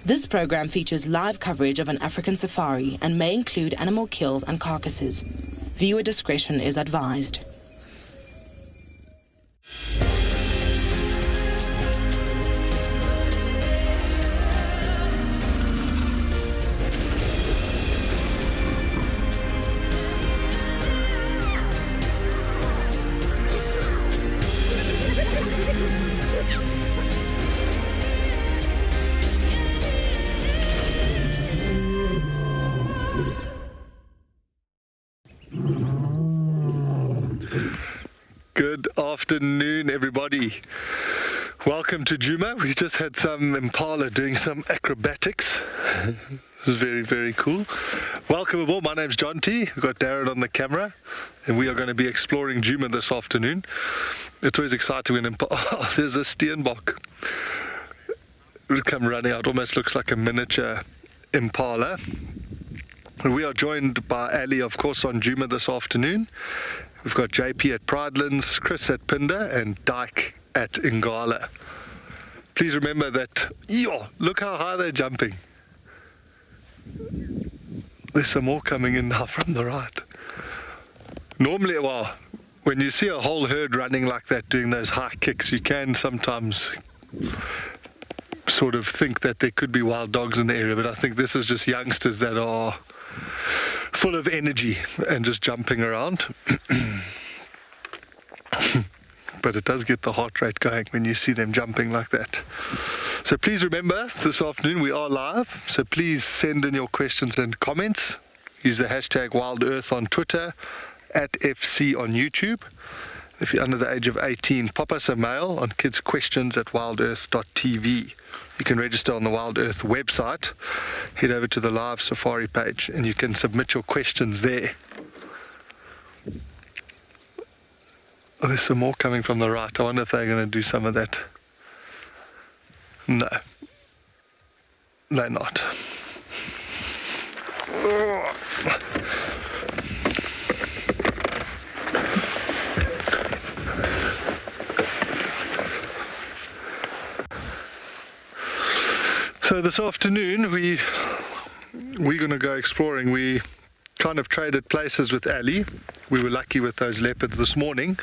This program features live coverage of an African safari and may include animal kills and carcasses. Viewer discretion is advised. Good afternoon, everybody. Welcome to Juma. We just had some impala doing some acrobatics. It was very, very cool. Welcome aboard. My name's John T. We've got Darren on the camera, and we are going to be exploring Juma this afternoon. It's always exciting when oh, there's a steenbok. It would come running out. Almost looks like a miniature impala. And we are joined by Ali, of course, on Juma this afternoon. We've got JP at Pridelands, Chris at Phinda, and Dyke at Ngala. Please remember that, look how high they're jumping. There's some more coming in now from the right. Normally, when you see a whole herd running like that, doing those high kicks, you can sometimes sort of think that there could be wild dogs in the area, but I think this is just youngsters that are full of energy and just jumping around. But it does get the heart rate going when you see them jumping like that. So please remember, this afternoon we are live, so please send in your questions and comments. Use the hashtag WildEarth on Twitter, at FC on YouTube. If you're under the age of 18, pop us a mail on kidsquestions@wildearth.tv. You can register on the WildEarth website, head over to the live safari page, and you can submit your questions there. Oh, there's some more coming from the right. I wonder if they're going to do some of that. No, they're not. So this afternoon we're going to go exploring. We kind of traded places with Ali. We were lucky with those leopards this morning,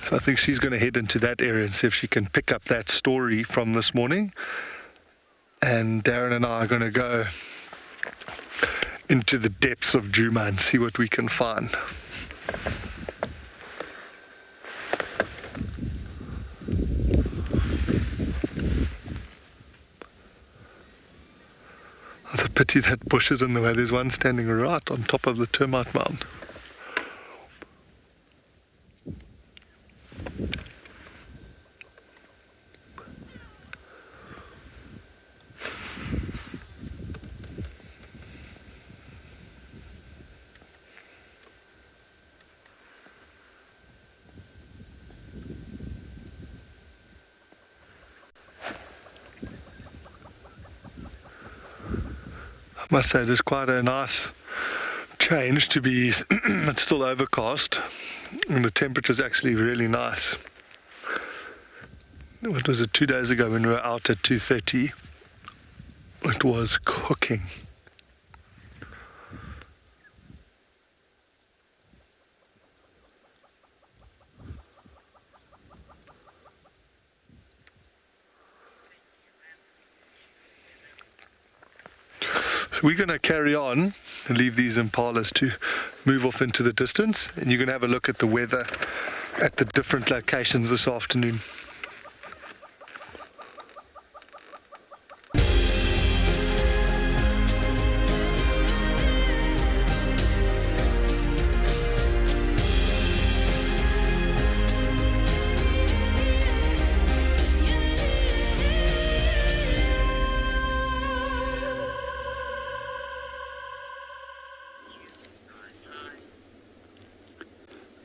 so I think she's going to head into that area and see if she can pick up that story from this morning. And Darren and I are going to go into the depths of Juma and see what we can find. It's a pity that bush is in the way. There's one standing right on top of the termite mound. I must say, it is quite a nice change to be, it's still overcast, and the temperature is actually really nice. What was it, 2 days ago when we were out at 2:30, it was cooking. We're going to carry on and leave these impalas to move off into the distance, and you're going to have a look at the weather at the different locations this afternoon.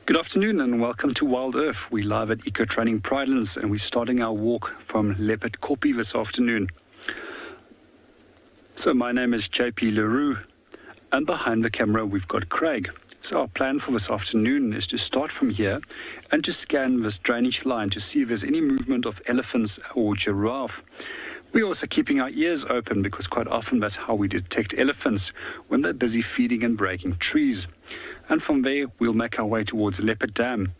Good afternoon and welcome to WildEarth. We're live at Eco Training Pridelands and we're starting our walk from Leopard Koppie this afternoon. So my name is JP Leroux and behind the camera we've got Craig. So our plan for this afternoon is to start from here and to scan this drainage line to see if there's any movement of elephants or giraffe. We're also keeping our ears open because quite often that's how we detect elephants when they're busy feeding and breaking trees. And from there, we'll make our way towards Leopard Dam.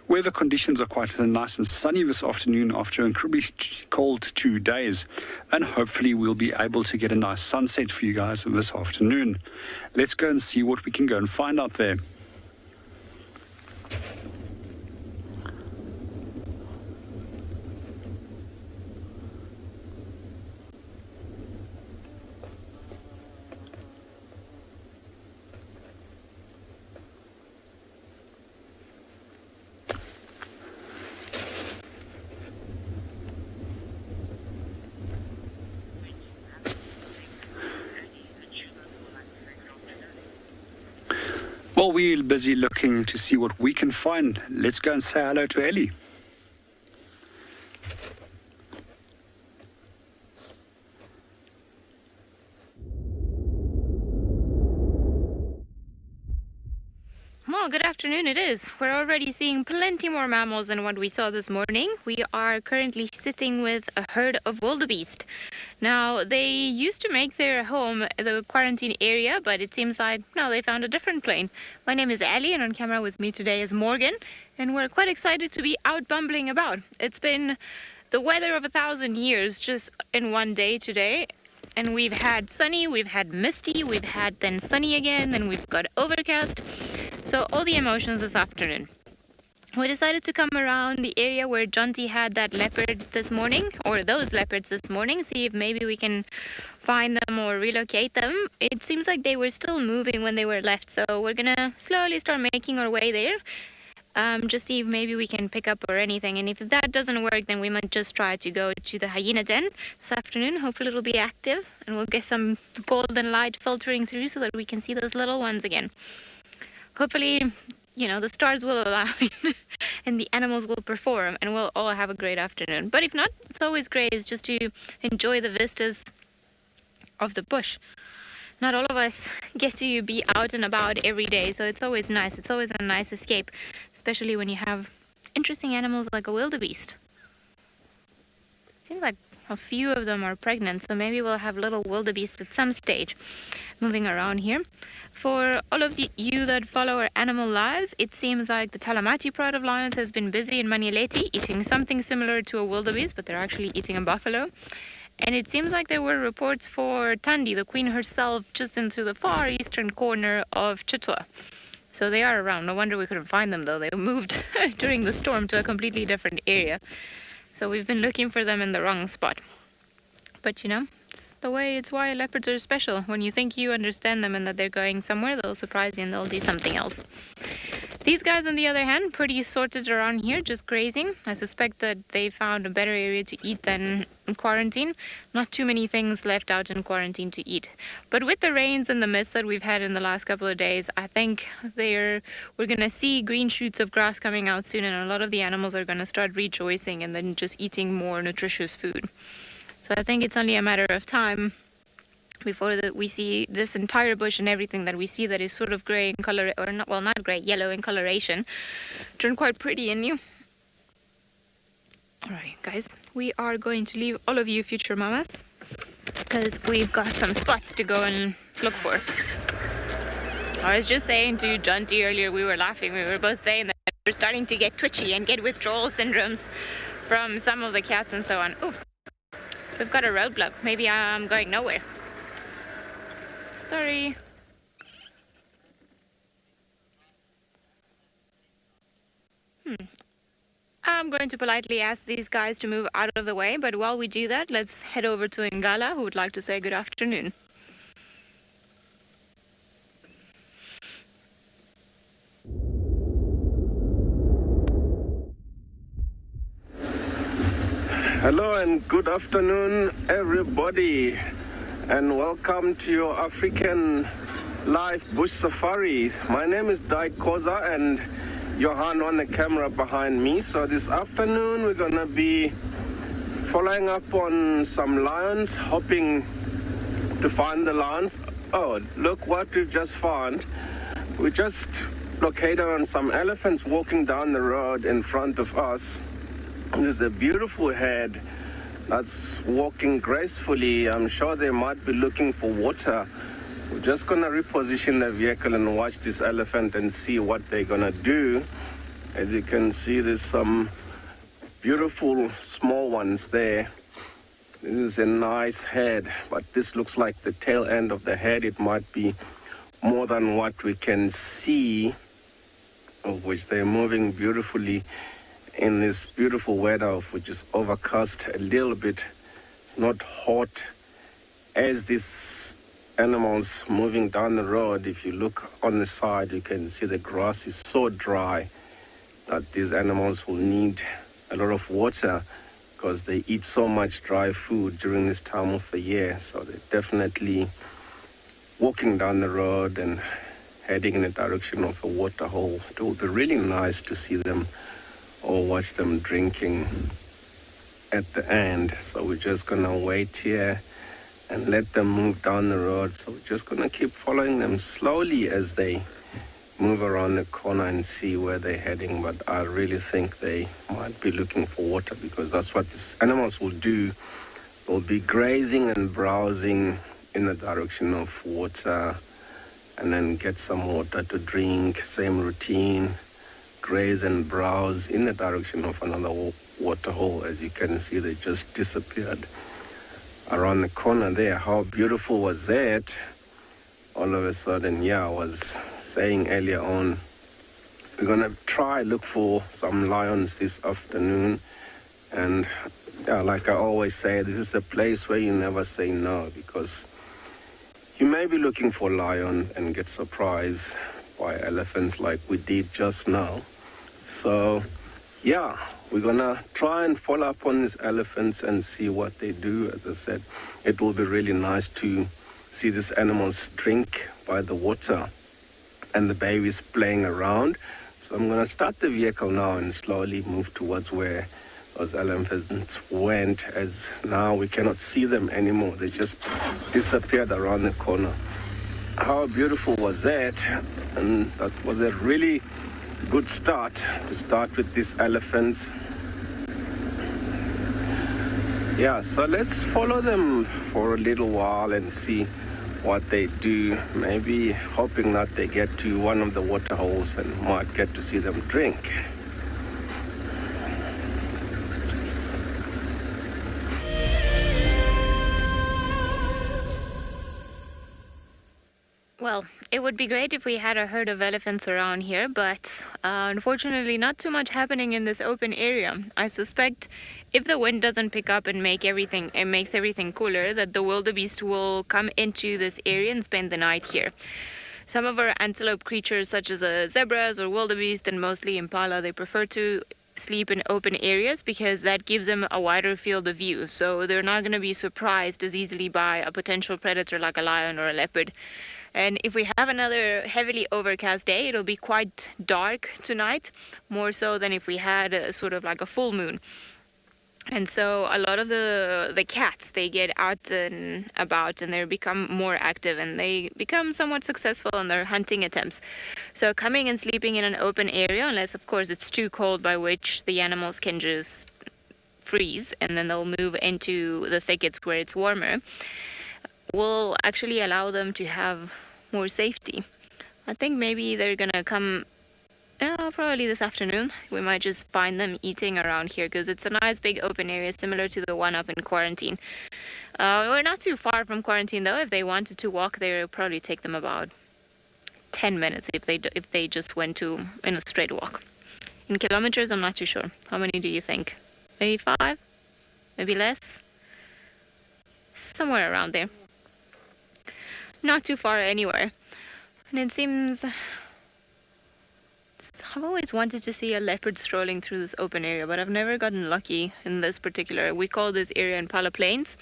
Weather conditions are quite nice and sunny this afternoon after an incredibly cold 2 days. And hopefully we'll be able to get a nice sunset for you guys this afternoon. Let's go and see what we can go and find out there. While we're busy looking to see what we can find, let's go and say hello to Ellie. Well, good afternoon it is. We're already seeing plenty more mammals than what we saw this morning. We are currently sitting with a herd of wildebeest. Now, they used to make their home the quarantine area, but it seems like now they found a different plane. My name is Ali, and on camera with me today is Morgan, and we're quite excited to be out bumbling about. It's been the weather of 1,000 years just in one day today. And we've had sunny, we've had misty, we've had then sunny again, then we've got overcast. So all the emotions this afternoon. We decided to come around the area where Jonty had that leopard this morning, or those leopards this morning, see if maybe we can find them or relocate them. It seems like they were still moving when they were left, so we're gonna slowly start making our way there. Just see if maybe we can pick up or anything. And if that doesn't work, then we might just try to go to the hyena den this afternoon. Hopefully it'll be active and we'll get some golden light filtering through so that we can see those little ones again. Hopefully, you know, the stars will align and the animals will perform and we'll all have a great afternoon. But if not, it's always great is just to enjoy the vistas of the bush. Not all of us get to be out and about every day, so it's always nice. It's always a nice escape, especially when you have interesting animals like a wildebeest. Seems like a few of them are pregnant, so maybe we'll have little wildebeest at some stage moving around here. For all of you that follow our animal lives, it seems like the Talamati Pride of Lions has been busy in Manialeti eating something similar to a wildebeest, but they're actually eating a buffalo. And it seems like there were reports for Tandi, the queen herself, just into the far eastern corner of Chitwa. So they are around. No wonder we couldn't find them, though. They moved during the storm to a completely different area. So we've been looking for them in the wrong spot. But, you know, it's why leopards are special. When you think you understand them and that they're going somewhere, they'll surprise you and they'll do something else. These guys, on the other hand, pretty sorted around here, just grazing. I suspect that they found a better area to eat than in quarantine. Not too many things left out in quarantine to eat. But with the rains and the mist that we've had in the last couple of days, I think we're going to see green shoots of grass coming out soon, and a lot of the animals are going to start rejoicing and then just eating more nutritious food. So I think it's only a matter of time before we see this entire bush and everything that we see that is sort of grey in color, or not, well, not grey, yellow in coloration, turn quite pretty in you. Alright, guys, we are going to leave all of you future mamas because we've got some spots to go and look for. I was just saying to Jonty earlier, we were laughing, we were both saying that we're starting to get twitchy and get withdrawal syndromes from some of the cats and so on. Ooh, we've got a roadblock. Maybe I'm going nowhere. Sorry. I'm going to politely ask these guys to move out of the way, but while we do that, let's head over to Ngala, who would like to say good afternoon. Hello and good afternoon, everybody, and welcome to your African live bush safari. My name is Dai Koza and Johan on the camera behind me. So this afternoon we're gonna be following up on some lions, hoping to find the lions. Oh, look what we've just found. We just located on some elephants walking down the road in front of us. There's a beautiful head that's walking gracefully. I'm sure they might be looking for water. We're just going to reposition the vehicle and watch this elephant and see what they're going to do. As you can see, there's some beautiful small ones there. This is a nice head, but this looks like the tail end of the head. It might be more than what we can see, of which they're moving beautifully in this beautiful weather, of which is overcast a little bit. It's not hot. As these animals moving down the road, if you look on the side, you can see the grass is so dry that these animals will need a lot of water because they eat so much dry food during this time of the year. So they're definitely walking down the road and heading in the direction of a water hole. It will be really nice to see them or watch them drinking at the end. So we're just going to wait here and let them move down the road. So we're just going to keep following them slowly as they move around the corner and see where they're heading. But I really think they might be looking for water, because that's what these animals will do. They'll be grazing and browsing in the direction of water and then get some water to drink. Same routine, graze and browse in the direction of another water hole. As you can see, they just disappeared around the corner there. How beautiful was that? All of a sudden, I was saying earlier on, we're gonna try look for some lions this afternoon. And like I always say, this is a place where you never say no, because you may be looking for lions and get surprised by elephants like we did just now. So we're gonna try and follow up on these elephants and see what they do. As I said, it will be really nice to see these animals drink by the water and the babies playing around. So I'm gonna start the vehicle now and slowly move towards where those elephants went, as now we cannot see them anymore. They just disappeared around the corner. How beautiful was that? And that was a really good start, to start with these elephants. So let's follow them for a little while and see what they do. Maybe hoping that they get to one of the water holes and might get to see them drink. Well, it would be great if we had a herd of elephants around here, but unfortunately not too much happening in this open area. I suspect if the wind doesn't pick up and makes everything cooler, that the wildebeest will come into this area and spend the night here. Some of our antelope creatures, such as zebras or wildebeest and mostly impala, they prefer to sleep in open areas because that gives them a wider field of view. So they're not going to be surprised as easily by a potential predator like a lion or a leopard. And if we have another heavily overcast day, it'll be quite dark tonight, more so than if we had sort of like a full moon. And so a lot of the cats, they get out and about and they become more active and they become somewhat successful in their hunting attempts. So coming and sleeping in an open area, unless of course it's too cold, by which the animals can just freeze and then they'll move into the thickets where it's warmer, will actually allow them to have more safety. I think maybe they're gonna come probably this afternoon. We might just find them eating around here because it's a nice big open area similar to the one up in quarantine. We're not too far from quarantine though. If they wanted to walk there, it would probably take them about 10 minutes if they just went in a straight walk. In kilometers, I'm not too sure. How many do you think? Maybe 5? Maybe less? Somewhere around there. Not too far anywhere. And it seems I've always wanted to see a leopard strolling through this open area, but I've never gotten lucky in this particular. We call this area Impala Plains.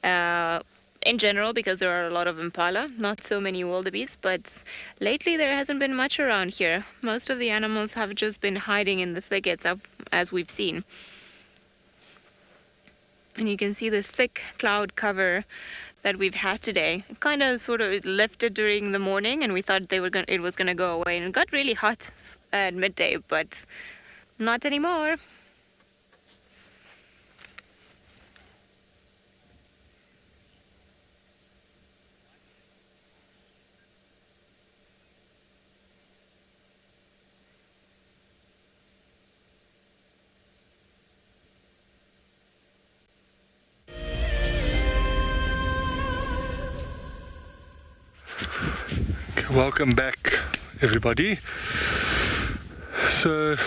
In general, because there are a lot of impala, not so many wildebeest, but lately there hasn't been much around here. Most of the animals have just been hiding in the thickets, as we've seen. And you can see the thick cloud cover that we've had today. It kind of sort of lifted during the morning, and we thought it was gonna go away, and it got really hot at midday, but not anymore. Welcome back, everybody. So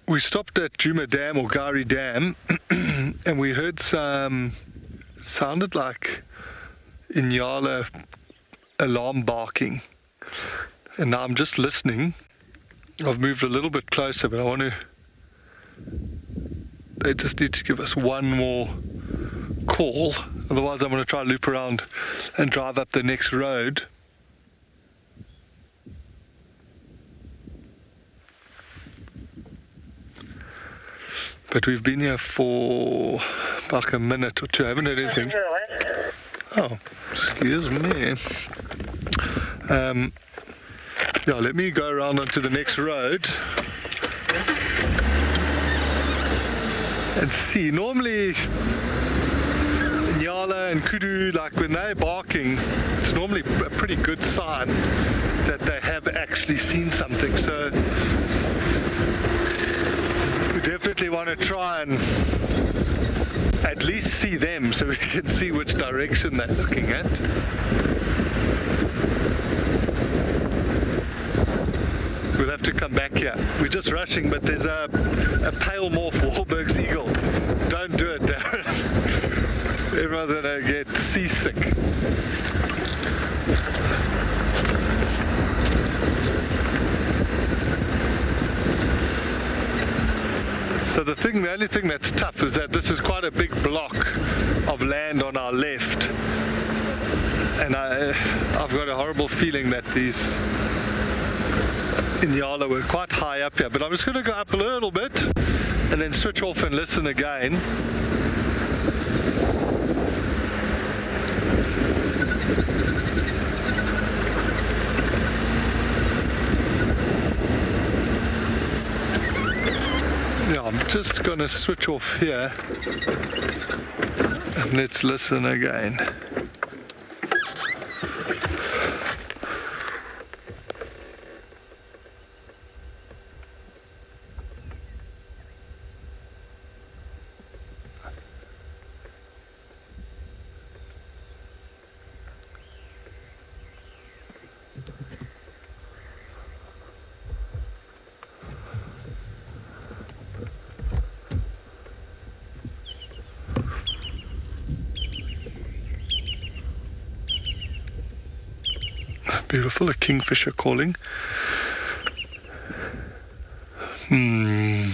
we stopped at Juma Dam or Gari Dam and we heard sounded like Ngala alarm barking, and now I'm just listening. I've moved a little bit closer, but they just need to give us one more call, otherwise I'm going to try to loop around and drive up the next road. But we've been here for like a minute or two. I haven't heard anything. Oh, excuse me. Yeah, let me go around onto the next road and see. Normally, Ngala and Kudu, like when they're barking, it's normally a pretty good sign that they have actually seen something. So we definitely want to try and at least see them so we can see which direction they're looking at. We'll have to come back here. We're just rushing, but there's a pale morph Wahlberg's eagle. Don't do it, Darren. Everyone's gonna get seasick. So the only thing that's tough is that this is quite a big block of land on our left, and I've got a horrible feeling that these Ngala were quite high up here. But I'm just going to go up a little bit and then switch off and listen again. Yeah, I'm just going to switch off here and let's listen again. Beautiful, a kingfisher calling. It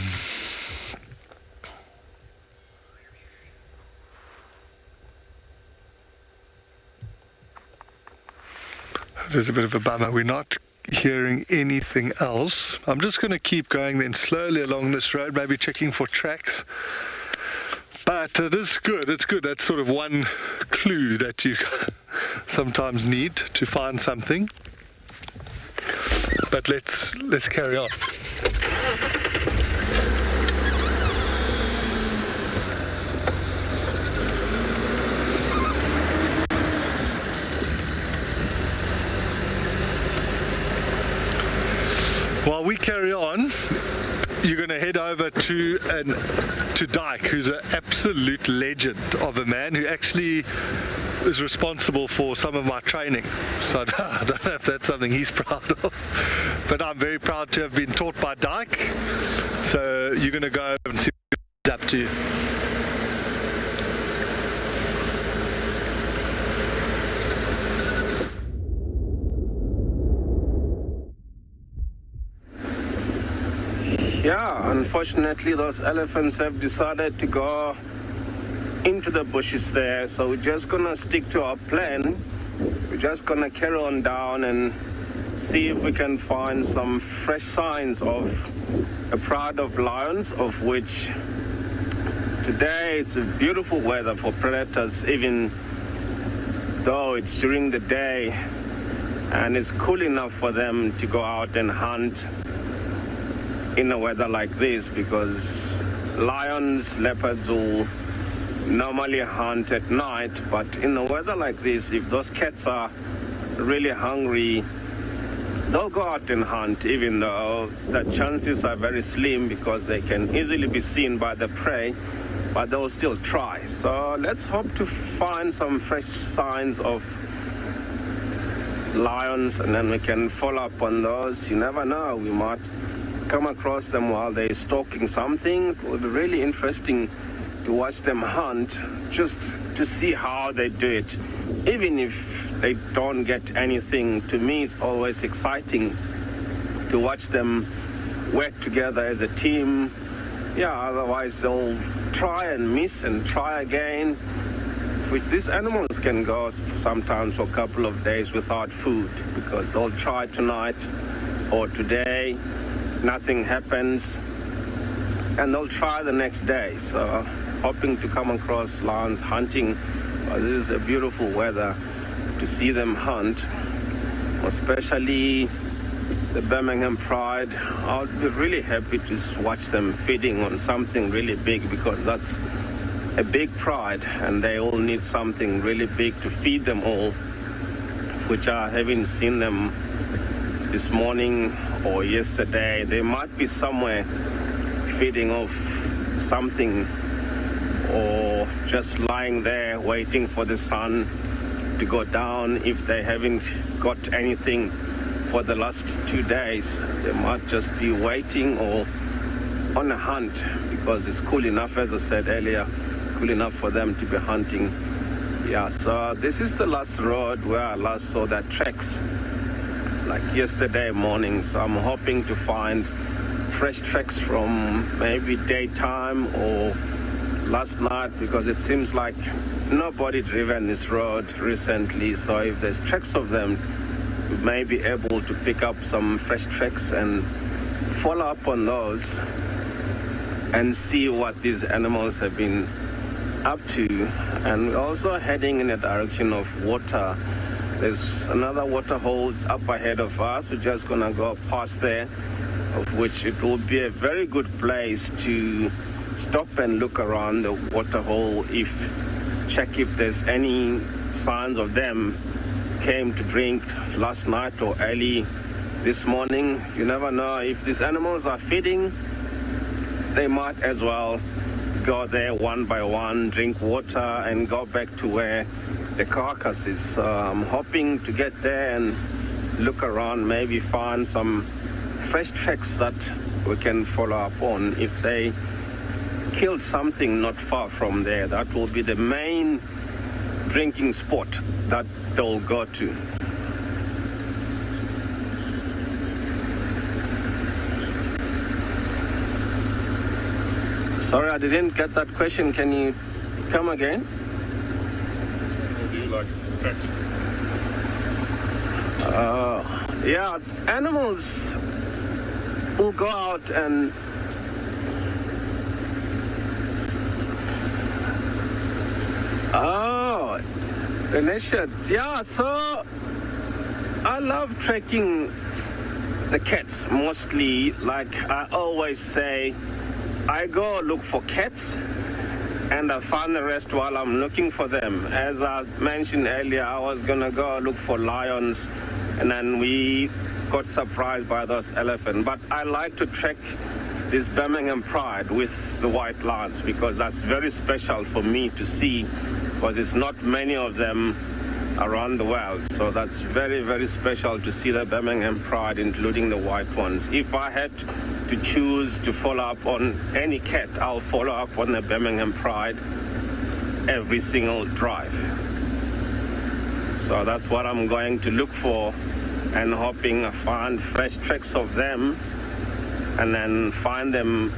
is a bit of a bummer. We're not hearing anything else. I'm just going to keep going then slowly along this road, maybe checking for tracks. But it is good. It's good. That's sort of one clue that you sometimes need to find something. But let's carry on. While we carry on, you're going to head over to Dyke, who's an absolute legend of a man who actually is responsible for some of my training. So I don't know if that's something he's proud of, but I'm very proud to have been taught by Dyke. So you're going to go and see what he's up to. Yeah, unfortunately those elephants have decided to go into the bushes there, so we're just gonna stick to our plan. We're just gonna carry on down and see if we can find some fresh signs of a pride of lions, of which today it's a beautiful weather for predators, even though it's during the day and it's cool enough for them to go out and hunt in a weather like this, because lions, leopards will normally hunt at night, but in a weather like this, if those cats are really hungry, they'll go out and hunt, even though the chances are very slim because they can easily be seen by the prey, but they'll still try. So let's hope to find some fresh signs of lions, and then we can follow up on those. You never know, we might come across them while they're stalking something. It will be really interesting to watch them hunt, just to see how they do it. Even if they don't get anything, to me it's always exciting to watch them work together as a team. Yeah, otherwise they'll try and miss and try again. These animals can go sometimes for a couple of days without food, because they'll try tonight or today, nothing happens, and they'll try the next day. So hoping to come across lions hunting. This is a beautiful weather to see them hunt, especially the Birmingham Pride. I'll be really happy to watch them feeding on something really big, because that's a big pride, and they all need something really big to feed them all, which I haven't seen them this morning or yesterday. They might be somewhere feeding off something, or just lying there waiting for the sun to go down. If they haven't got anything for the last 2 days, they might just be waiting or on a hunt, because it's cool enough, as I said earlier, cool enough for them to be hunting. Yeah, so this is the last road where I last saw that tracks, like yesterday morning. So I'm hoping to find fresh tracks from maybe daytime or last night, because it seems like nobody driven this road recently. So if there's tracks of them, we may be able to pick up some fresh tracks and follow up on those and see what these animals have been up to. And we're also heading in the direction of water. There's another water hole up ahead of us. We're just gonna go past there, of which it will be a very good place to stop and look around the water hole, check if there's any signs of them came to drink last night or early this morning. You never know, if these animals are feeding, they might as well go there one by one, drink water, and go back to where the carcass is. So I'm hoping to get there and look around, maybe find some fresh tracks that we can follow up on. If they killed something not far from there, that will be the main drinking spot that they'll go to. Sorry, I didn't get that question. Can you come again? Yeah, animals will go out and the nested. Yeah, so I love tracking the cats mostly. Like I always say, I go look for cats and I find the rest while I'm looking for them. As I mentioned earlier, I was gonna go look for lions, and then we got surprised by those elephants. But I like to track this Birmingham Pride with the white lions, because that's very special for me to see, because it's not many of them around the world. So that's very, very special to see the Birmingham Pride, including the white ones. If I had to choose to follow up on any cat, I'll follow up on the Birmingham Pride every single drive. So that's what I'm going to look for, and hoping I find fresh tracks of them, and then find them,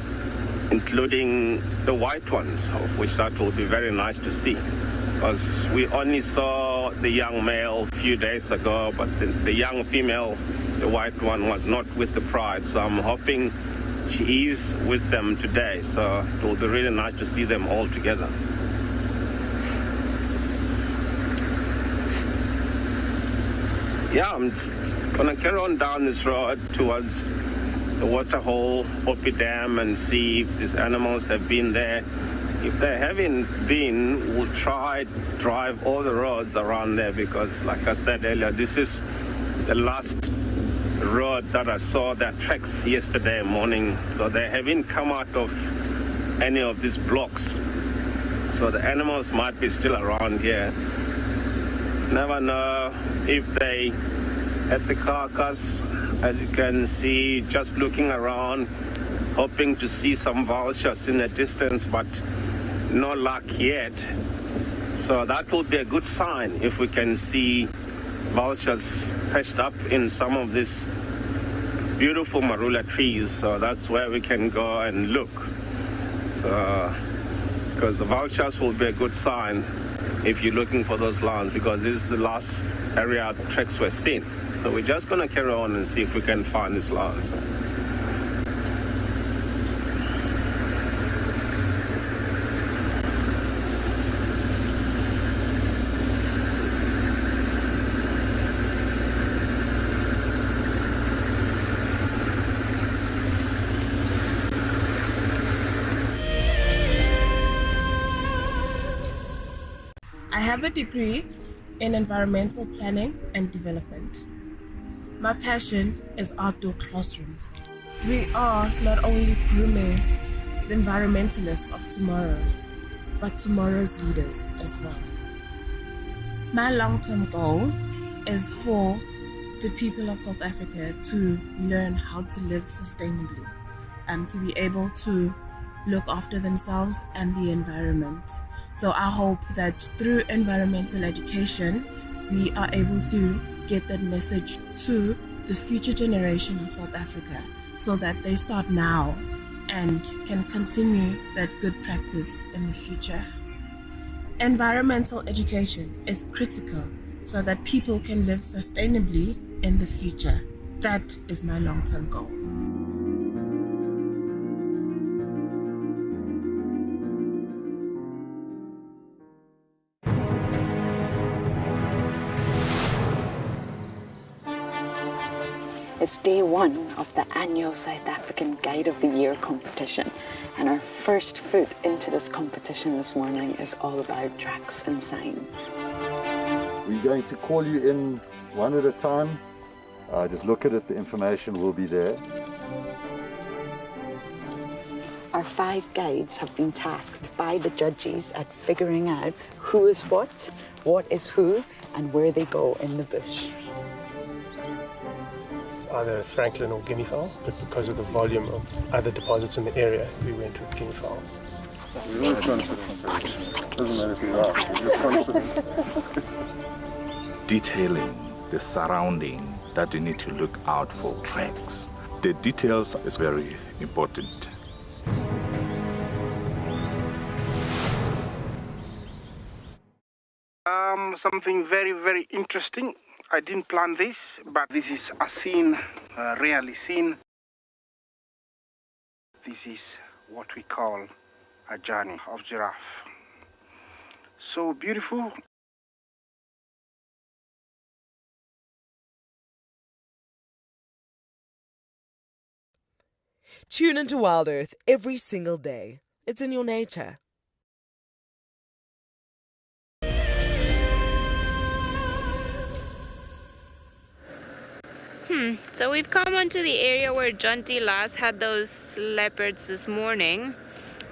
including the white ones, of which that will be very nice to see. Because we only saw the young male a few days ago, but the young female, the white one, was not with the Pride. So I'm hoping she is with them today. So it will be really nice to see them all together. Yeah, I'm just gonna carry on down this road towards the waterhole, Opi Dam, and see if these animals have been there. If they haven't been, we'll try drive all the roads around there, because like I said earlier, this is the last road that I saw that tracks yesterday morning. So they haven't come out of any of these blocks. So the animals might be still around here. Never know if they at the carcass. As you can see, just looking around, hoping to see some vultures in the distance, but no luck yet. So that will be a good sign if we can see vultures perched up in some of these beautiful marula trees. So that's where we can go and look. So, because the vultures will be a good sign if you're looking for those lands, because this is the last area the tracks were seen. So we're just going to carry on and see if we can find these lands. I have a degree in environmental planning and development. My passion is outdoor classrooms. We are not only grooming the environmentalists of tomorrow, but tomorrow's leaders as well. My long-term goal is for the people of South Africa to learn how to live sustainably and to be able to look after themselves and the environment. So I hope that through environmental education, we are able to get that message to the future generation of South Africa so that they start now and can continue that good practice in the future. Environmental education is critical so that people can live sustainably in the future. That is my long-term goal. It's day one of the annual South African Guide of the Year competition, and our first foot into this competition this morning is all about tracks and signs. We're going to call you in one at a time. Just look at it, the information will be there. Our 5 guides have been tasked by the judges at figuring out who is what is who, and where they go in the bush. Either Franklin or guinea fowl, but because of the volume of other deposits in the area, we went with guinea fowl. Detailing the surrounding that you need to look out for tracks. The details is very important. Something very, very interesting. I didn't plan this, but this is a scene rarely seen. This is what we call a journey of giraffe. So beautiful. Tune into WildEarth every single day. It's in your nature. So we've come onto the area where Jonty last had those leopards this morning,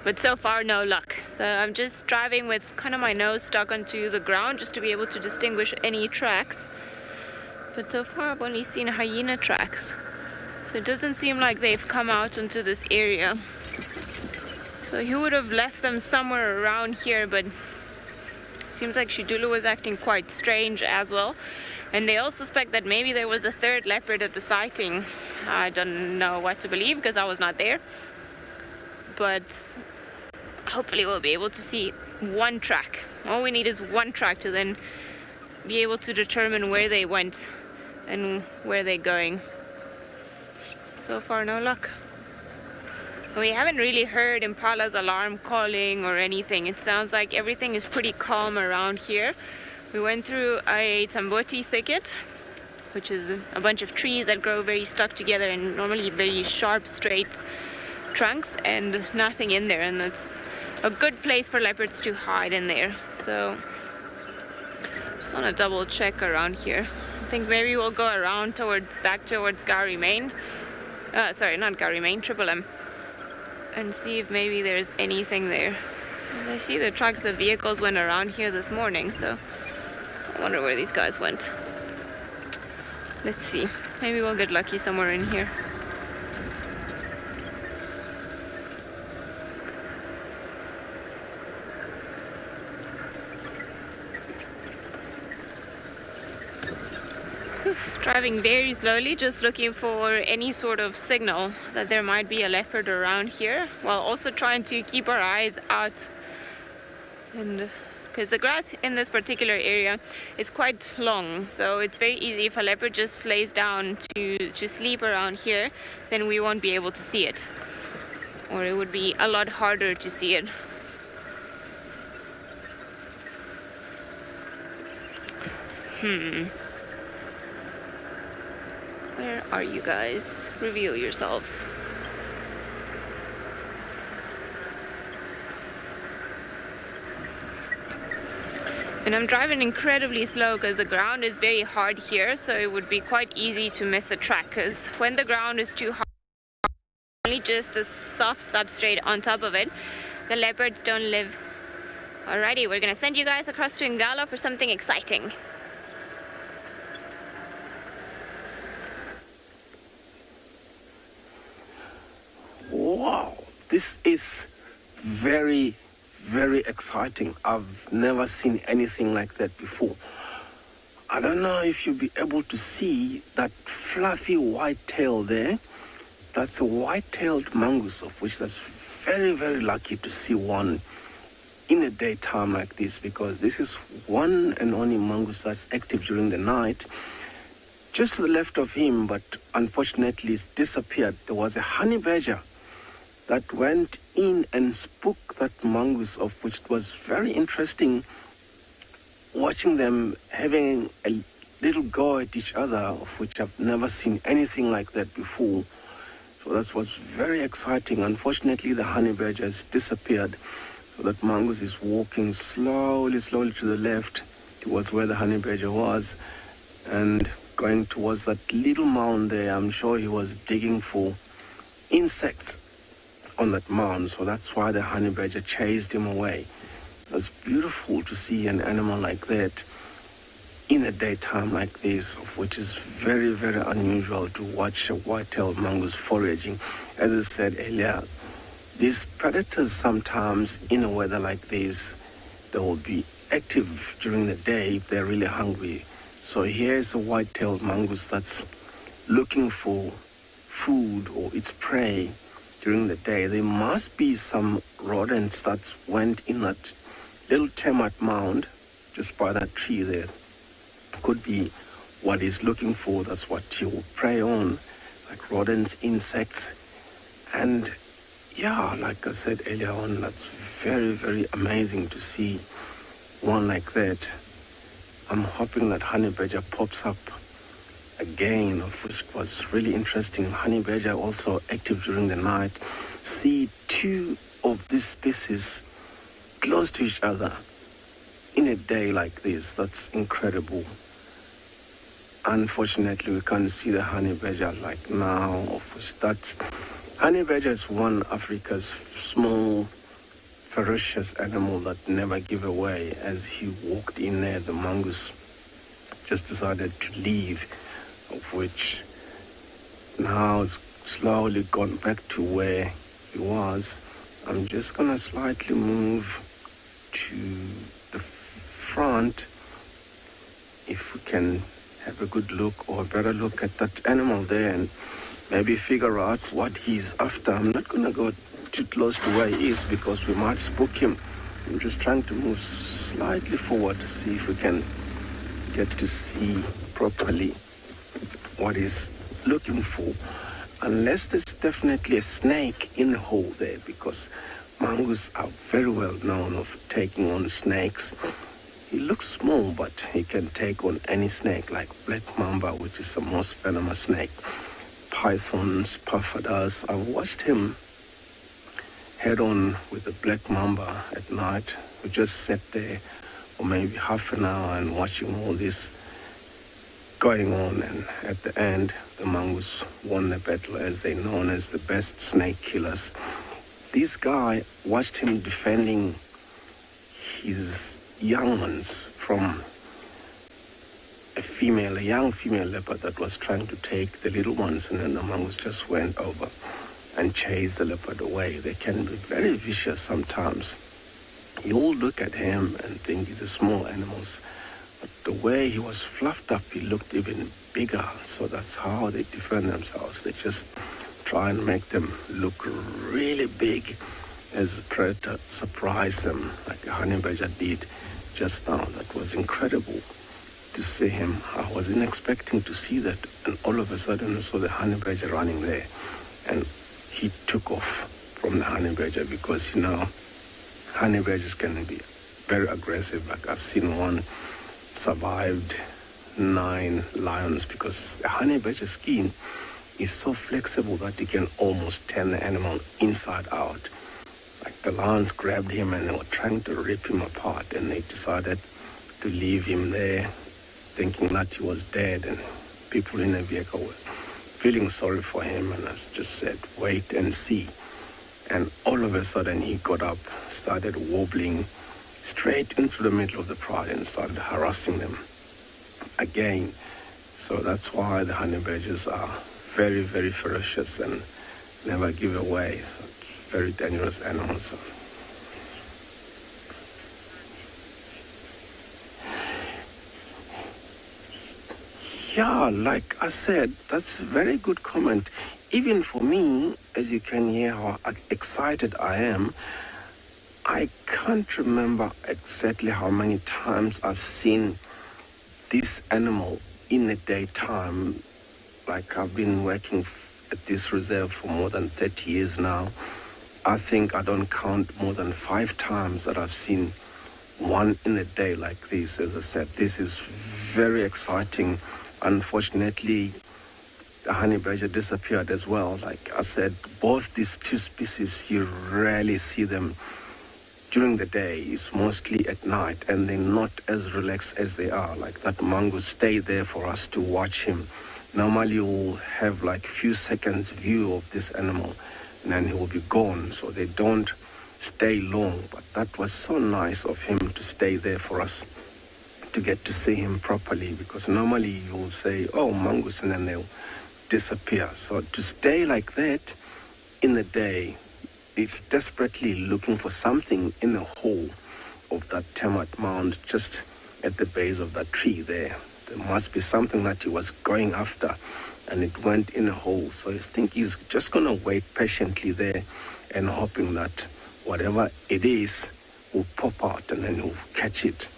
but so far no luck. So I'm just driving with kind of my nose stuck onto the ground just to be able to distinguish any tracks. But so far I've only seen hyena tracks. So it doesn't seem like they've come out into this area. So he would have left them somewhere around here, but it seems like Shidulu was acting quite strange as well. And they all suspect that maybe there was a third leopard at the sighting. I don't know what to believe because I was not there. But hopefully we'll be able to see one track. All we need is one track to then be able to determine where they went and where they're going. So far, no luck. We haven't really heard Impala's alarm calling or anything. It sounds like everything is pretty calm around here. We went through a Tamboti thicket, which is a bunch of trees that grow very stuck together and normally very sharp, straight trunks, and nothing in there. And it's a good place for leopards to hide in there. So just want to double check around here. I think maybe we'll go around back towards Gowrie Main. Sorry, not Gowrie Main, Triple M. And see if maybe there's anything there. And I see the tracks of vehicles went around here this morning, so I wonder where these guys went. Let's see. Maybe we'll get lucky somewhere in here. Driving very slowly, just looking for any sort of signal that there might be a leopard around here, while also trying to keep our eyes out. And because the grass in this particular area is quite long, so it's very easy if a leopard just lays down to sleep around here, then we won't be able to see it, or it would be a lot harder to see it. Where are you guys? Reveal yourselves. And I'm driving incredibly slow because the ground is very hard here, so it would be quite easy to miss a track, because when the ground is too hard, only just a soft substrate on top of it, the leopards don't live. Alrighty, we're gonna send you guys across to Ngala for something exciting. Wow, this is very, very exciting. I've never seen anything like that before. I don't know if you'll be able to see that fluffy white tail there. That's a white-tailed mongoose, of which that's very, very lucky to see one in a daytime like this, because this is one and only mongoose that's active during the night. Just to the left of him, but unfortunately it's disappeared, there was a honey badger that went in and spooked that mongoose, of which it was very interesting watching them having a little go at each other, of which I've never seen anything like that before. So that was very exciting. Unfortunately, the honey badger has disappeared. So that mongoose is walking slowly to the left towards where the honey badger was, and going towards that little mound there. I'm sure he was digging for insects on that mound, so that's why the honey badger chased him away. It's beautiful to see an animal like that in the daytime like this, of which is very, very unusual to watch a white-tailed mongoose foraging. As I said earlier, these predators sometimes in a weather like this, they will be active during the day if they're really hungry. So here's a white-tailed mongoose that's looking for food or its prey during the day. There must be some rodents that went in that little termite mound just by that tree there. Could be what he's looking for. That's what he will prey on, like rodents, insects. And yeah, like I said earlier on, that's very, very amazing to see one like that. I'm hoping that honey badger pops up again, of which was really interesting. Honey badger also active during the night. See two of these species close to each other in a day like this. That's incredible. Unfortunately, we can't see the honey badger like now, of which that honey badger is one Africa's small, ferocious animal that never give away. As he walked in there, the mongoose just decided to leave, of which now it's slowly gone back to where he was. I'm just gonna slightly move to the front if we can have a good look or a better look at that animal there and maybe figure out what he's after. I'm not gonna go too close to where he is because we might spook him. I'm just trying to move slightly forward to see if we can get to see properly what he's looking for. Unless there's definitely a snake in the hole there, because mongoose are very well known of taking on snakes. He looks small, but he can take on any snake, like black mamba, which is the most venomous snake. Pythons, pufferdas. I've watched him head on with the black mamba at night. We just sat there for maybe half an hour and watching all this going on, and at the end, the mongoose won the battle, as they're known as the best snake killers. This guy watched him defending his young ones from a young female leopard that was trying to take the little ones, and then the mongoose just went over and chased the leopard away. They can be very vicious sometimes. You'll look at him and think he's a small animal, but the way he was fluffed up, he looked even bigger. So that's how they defend themselves. They just try and make them look really big as a predator surprise them, like a honey badger did just now. That was incredible to see him. I wasn't expecting to see that, and all of a sudden I saw the honey badger running there, and he took off from the honey badger because, honey badgers can be very aggressive. Like I've seen one survived 9 lions because the honey badger skin is so flexible that it can almost turn the animal inside out. Like the lions grabbed him and they were trying to rip him apart, and they decided to leave him there thinking that he was dead, and people in the vehicle was feeling sorry for him, and I just said, wait and see. And all of a sudden he got up, started wobbling straight into the middle of the pride and started harassing them again. So that's why the honey badgers are very, very ferocious and never give away. So it's very dangerous animals. Yeah, like I said, that's a very good comment. Even for me, as you can hear how excited I am, I can't remember exactly how many times I've seen this animal in the daytime. Like I've been working at this reserve for more than 30 years now. I think I don't count more than 5 times that I've seen one in a day like this. As I said, this is very exciting. Unfortunately, the honey badger disappeared as well. Like I said, both these two species, you rarely see them during the day. It's mostly at night, and they're not as relaxed as they are. Like that mongoose stayed there for us to watch him. Normally you'll have like few seconds view of this animal, and then he will be gone, so they don't stay long. But that was so nice of him to stay there for us to get to see him properly, because normally you'll say, oh, mongoose, and then they'll disappear. So to stay like that in the day, it's desperately looking for something in the hole of that termite mound just at the base of that tree there. There must be something that he was going after, and it went in a hole. So I think he's just going to wait patiently there and hoping that whatever it is will pop out and then he'll catch it,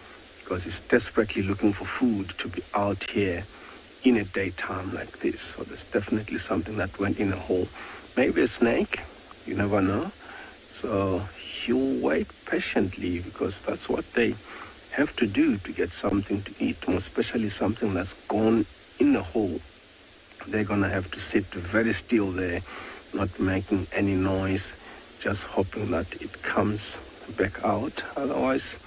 because he's desperately looking for food to be out here in a daytime like this. So there's definitely something that went in a hole. Maybe a snake, you never know. So he'll wait patiently, because that's what they have to do to get something to eat, more especially something that's gone in a hole. They're gonna have to sit very still there, not making any noise, just hoping that it comes back out. Otherwise,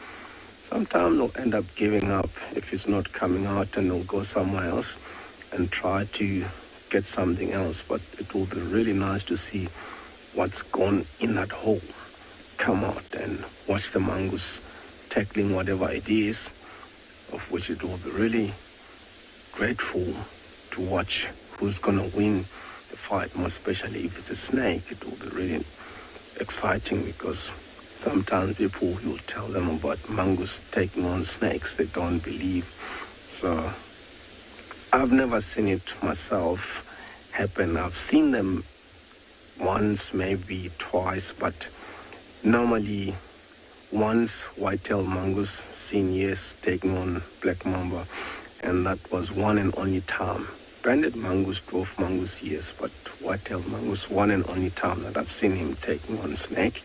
sometimes they'll end up giving up if it's not coming out, and they'll go somewhere else and try to get something else. But it will be really nice to see what's gone in that hole come out, and watch the mongoose tackling whatever it is, of which it will be really grateful to watch who's going to win the fight, more especially if it's a snake. It will be really exciting, because sometimes people will tell them about mongoose taking on snakes. They don't believe. So I've never seen it myself happen. I've seen them once, maybe twice, but normally once white-tailed mongoose, seen yes, taking on black mamba, and that was one and only time. Banded mongoose, dwarf mongoose, yes, but white-tailed mongoose, one and only time that I've seen him taking on snake.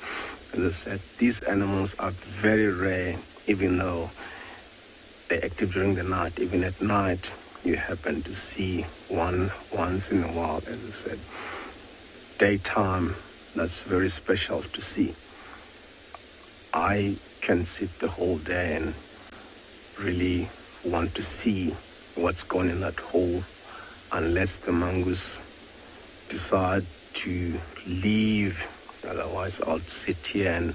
As I said, these animals are very rare, even though they're active during the night. Even at night, you happen to see one once in a while. As I said, daytime, that's very special to see. I can sit the whole day and really want to see what's going in that hole, unless the mongoose decide to leave. Otherwise, I'll sit here and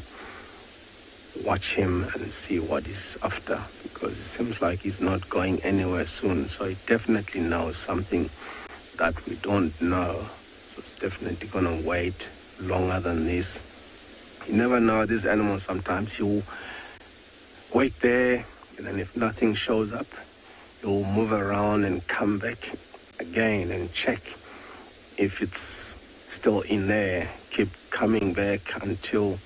watch him and see what he's after, because it seems like he's not going anywhere soon. So he definitely knows something that we don't know. So it's definitely going to wait longer than this. You never know, these animals sometimes you wait there, and then if nothing shows up, you'll move around and come back again and check if it's still in there. Keep coming back until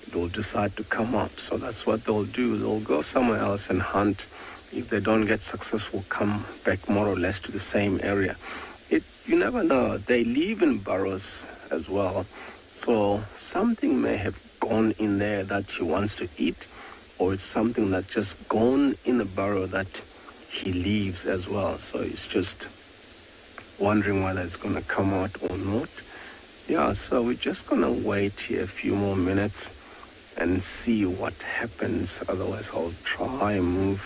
it will decide to come up. So that's what they'll do. They'll go somewhere else and hunt. If they don't get successful, come back more or less to the same area. You never know. They live in burrows as well. So something may have gone in there that she wants to eat, or it's something that just gone in the burrow that he leaves as well. So it's just wondering whether it's going to come out or not. Yeah, so we're just going to wait here a few more minutes and see what happens. Otherwise, I'll try and move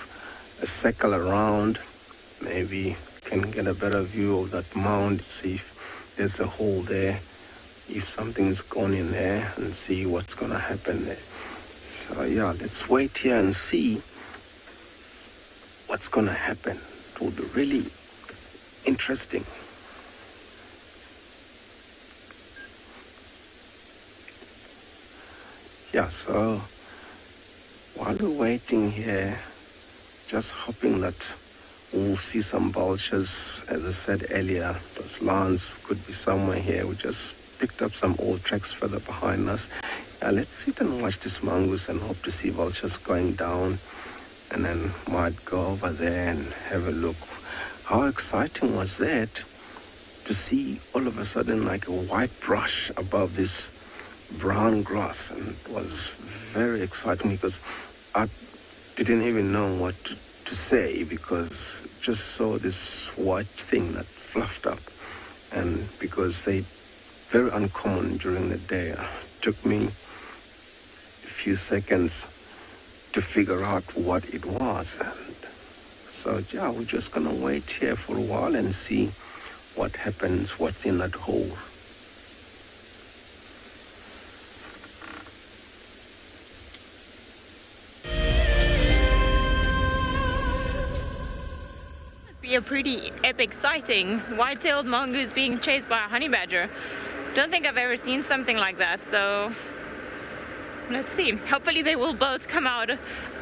a circle around. Maybe can get a better view of that mound, see if there's a hole there, if something's gone in there, and see what's going to happen there. So yeah, let's wait here and see what's going to happen. It will be really interesting. Yeah, so while we're waiting here, just hoping that we'll see some vultures. As I said earlier, those lions could be somewhere here. We just picked up some old tracks further behind us. Let's sit and watch this mongoose and hope to see vultures going down, and then might go over there and have a look. How exciting was that to see all of a sudden like a white brush above this brown grass, and it was very exciting because I didn't even know what to say, because just saw this white thing that fluffed up, and because they very uncommon during the day, it took me a few seconds to figure out what it was. And so yeah, we're just gonna wait here for a while and see what happens, what's in that hole. A pretty epic sighting. White-tailed mongoose being chased by a honey badger. Don't think I've ever seen something like that, so let's see. Hopefully they will both come out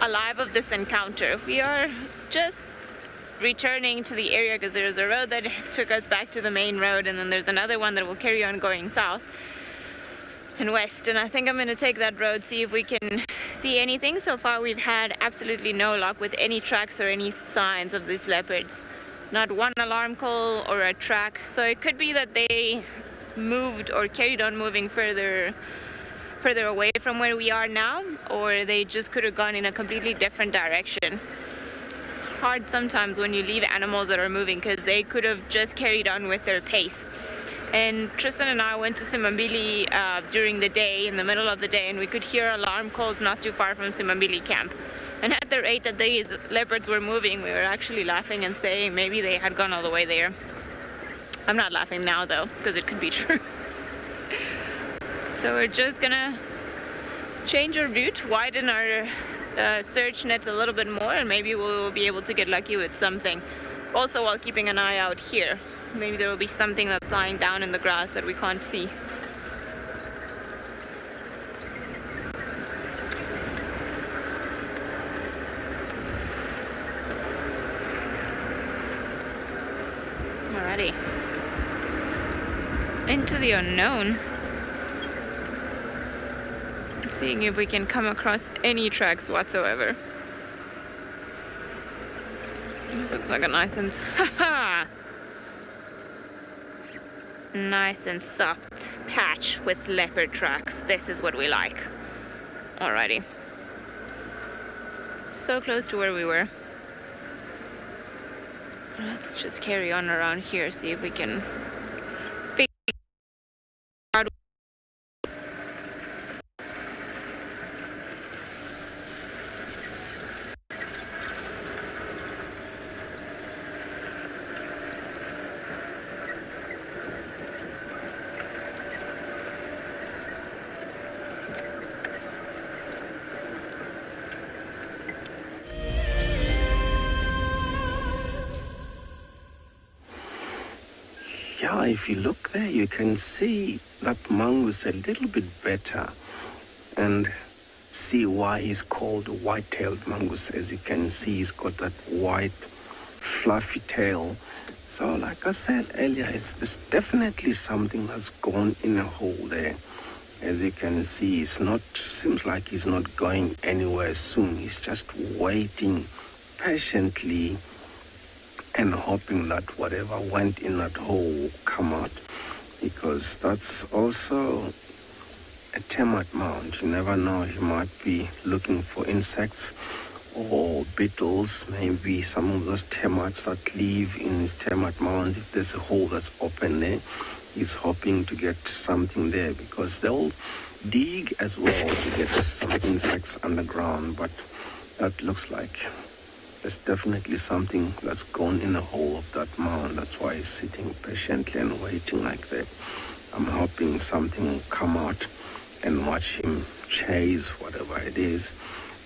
alive of this encounter. We are just returning to the area because there's a road that took us back to the main road, and then there's another one that will carry on going south and west, and I think I'm going to take that road, see if we can see anything. So far we've had absolutely no luck with any tracks or any signs of these leopards. Not one alarm call or a track, so it could be that they moved or carried on moving further away from where we are now, or they just could have gone in a completely different direction. It's hard sometimes when you leave animals that are moving, because they could have just carried on with their pace. And Tristan and I went to Simambili during the day, in the middle of the day, and we could hear alarm calls not too far from Simambili camp. And at the rate that these leopards were moving, we were actually laughing and saying maybe they had gone all the way there. I'm not laughing now though, because it could be true. So we're just gonna change our route, widen our search net a little bit more, and maybe we'll be able to get lucky with something. Also while keeping an eye out here. Maybe there will be something that's lying down in the grass that we can't see. Alrighty. Into the unknown. Seeing if we can come across any tracks whatsoever. This looks like a nice and nice and soft patch with leopard tracks. This is what we like. Alrighty. So close to where we were. Let's just carry on around here, see if we can figure out. yeah, if you look there, you can see that mongoose a little bit better and see why he's called white-tailed mongoose. As you can see, he's got that white, fluffy tail. So like I said earlier, it's definitely something that's gone in a hole there. As you can see, seems like he's not going anywhere soon. He's just waiting patiently and hoping that whatever went in that hole will come out, because that's also a termite mound. You never know, he might be looking for insects or beetles, maybe some of those termites that live in his termite mounds. If there's a hole that's open there, he's hoping to get something there, because they'll dig as well to get some insects underground. But that looks like there's definitely something that's gone in the hole of that mound. That's why he's sitting patiently and waiting like that. I'm hoping something will come out and watch him chase whatever it is.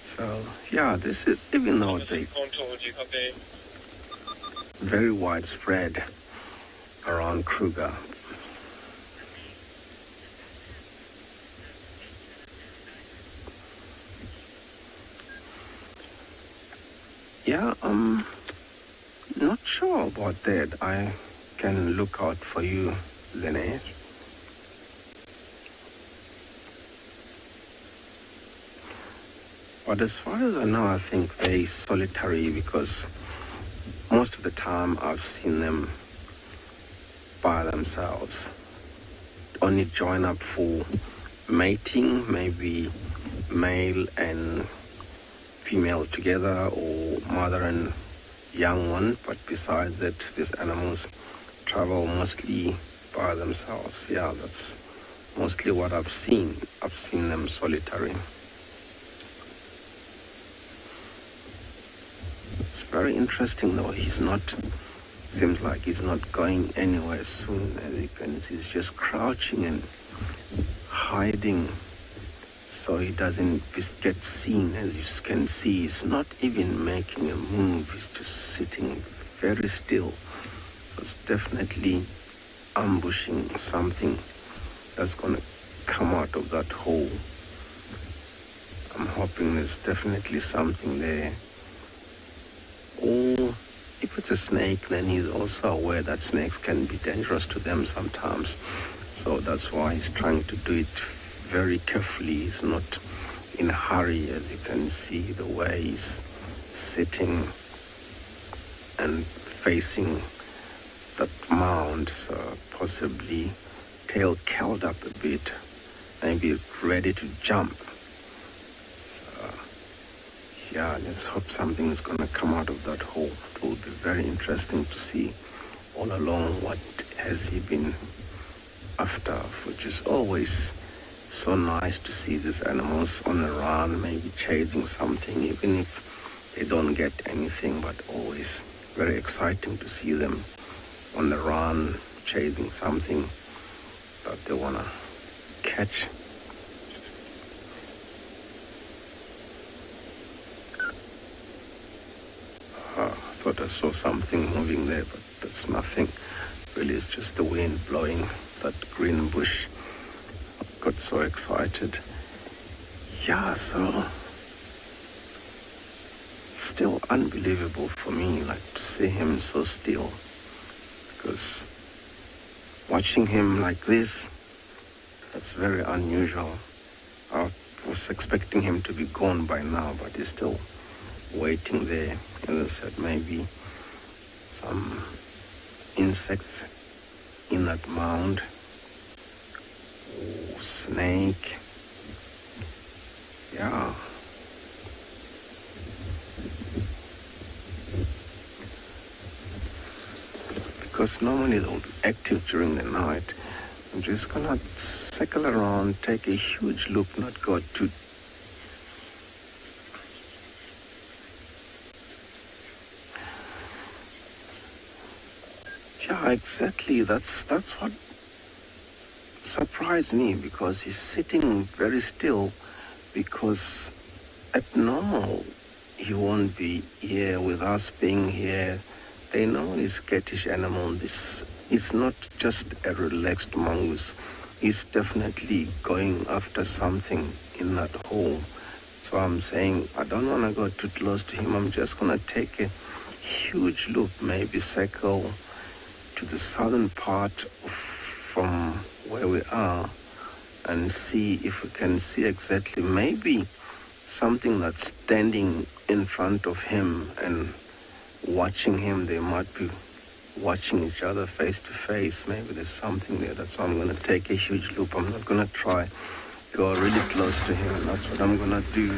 So yeah, this is, even though they very widespread around Kruger. Yeah, I'm not sure about that. I can look out for you, Lene. But as far as I know, I think they're solitary, because most of the time I've seen them by themselves. Only join up for mating, maybe male and female together, or mother and young one. But besides that, these animals travel mostly by themselves. Yeah, that's mostly what I've seen. I've seen them solitary. It's very interesting though. Seems like he's not going anywhere soon. As you can see, he's just crouching and hiding so he doesn't get seen. As you can see, he's not even making a move. He's just sitting very still. So it's definitely ambushing something that's going to come out of that hole. I'm hoping there's definitely something there. Or if it's a snake, then he's also aware that snakes can be dangerous to them sometimes. So that's why he's trying to do it very carefully. He's not in a hurry, as you can see the way he's sitting and facing that mound. So possibly tail curled up a bit, maybe ready to jump. Yeah, let's hope something is going to come out of that hole. It will be very interesting to see all along what has he been after, which is always so nice to see these animals on the run, maybe chasing something, even if they don't get anything, but always very exciting to see them on the run, chasing something that they want to catch. I thought I saw something moving there, but that's nothing. Really, it's just the wind blowing that green bush. I got so excited. Yeah, so still unbelievable for me, like, to see him so still, because watching him like this, that's very unusual. I was expecting him to be gone by now, but he's still waiting there. As I said, maybe some insects in that mound, or snake. Yeah. Because normally they'll be active during the night. I'm just gonna circle around, take a huge look, not go too. Yeah, exactly. That's what surprised me, because he's sitting very still, because at normal he won't be here with us being here. They know he's a skittish animal. This He's not just a relaxed mongoose. He's definitely going after something in that hole. So I'm saying I don't want to go too close to him. I'm just going to take a huge loop, maybe circle to the southern part from where we are and see if we can see exactly maybe something that's standing in front of him and watching him. They might be watching each other face to face. Maybe there's something there. That's why I'm going to take a huge loop. I'm not going to try go really close to him. That's what I'm going to do,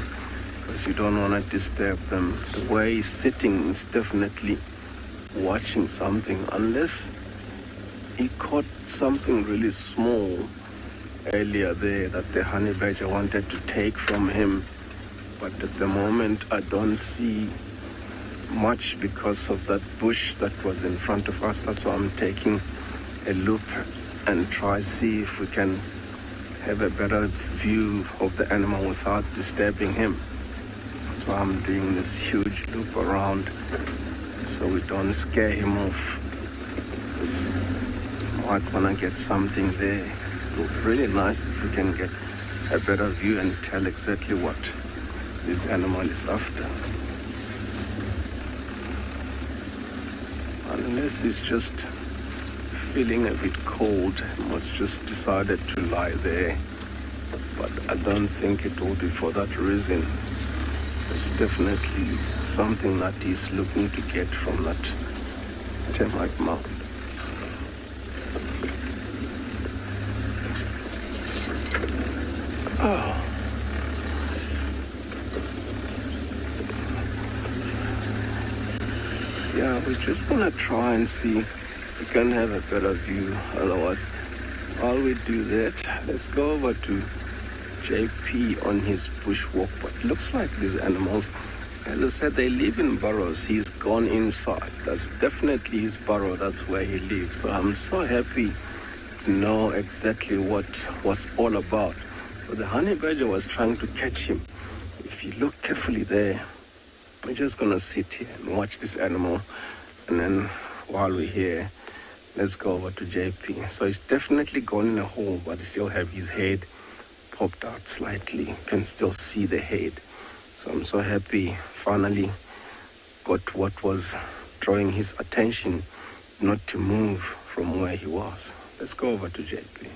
because you don't want to disturb them. The way he's sitting is definitely watching something, unless he caught something really small earlier there that the honey badger wanted to take from him. But at the moment I don't see much because of that bush that was in front of us. That's why I'm taking a loop and try see if we can have a better view of the animal without disturbing him. That's why I'm doing this huge loop around so we don't scare him off. Because might want to get something there. It would be really nice if we can get a better view and tell exactly what this animal is after. Unless he's just feeling a bit cold, he must just decided to lie there. But I don't think it will be for that reason. It's definitely something that he's looking to get from that termite mound. Oh. Yeah, we're just gonna try and see if we can have a better view. Otherwise, while we do that, let's go over to JP on his bushwalk. But it looks like these animals, as I said, they live in burrows. He's gone inside. That's definitely his burrow. That's where he lives. So I'm so happy to know exactly what was all about. So the honey badger was trying to catch him. If you look carefully there, we're just gonna sit here and watch this animal, and then while we're here, let's go over to JP. So he's definitely gone in a hole, but he still have his head popped out slightly. You can still see the head. So I'm so happy finally got what was drawing his attention not to move from where he was. Let's go over to JP.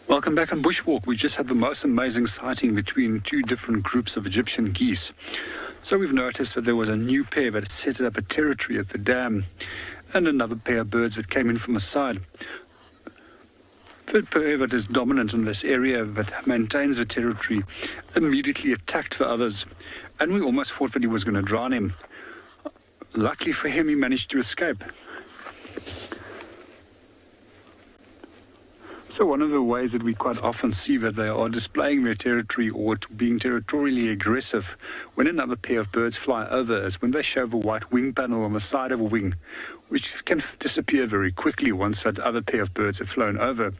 Welcome back on Bushwalk. We just had the most amazing sighting between two different groups of Egyptian geese. So we've noticed that there was a new pair that set up a territory at the dam, and another pair of birds that came in from the side. The pair that is dominant in this area, that maintains the territory, immediately attacked the others, and we almost thought that he was going to drown him. Luckily for him, he managed to escape. So one of the ways that we quite often see that they are displaying their territory or being territorially aggressive when another pair of birds fly over is when they show the white wing panel on the side of a wing, which can disappear very quickly once that other pair of birds have flown over.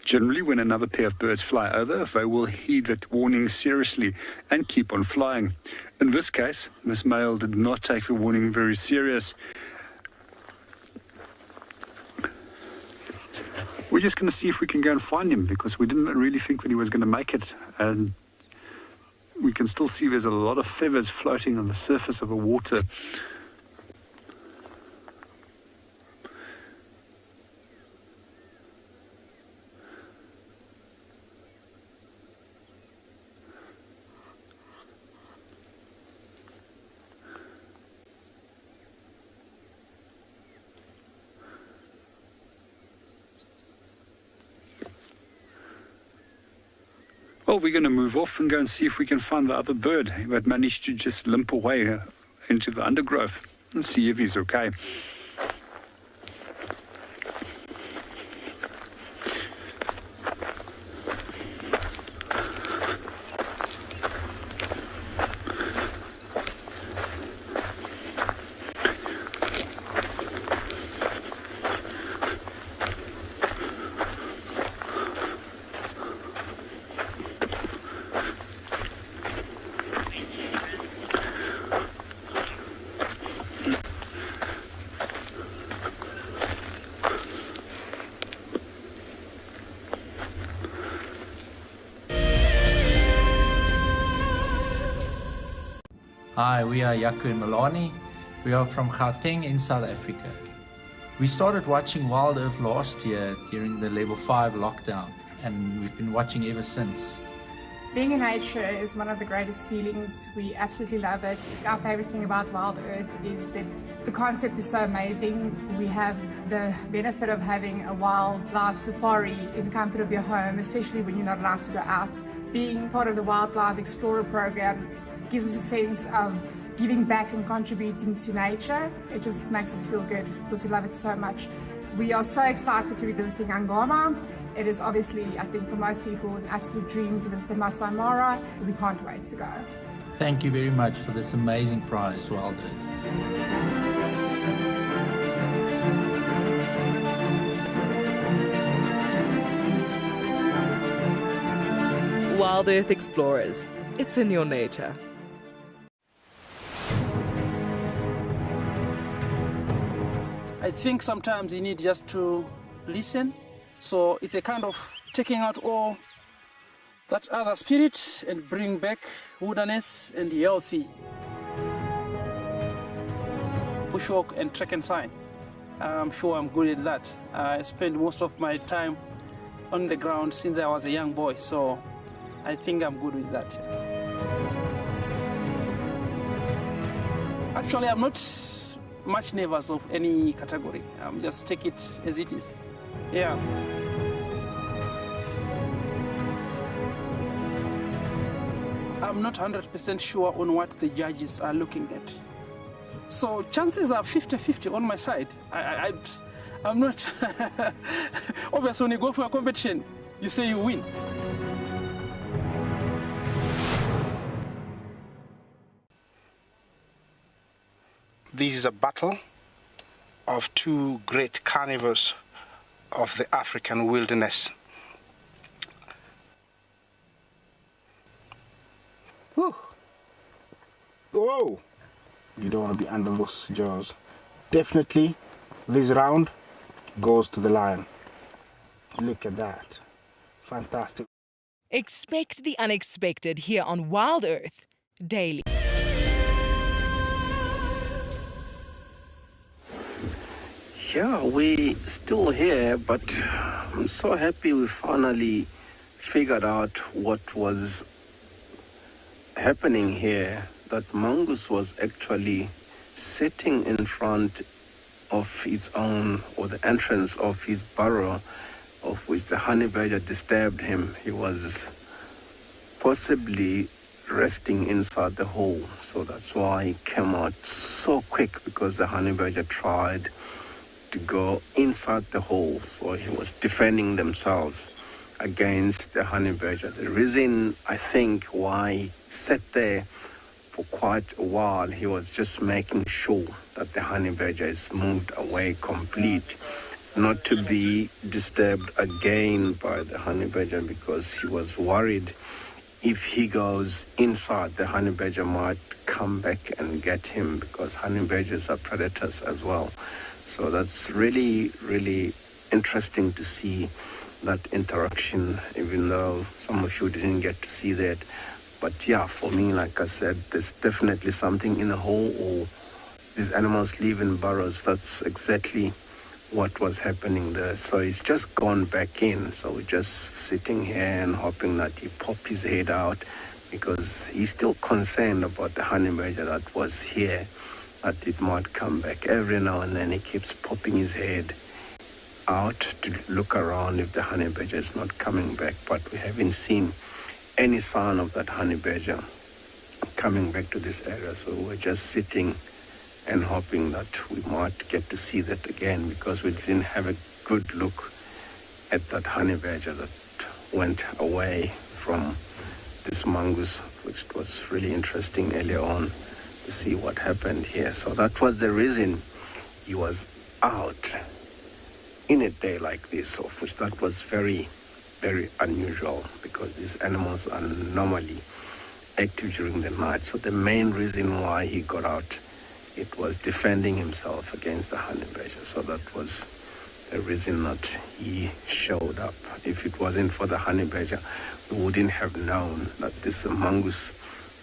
Generally, when another pair of birds fly over, they will heed that warning seriously and keep on flying. In this case, this male did not take the warning very serious. We're just going to see if we can go and find him, because we didn't really think that he was going to make it. And we can still see there's a lot of feathers floating on the surface of the water. Well, we're going to move off and go and see if we can find the other bird that managed to just limp away into the undergrowth and see if he's okay. Hi, we are Yaku and Milani. We are from Gauteng in South Africa. We started watching WildEarth last year during the level 5 lockdown, and we've been watching ever since. Being in nature is one of the greatest feelings. We absolutely love it. Our favorite thing about WildEarth is that the concept is so amazing. We have the benefit of having a wildlife safari in the comfort of your home, especially when you're not allowed to go out. Being part of the Wildlife Explorer program gives us a sense of giving back and contributing to nature. It just makes us feel good because we love it so much. We are so excited to be visiting Ngala. It is obviously, I think for most people, an absolute dream to visit the Masai Mara. We can't wait to go. Thank you very much for this amazing prize, WildEarth. WildEarth Explorers. It's in your nature. I think sometimes you need just to listen. So it's a kind of taking out all that other spirit and bring back wilderness and healthy. Bushwalk and trek and sign. I'm sure I'm good at that. I spend most of my time on the ground since I was a young boy, so I think I'm good with that. Actually, I'm not much nervous of any category. Just take it as it is. Yeah. I'm not 100% sure on what the judges are looking at. So chances are 50-50 on my side. I'm not... Obviously, when you go for a competition, you say you win. This is a battle of two great carnivores of the African wilderness. Whew. Whoa! You don't want to be under those jaws. Definitely, this round goes to the lion. Look at that. Fantastic. Expect the unexpected here on WildEarth daily. Yeah, we're still here, but I'm so happy we finally figured out what was happening here, that Mongoose was actually sitting in front of its own, or the entrance of his burrow, of which the honey badger disturbed him. He was possibly resting inside the hole, so that's why he came out so quick, because the honey badger tried to go inside the hole, so he was defending themselves against the honey badger. The reason I think why he sat there for quite a while, he was just making sure that the honey badger is moved away complete, not to be disturbed again by the honey badger, because he was worried if he goes inside, the honey badger might come back and get him, because honey badgers are predators as well. So that's really, really interesting to see that interaction, even though some of you didn't get to see that. But yeah, for me, like I said, there's definitely something in a hole, or these animals live in burrows. That's exactly what was happening there. So he's just gone back in. So we're just sitting here and hoping that he pop his head out, because he's still concerned about the honey badger that was here, that it might come back. Every now and then he keeps popping his head out to look around if the honey badger is not coming back, but we haven't seen any sign of that honey badger coming back to this area. So we're just sitting and hoping that we might get to see that again, because we didn't have a good look at that honey badger that went away from this mongoose, which was really interesting earlier on to see what happened here. So that was the reason he was out in a day like this, of which that was very, very unusual, because these animals are normally active during the night. So the main reason why he got out, it was defending himself against the honey badger. So that was the reason that he showed up. If it wasn't for the honey badger, we wouldn't have known that this mongoose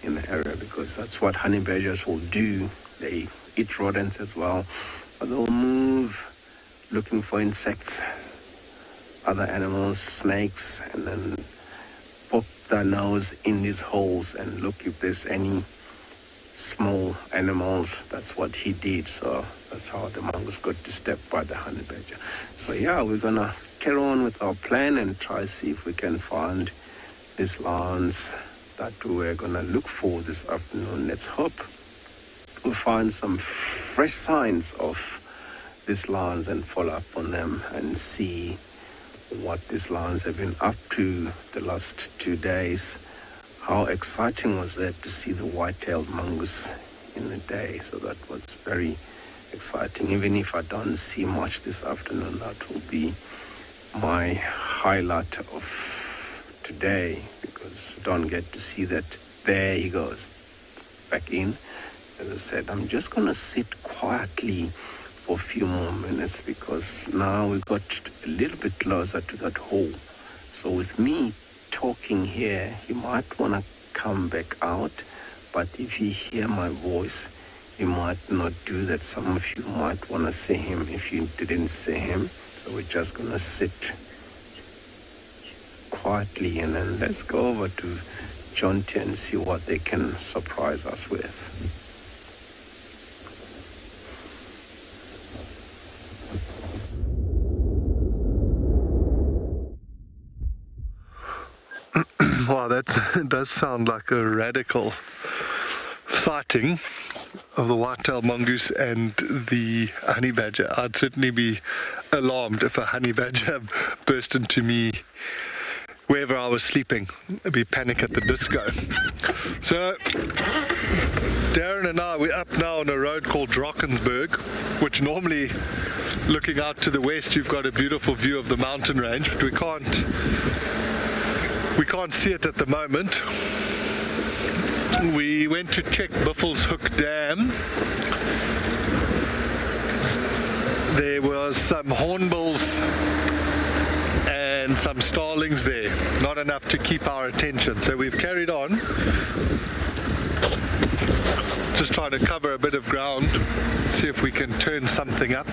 in the area, because that's what honey badgers will do. They eat rodents as well, but they'll move looking for insects, other animals, snakes, and then pop their nose in these holes and look if there's any small animals. That's what he did. So that's how the mongoose got disturbed by the honey badger. So yeah, we're gonna carry on with our plan and try to see if we can find these lions that we're gonna look for this afternoon. Let's hope we'll find some fresh signs of these lions and follow up on them and see what these lions have been up to the last 2 days. How exciting was that to see the white-tailed mongoose in the day. So that was very exciting. Even if I don't see much this afternoon, that will be my highlight of today, because you don't get to see that. There he goes back in. As I said, I'm just gonna sit quietly for a few more minutes, because now we got a little bit closer to that hole. So with me talking here, he might want to come back out, but if you hear my voice, he might not do that. Some of you might want to see him if you didn't see him. So we're just going to sit quietly, and then let's go over to Jonty and see what they can surprise us with. Wow, that does sound like a radical sighting of the white-tailed mongoose and the honey badger. I'd certainly be alarmed if a honey badger burst into me wherever I was sleeping. It'd be panic at the disco. So, Darren and I, we're up now on a road called Drakensberg, which normally, looking out to the west, you've got a beautiful view of the mountain range, but we can't see it at the moment. We went to check Buffels Hook Dam. There was some hornbills and some starlings there. Not enough to keep our attention. So we've carried on. Just trying to cover a bit of ground. See if we can turn something up.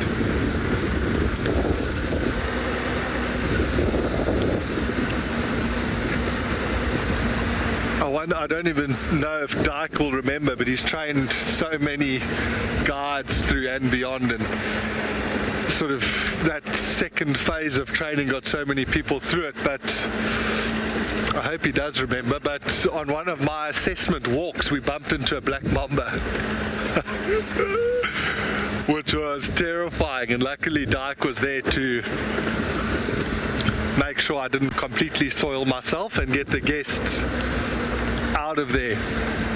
I don't even know if Dyke will remember, but he's trained so many guides through andBeyond, and sort of that second phase of training got so many people through it, but I hope he does remember. But on one of my assessment walks, we bumped into a black mamba, which was terrifying, and luckily Dyke was there to make sure I didn't completely soil myself and get the guests out of there,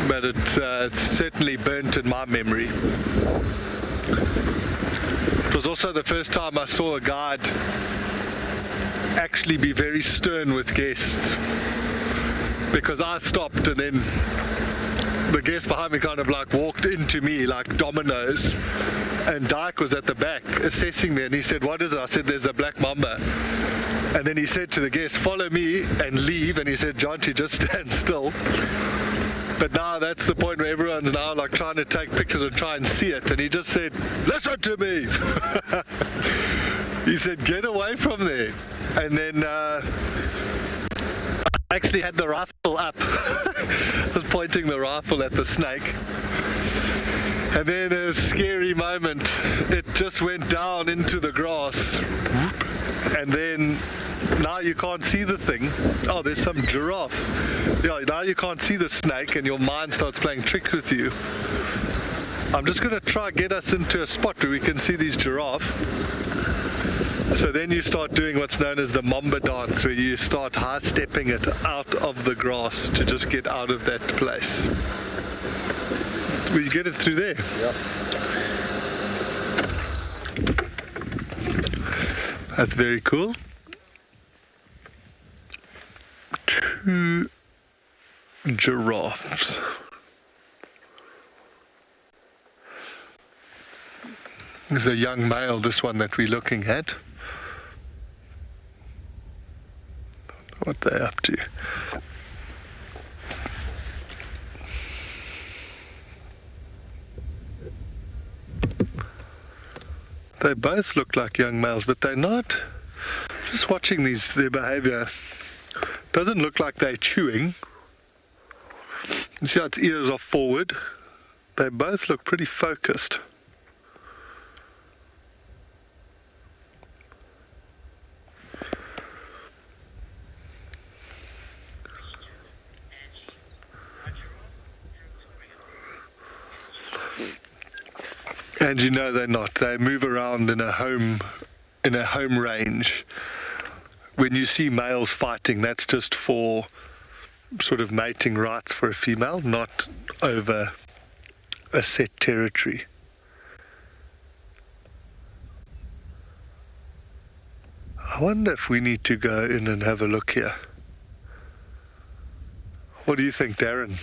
but it's certainly burnt in my memory. It was also the first time I saw a guide actually be very stern with guests, because I stopped and then the guest behind me kind of like walked into me like dominoes, and Dyke was at the back assessing me, and he said, "What is it?" I said, "There's a black mamba." And then he said to the guest, "Follow me and leave." And he said, "Jonty, just stand still." But now that's the point where everyone's now like trying to take pictures and try and see it. And he just said, "Listen to me." He said, "Get away from there." And then I actually had the rifle up. I was pointing the rifle at the snake. And then a scary moment. It just went down into the grass. And then now you can't see the thing. Oh, there's some giraffe. Yeah, now you can't see the snake and your mind starts playing tricks with you. I'm just going to try get us into a spot where we can see these giraffe. So then you start doing what's known as the mamba dance, where you start high-stepping it out of the grass to just get out of that place. Will you get it through there? Yeah. That's very cool. 2 giraffes. There's a young male, this one that we're looking at. What they're up to. They both look like young males, but they're not. Just watching their behavior, doesn't look like they're chewing. You see how its ears are forward. They both look pretty focused. And you know they're not. They move around in a home range. When you see males fighting, that's just for sort of mating rights for a female, not over a set territory. I wonder if we need to go in and have a look here. What do you think, Darren?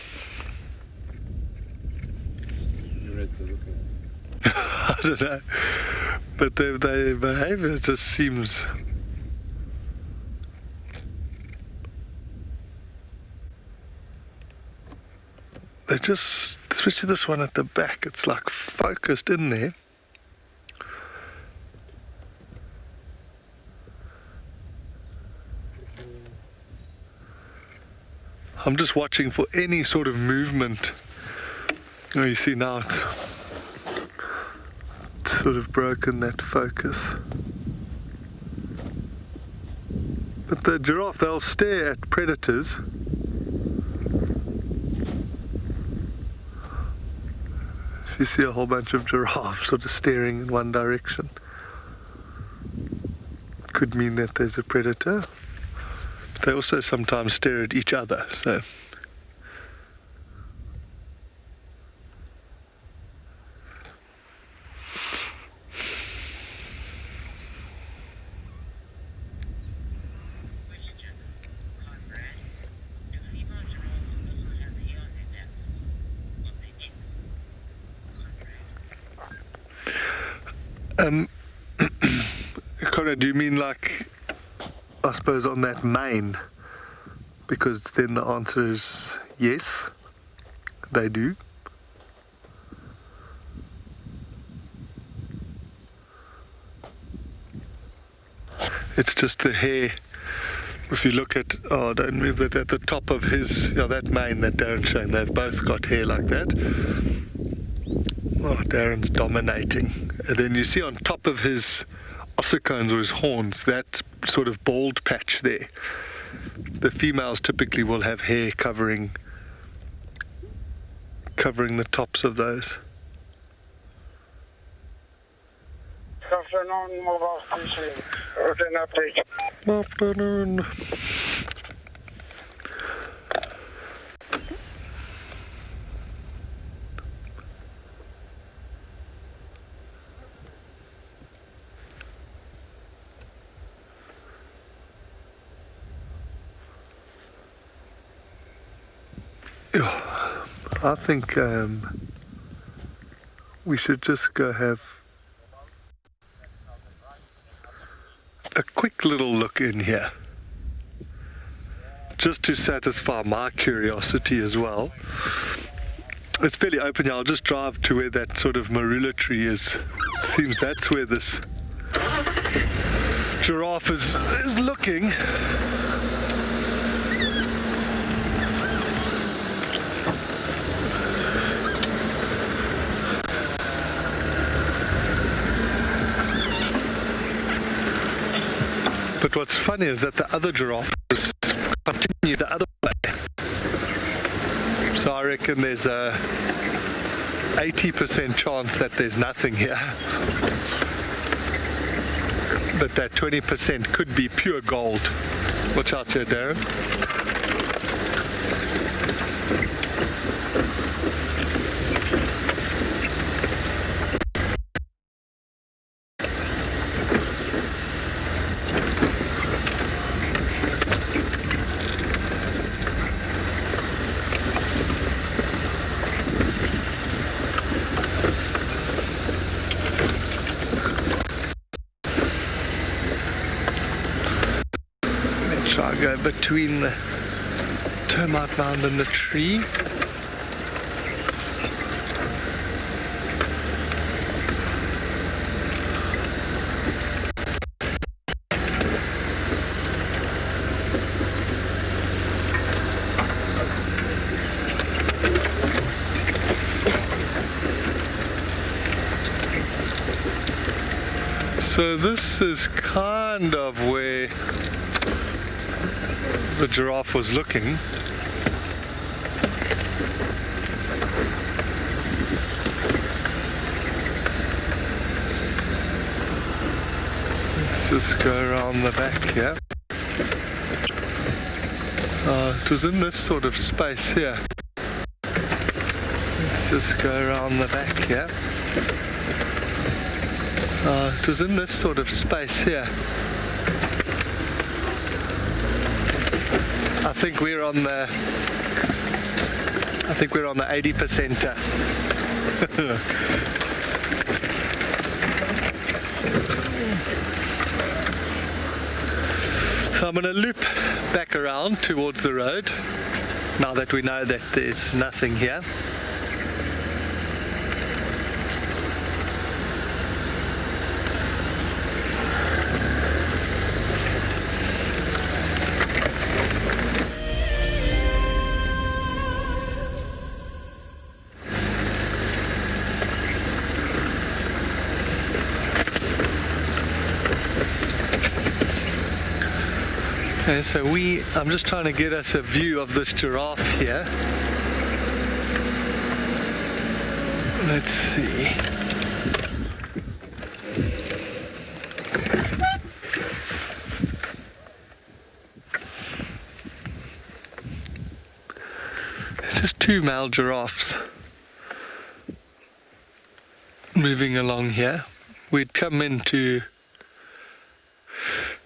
I don't know, but their behavior just seems... They just, especially this one at the back, it's like focused in there. I'm just watching for any sort of movement. Oh, you see now it's sort of broken that focus. But the giraffe, they'll stare at predators. If you see a whole bunch of giraffes sort of staring in one direction, could mean that there's a predator. They also sometimes stare at each other, so. Conrad, do you mean like, I suppose, on that mane? Because then the answer is yes, they do. It's just the hair. If you look at, oh, don't move it, at the top of his, that mane that Darren's showing, they've both got hair like that. Oh, Darren's dominating. And then you see on top of his ossicones or his horns, that sort of bald patch there. The females typically will have hair covering the tops of those. Good afternoon, mobile station. Routine update. Afternoon. I think we should just go have a quick little look in here, just to satisfy my curiosity as well. It's fairly open here. I'll just drive to where that sort of marula tree is. Seems that's where this giraffe is looking. But what's funny is that the other giraffe continue the other way. So I reckon there's a 80% chance that there's nothing here. But that 20% could be pure gold. Watch out there, Darren. Go between the termite mound and the tree. So this is kind of where the giraffe was looking. Let's just go around the back here. It was in this sort of space here. Let's just go around the back here. It was in this sort of space here. I think we're on the 80%. So I'm going to loop back around towards the road now that we know that there's nothing here. Okay, so I'm just trying to get us a view of this giraffe here. Let's see. It's just two male giraffes moving along here. We'd come in to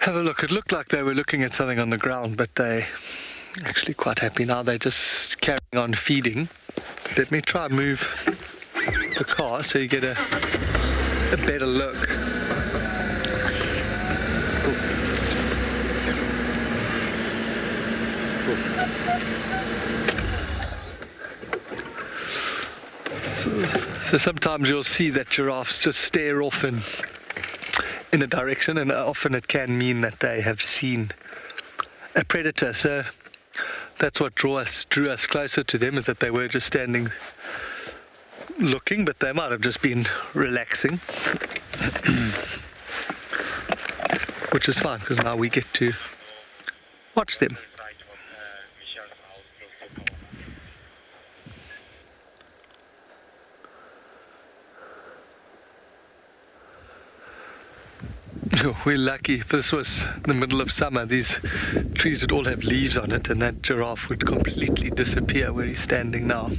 have a look. It looked like they were looking at something on the ground, but they're actually quite happy now. They're just carrying on feeding. Let me try and move the car so you get a better look. So sometimes you'll see that giraffes just stare off in a direction, and often it can mean that they have seen a predator. So that's what drew us closer to them, is that they were just standing looking, but they might have just been relaxing, which is fine because now we get to watch them. We're lucky. If this was the middle of summer, these trees would all have leaves on it, and that giraffe would completely disappear where he's standing now.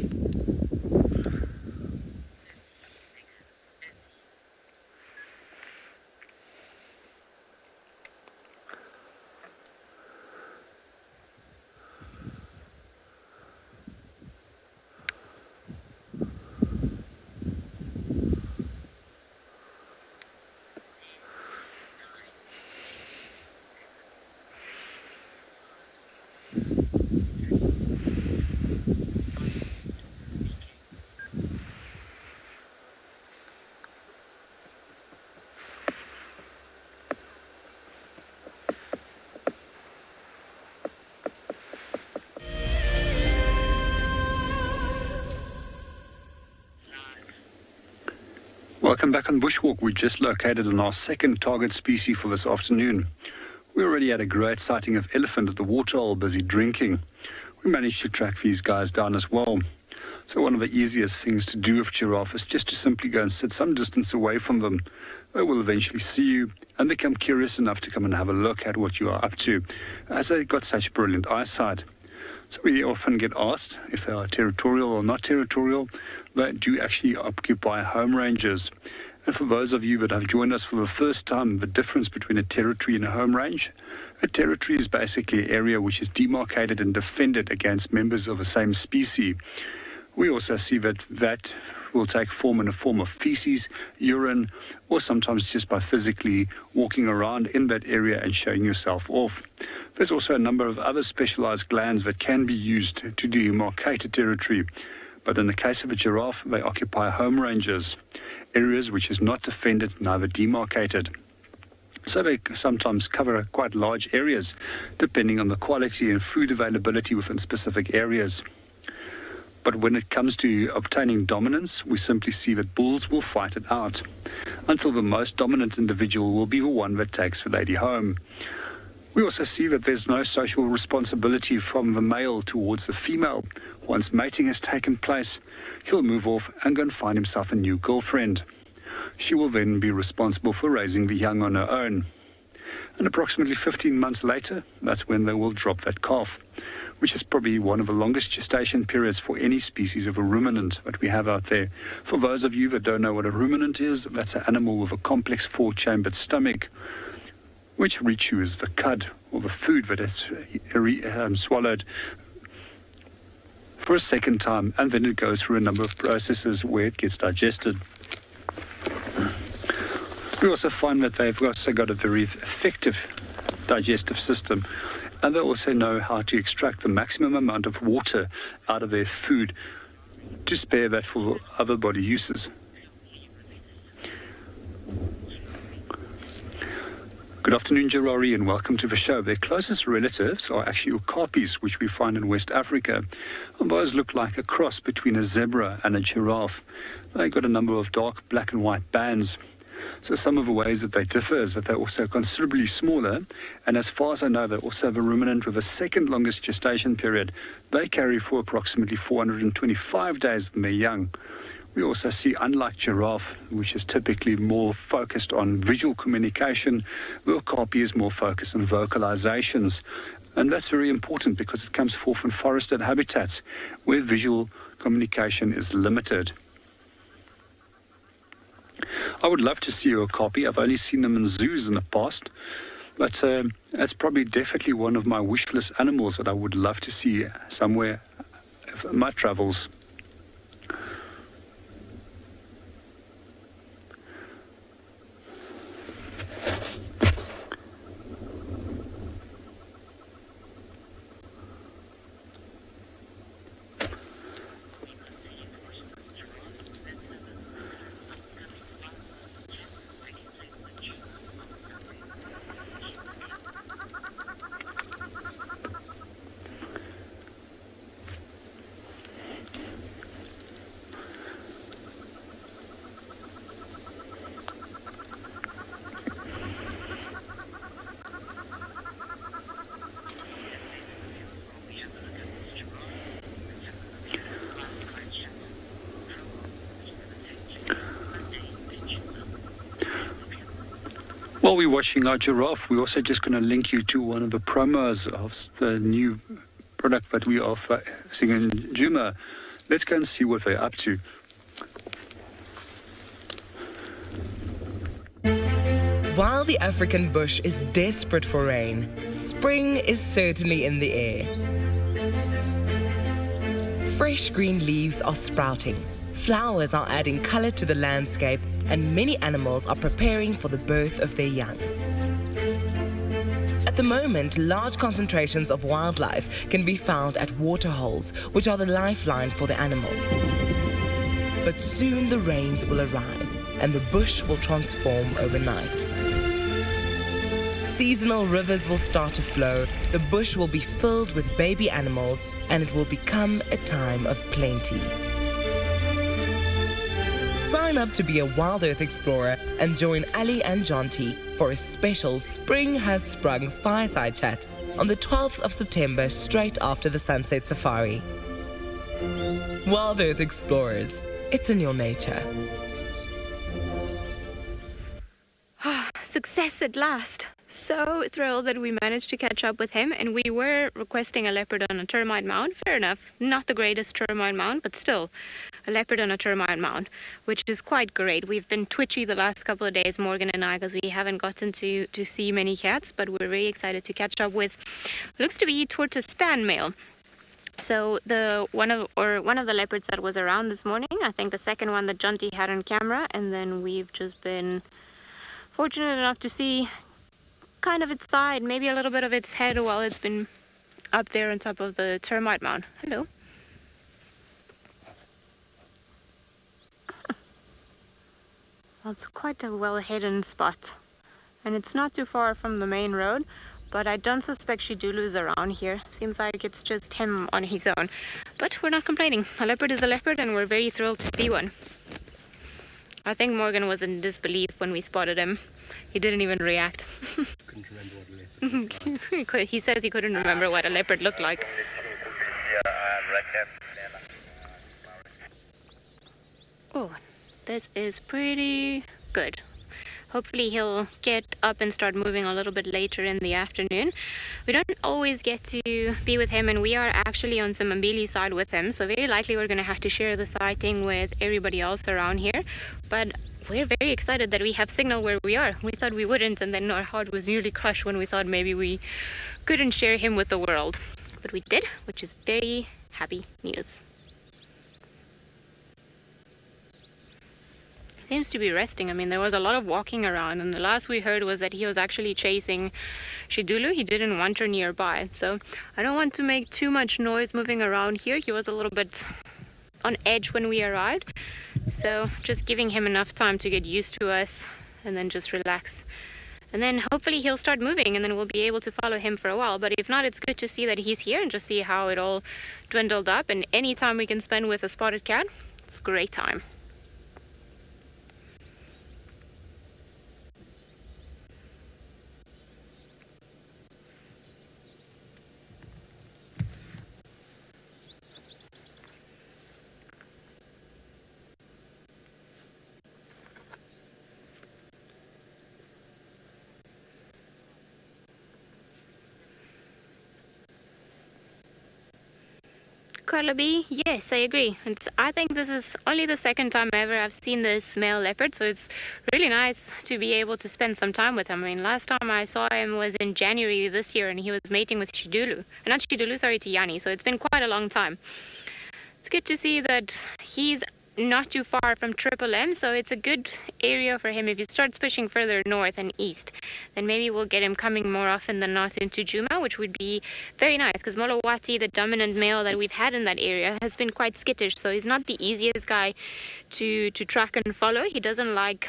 Welcome back on Bushwalk. We just located on our second target species for this afternoon. We already had a great sighting of elephant at the waterhole busy drinking. We managed to track these guys down as well. So one of the easiest things to do with giraffe is just to simply go and sit some distance away from them. They will eventually see you and become curious enough to come and have a look at what you are up to, as they've got such brilliant eyesight. So we often get asked if they are territorial or not territorial. They do actually occupy home ranges. And for those of you that have joined us for the first time, the difference between a territory and a home range: a territory is basically an area which is demarcated and defended against members of the same species. We also see that will take form in the form of feces, urine, or sometimes just by physically walking around in that area and showing yourself off. There's also a number of other specialized glands that can be used to demarcate a territory. But in the case of a giraffe, they occupy home ranges, areas which is not defended, neither demarcated. So they sometimes cover quite large areas, depending on the quality and food availability within specific areas. But when it comes to obtaining dominance, we simply see that bulls will fight it out until the most dominant individual will be the one that takes the lady home. We also see that there's no social responsibility from the male towards the female. Once mating has taken place, he'll move off and go and find himself a new girlfriend. She will then be responsible for raising the young on her own. And approximately 15 months later, that's when they will drop that calf, which is probably one of the longest gestation periods for any species of a ruminant that we have out there. For those of you that don't know what a ruminant is, that's an animal with a complex four-chambered stomach, which rechews the cud, or the food that it's swallowed for a second time, and then it goes through a number of processes where it gets digested. We also find that they've also got a very effective digestive system, and they also know how to extract the maximum amount of water out of their food to spare that for other body uses. Good afternoon, Gerari, and welcome to the show. Their closest relatives are actually okapis, which we find in West Africa. And those look like a cross between a zebra and a giraffe. They've got a number of dark black and white bands. So some of the ways that they differ is that they're also considerably smaller, and as far as I know, they also have a ruminant with the second longest gestation period. They carry for approximately 425 days than their young. We also see, unlike giraffe, which is typically more focused on visual communication, the okapi is more focused on vocalizations. And that's very important because it comes forth in forested habitats where visual communication is limited. I would love to see a okapi. I've only seen them in zoos in the past, but that's probably definitely one of my wish list animals that I would love to see somewhere in my travels. While we're watching our giraffe, we're also just going to link you to one of the promos of the new product that we are seeing in Juma. Let's go and see what they're up to. While the African bush is desperate for rain, spring is certainly in the air. Fresh green leaves are sprouting, flowers are adding color to the landscape, and many animals are preparing for the birth of their young. At the moment, large concentrations of wildlife can be found at waterholes, which are the lifeline for the animals. But soon the rains will arrive, and the bush will transform overnight. Seasonal rivers will start to flow, the bush will be filled with baby animals, and it will become a time of plenty. Sign up to be a WildEarth explorer and join Ali and Jonty for a special Spring Has Sprung fireside chat on the 12th of September, straight after the Sunset Safari. WildEarth Explorers, it's in your nature. Success at last. So thrilled that we managed to catch up with him, and we were requesting a leopard on a termite mound. Fair enough, not the greatest termite mound, but still a leopard on a termite mound, which is quite great. We've been twitchy the last couple of days, Morgan and I, because we haven't gotten to see many cats, but we're very excited to catch up with, looks to be tortoise span male. So one of the leopards that was around this morning, I think the second one that Jonty had on camera, and then we've just been fortunate enough to see kind of its side, maybe a little bit of its head while it's been up there on top of the termite mound. Hello. That's quite a well-hidden spot, and it's not too far from the main road, but I don't suspect Shidulu's around here. Seems like it's just him on his own. But we're not complaining. A leopard is a leopard, and we're very thrilled to see one. I think Morgan was in disbelief when we spotted him. He didn't even react. Couldn't remember what a leopard looked like. He says he couldn't remember what a leopard looked like. Oh, this is pretty good. Hopefully he'll get up and start moving a little bit later in the afternoon. We don't always get to be with him, and we are actually on Simambili's side with him, so very likely we're going to have to share the sighting with everybody else around here. But we're very excited that we have signal where we are. We thought we wouldn't, and then our heart was nearly crushed when we thought maybe we couldn't share him with the world. But we did, which is very happy news. Seems to be resting. I mean, there was a lot of walking around, and the last we heard was that he was actually chasing Shidulu. He didn't want her nearby, so I don't want to make too much noise moving around here. He was a little bit on edge when we arrived, so just giving him enough time to get used to us and then just relax. And then hopefully he'll start moving, and then we'll be able to follow him for a while. But if not, it's good to see that he's here and just see how it all dwindled up. And any time we can spend with a spotted cat, it's a great time. Carlaby, yes, I agree. I think this is only the second time ever I've seen this male leopard, so it's really nice to be able to spend some time with him. I mean, last time I saw him was in January this year, and he was mating with Shidulu. Not Shidulu, sorry, Tiani, so it's been quite a long time. It's good to see that he's not too far from Triple M, so it's a good area for him. If he starts pushing further north and east, then maybe we'll get him coming more often than not into Juma, which would be very nice, because Molowati, the dominant male that we've had in that area, has been quite skittish, so he's not the easiest guy to track and follow. He doesn't like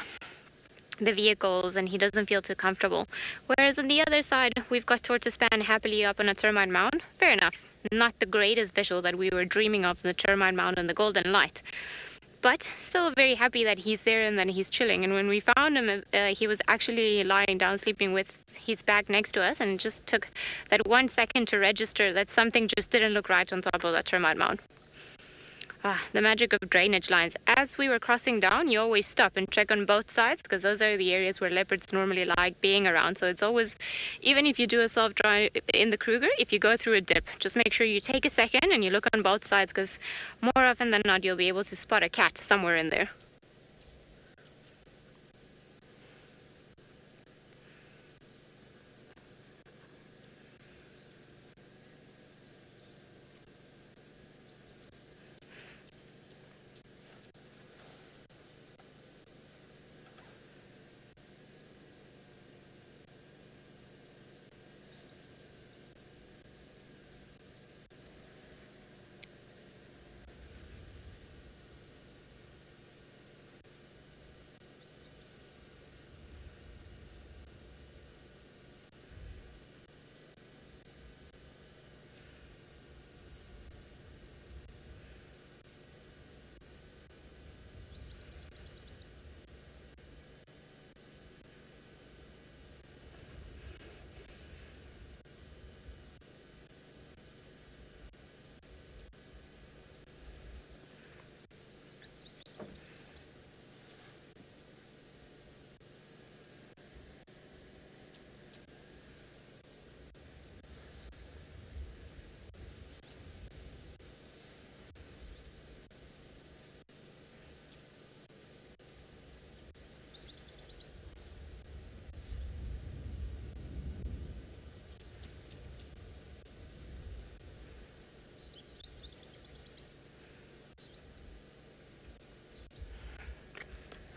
the vehicles, and he doesn't feel too comfortable. Whereas on the other side, we've got Tortoispan happily up on a termite mound. Fair enough. Not the greatest visual that we were dreaming of, the termite mound and the golden light. But still very happy that he's there and that he's chilling. And when we found him, he was actually lying down, sleeping with his bag next to us, and it just took that 1 second to register that something just didn't look right on top of that termite mound. The magic of drainage lines. As we were crossing down, you always stop and check on both sides, because those are the areas where leopards normally like being around. So it's always, even if you do a self-drive in the Kruger, if you go through a dip, just make sure you take a second and you look on both sides, because more often than not, you'll be able to spot a cat somewhere in there.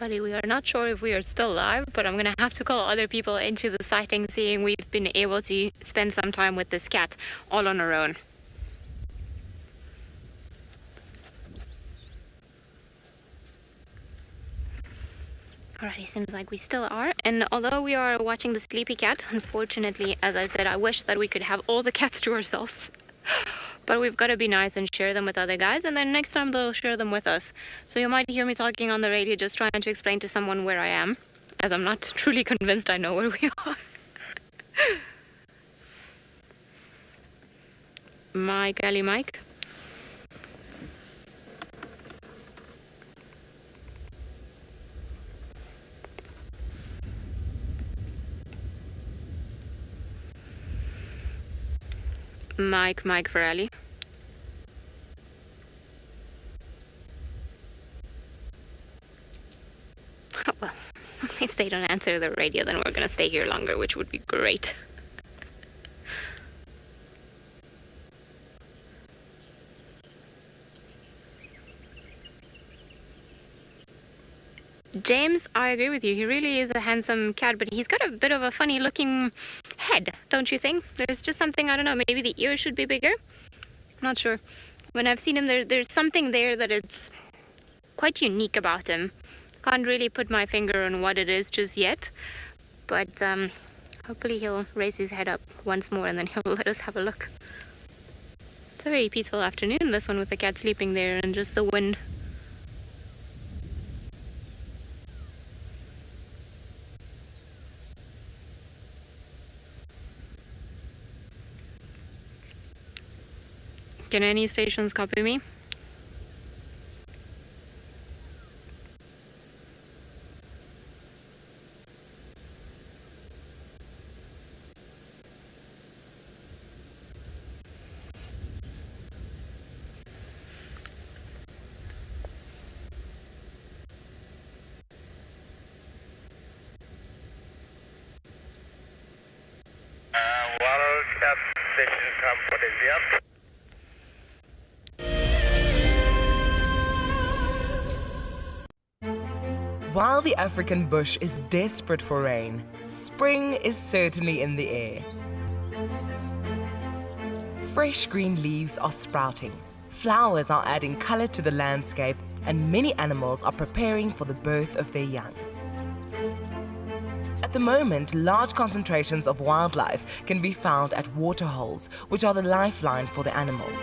We are not sure if we are still live, but I'm going to have to call other people into the sighting, seeing we've been able to spend some time with this cat all on our own. Alrighty, seems like we still are. And although we are watching the sleepy cat, unfortunately, as I said, I wish that we could have all the cats to ourselves. But we've got to be nice and share them with other guys, and then next time they'll share them with us. So you might hear me talking on the radio, just trying to explain to someone where I am, as I'm not truly convinced I know where we are. Mike, Ali Mike. Mike for Ali. Well, if they don't answer the radio, then we're gonna stay here longer, which would be great. James, I agree with you. He really is a handsome cat, but he's got a bit of a funny looking head, don't you think? There's just something, I don't know, maybe the ears should be bigger? Not sure. When I've seen him, there's something there that it's quite unique about him. Can't really put my finger on what it is just yet, but hopefully he'll raise his head up once more and then he'll let us have a look. It's a very peaceful afternoon, this one, with the cat sleeping there and just the wind. Can any stations copy me? While the African bush is desperate for rain, spring is certainly in the air. Fresh green leaves are sprouting, flowers are adding color to the landscape, and many animals are preparing for the birth of their young. At the moment, large concentrations of wildlife can be found at waterholes, which are the lifeline for the animals.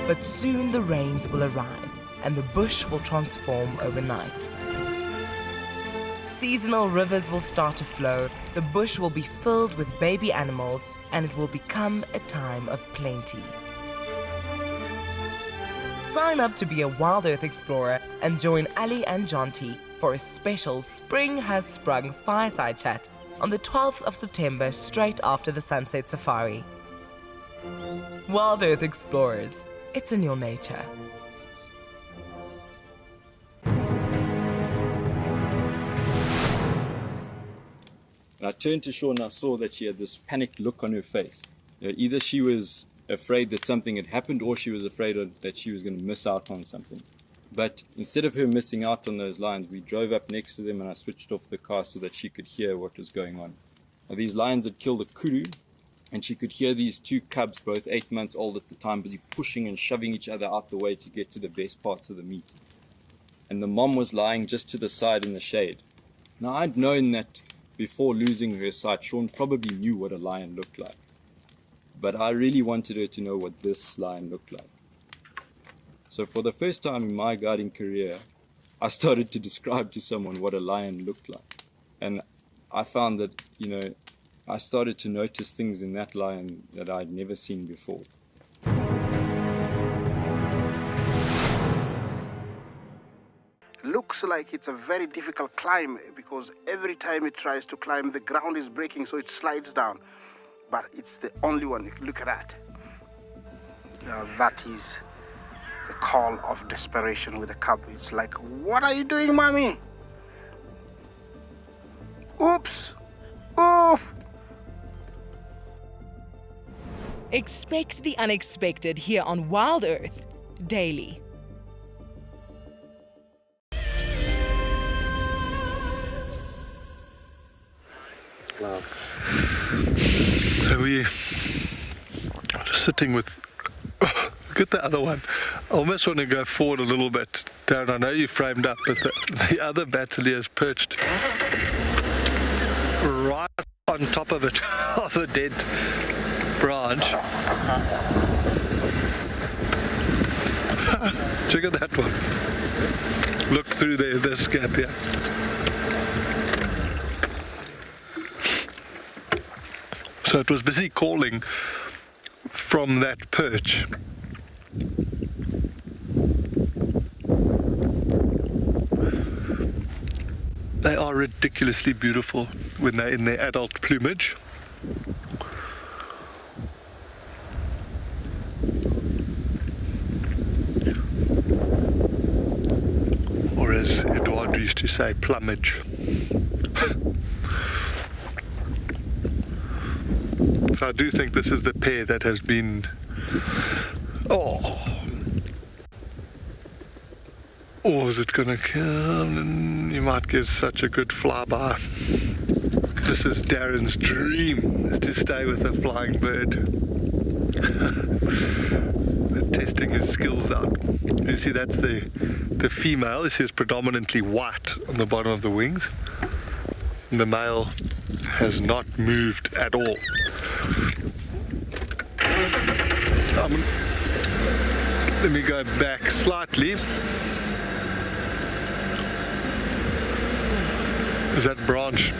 But soon the rains will arrive, and the bush will transform overnight. Seasonal rivers will start to flow, the bush will be filled with baby animals, and it will become a time of plenty. Sign up to be a WildEarth explorer and join Ali and Jonty for a special Spring Has Sprung fireside chat on the 12th of September, straight after the Sunset Safari. WildEarth explorers, it's in your nature. And I turned to Shaun and I saw that she had this panicked look on her face. Either she was afraid that something had happened or she was afraid that she was going to miss out on something. But instead of her missing out on those lions, we drove up next to them and I switched off the car so that she could hear what was going on. Now, these lions had killed a kudu, and she could hear these two cubs, both 8 months old at the time, busy pushing and shoving each other out the way to get to the best parts of the meat. And the mom was lying just to the side in the shade. Now, I'd known that before losing her sight, Shaun probably knew what a lion looked like. But I really wanted her to know what this lion looked like. So for the first time in my guiding career, I started to describe to someone what a lion looked like. And I found that, I started to notice things in that lion that I'd never seen before. Looks like it's a very difficult climb because every time it tries to climb, the ground is breaking, so it slides down. But it's the only one. Look at that. That is the call of desperation with a cub. It's like, what are you doing, mommy? Oops. Oof. Expect the unexpected here on WildEarth daily. Wow. So we're just sitting with Look at the other one. I almost want to go forward a little bit. Darren, I know you framed up, but the other battalier is perched right on top of it, of a dead branch. Check out that one. Look through this gap here. So it was busy calling from that perch. They are ridiculously beautiful when they're in their adult plumage. Or as Edward used to say, plumage. So I do think this is the pair that has been... Or is it gonna come and you might get such a good flyby. This is Darren's dream, is to stay with a flying bird. Testing his skills out. You see that's the female. This is predominantly white on the bottom of the wings. And the male has not moved at all. Let me go back slightly. Is that branch?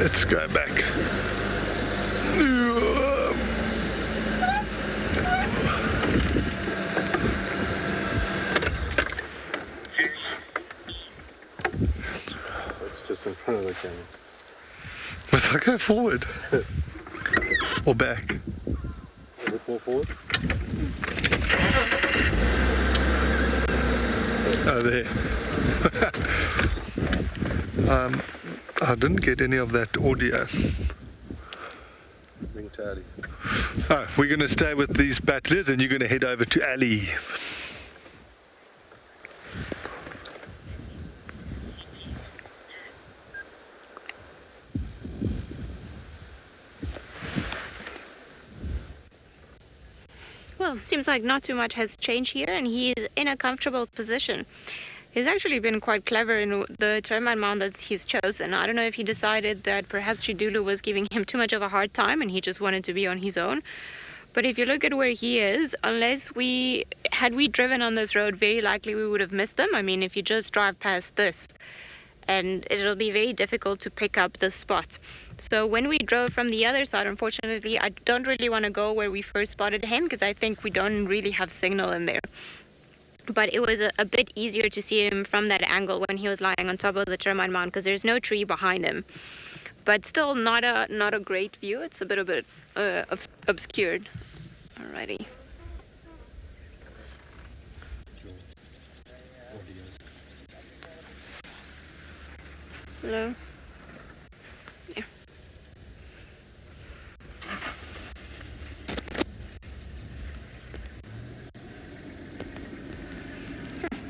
Let's go back. It's just in front of the camera. Must I go forward? Or back? A bit more forward. Oh, there. I didn't get any of that audio. Ring to Ali. Oh, we're going to stay with these battlers and you're going to head over to Ali. Well, seems like not too much has changed here, and he's in a comfortable position. He's actually been quite clever in the termite mound that he's chosen. I don't know if he decided that perhaps Tidal was giving him too much of a hard time and he just wanted to be on his own. But if you look at where he is, had we driven on this road, very likely we would have missed them. I mean, if you just drive past this, and it'll be very difficult to pick up this spot. So when we drove from the other side, unfortunately, I don't really want to go where we first spotted him because I think we don't really have signal in there. But it was a bit easier to see him from that angle when he was lying on top of the termite mound because there's no tree behind him. But still not a great view. It's a bit obscured. Alrighty. Hello. Yeah.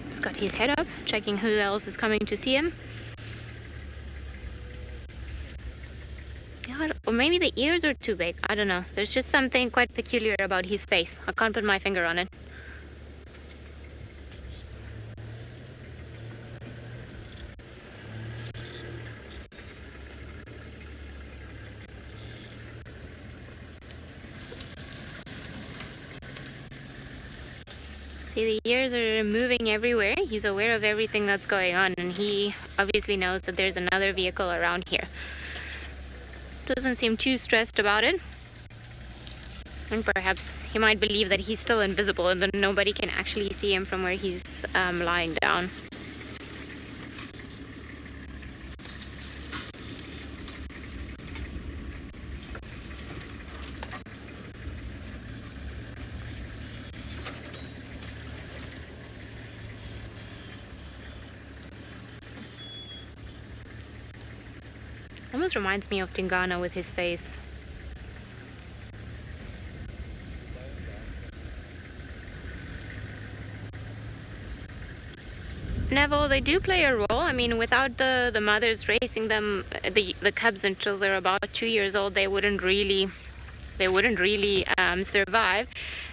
He's got his head up, checking who else is coming to see him. Yeah, or maybe the ears are too big. I don't know. There's just something quite peculiar about his face. I can't put my finger on it. See, the ears are moving everywhere. He's aware of everything that's going on, and he obviously knows that there's another vehicle around here. Doesn't seem too stressed about it. And perhaps he might believe that he's still invisible and that nobody can actually see him from where he's lying down. Almost reminds me of Tingana with his face. Neville, they do play a role. I mean, without the mothers raising them, the cubs until they're about 2 years old, they wouldn't really they wouldn't really survive.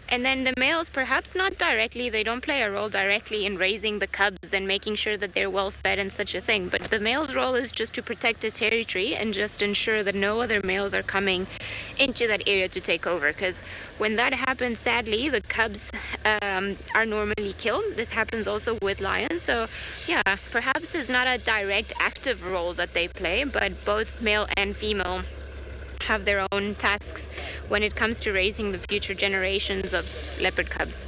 And then the males, perhaps not directly, they don't play a role directly in raising the cubs and making sure that they're well fed and such a thing. But the male's role is just to protect the territory and just ensure that no other males are coming into that area to take over. Because when that happens, sadly, the cubs are normally killed. This happens also with lions. So yeah, perhaps it's not a direct active role that they play, but both male and female have their own tasks when it comes to raising the future generations of leopard cubs.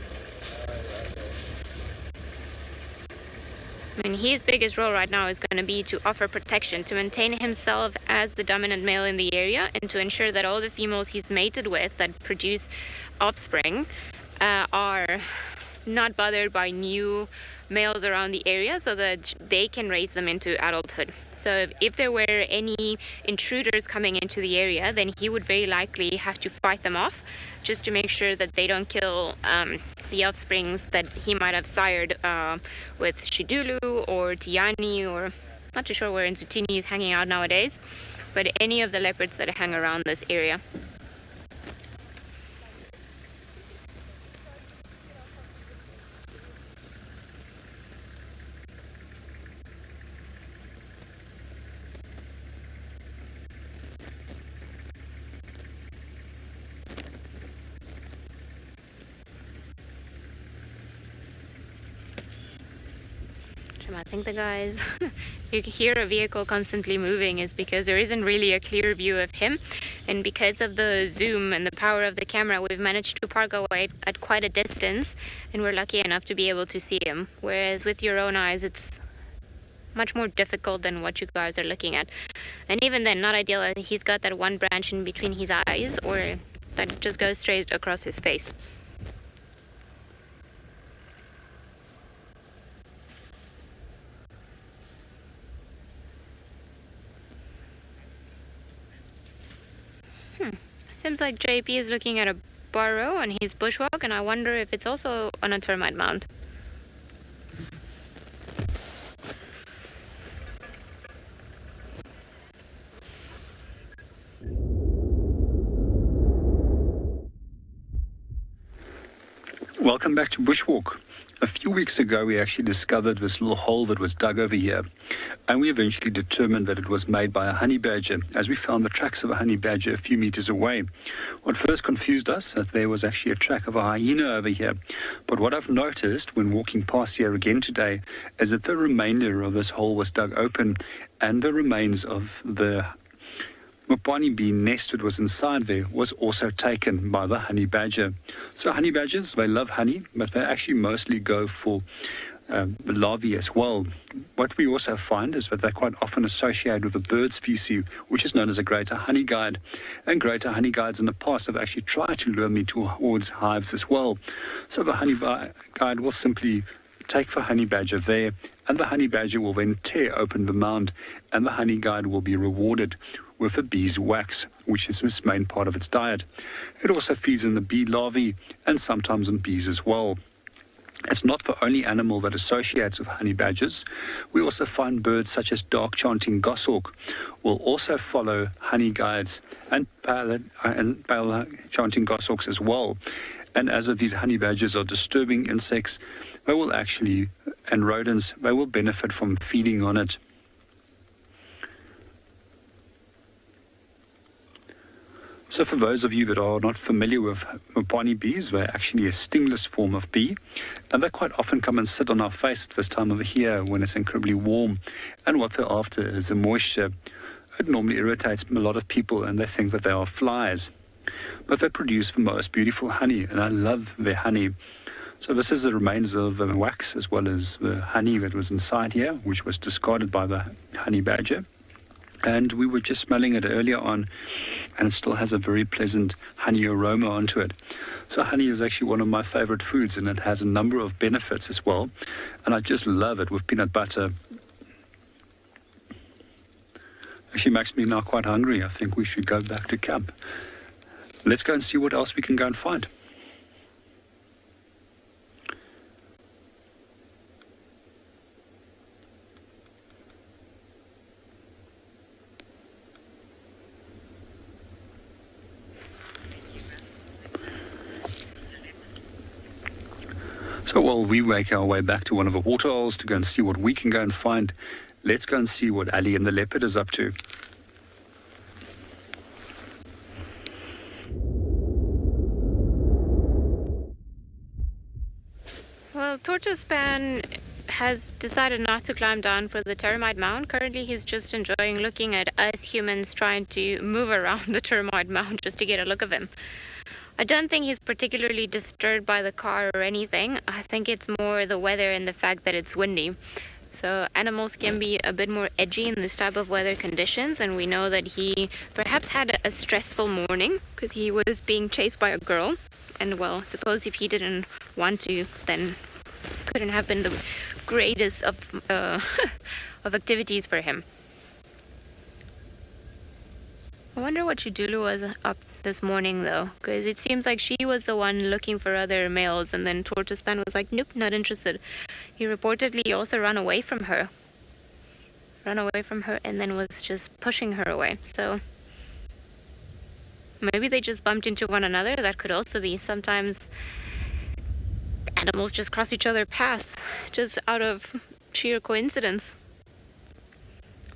I mean, his biggest role right now is going to be to offer protection, to maintain himself as the dominant male in the area, and to ensure that all the females he's mated with that produce offspring are not bothered by new males around the area, so that they can raise them into adulthood. So if there were any intruders coming into the area, then he would very likely have to fight them off, just to make sure that they don't kill the offsprings that he might have sired with Shidulu or Tiani, or not too sure where Nzutini is hanging out nowadays, but any of the leopards that hang around this area. I think the guys, you can hear a vehicle constantly moving is because there isn't really a clear view of him, and because of the zoom and the power of the camera, we've managed to park away at quite a distance, and we're lucky enough to be able to see him, whereas with your own eyes it's much more difficult than what you guys are looking at. And even then, not ideal that he's got that one branch in between his eyes, or that just goes straight across his face. Seems like JP is looking at a burrow on his bushwalk, and I wonder if it's also on a termite mound. Welcome back to Bushwalk. A few weeks ago, we actually discovered this little hole that was dug over here, and we eventually determined that it was made by a honey badger, as we found the tracks of a honey badger a few meters away. What first confused us, that there was actually a track of a hyena over here, but what I've noticed when walking past here again today is that the remainder of this hole was dug open, and the remains of the Mopani bee nest that was inside there was also taken by the honey badger. So honey badgers, they love honey, but they actually mostly go for the larvae as well. What we also find is that they're quite often associated with a bird species, which is known as a greater honey guide. And greater honey guides in the past have actually tried to lure me towards hives as well. So the honey guide will simply take the honey badger there, and the honey badger will then tear open the mound, and the honey guide will be rewarded with a bee's wax, which is its main part of its diet. It also feeds on the bee larvae and sometimes on bees as well. It's not the only animal that associates with honey badgers. We also find birds such as dark chanting goshawk will also follow honey guides, and pale chanting goshawks as well. And as these honey badgers are disturbing insects, they will actually, and rodents, they will benefit from feeding on it. So for those of you that are not familiar with Mopani bees, they're actually a stingless form of bee, and they quite often come and sit on our face at this time of the year when it's incredibly warm, and what they're after is the moisture. It normally irritates a lot of people, and they think that they are flies. But they produce the most beautiful honey, and I love their honey. So this is the remains of the wax as well as the honey that was inside here, which was discarded by the honey badger. And we were just smelling it earlier on, and it still has a very pleasant honey aroma onto it. So honey is actually one of my favorite foods, and it has a number of benefits as well. And I just love it with peanut butter. Actually makes me now quite hungry. I think we should go back to camp. Let's go and see what else we can go and find. So while we make our way back to one of the waterholes to go and see what we can go and find, let's go and see what Ali and the Leopard is up to. Well, Tortoispan has decided not to climb down for the termite mound. Currently, he's just enjoying looking at us humans trying to move around the termite mound just to get a look of him. I don't think he's particularly disturbed by the car or anything. I think it's more the weather and the fact that it's windy. So animals can be a bit more edgy in this type of weather conditions, and we know that he perhaps had a stressful morning because he was being chased by a girl. And well, suppose if he didn't want to, then couldn't have been the greatest of of activities for him. I wonder what Chidulu was up this morning though, because it seems like she was the one looking for other males, and then Tortoispan was like, nope, not interested. He reportedly also ran away from her, and then was just pushing her away. So maybe they just bumped into one another. That could also be. Sometimes animals just cross each other's paths just out of sheer coincidence.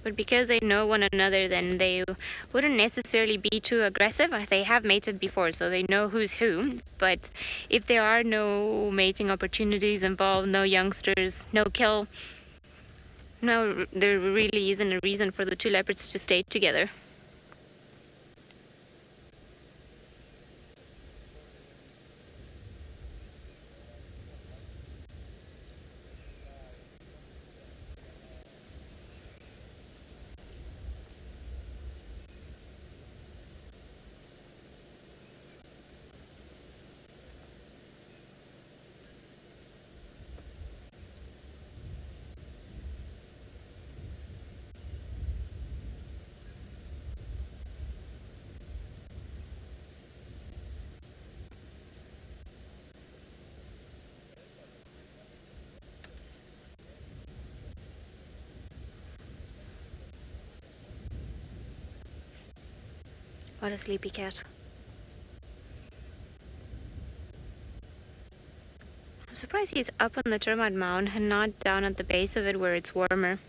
But because they know one another, then they wouldn't necessarily be too aggressive. They have mated before, so they know who's who. But if there are no mating opportunities involved, no youngsters, no kill, no, there really isn't a reason for the two leopards to stay together. What a sleepy cat. I'm surprised he's up on the termite mound and not down at the base of it where it's warmer.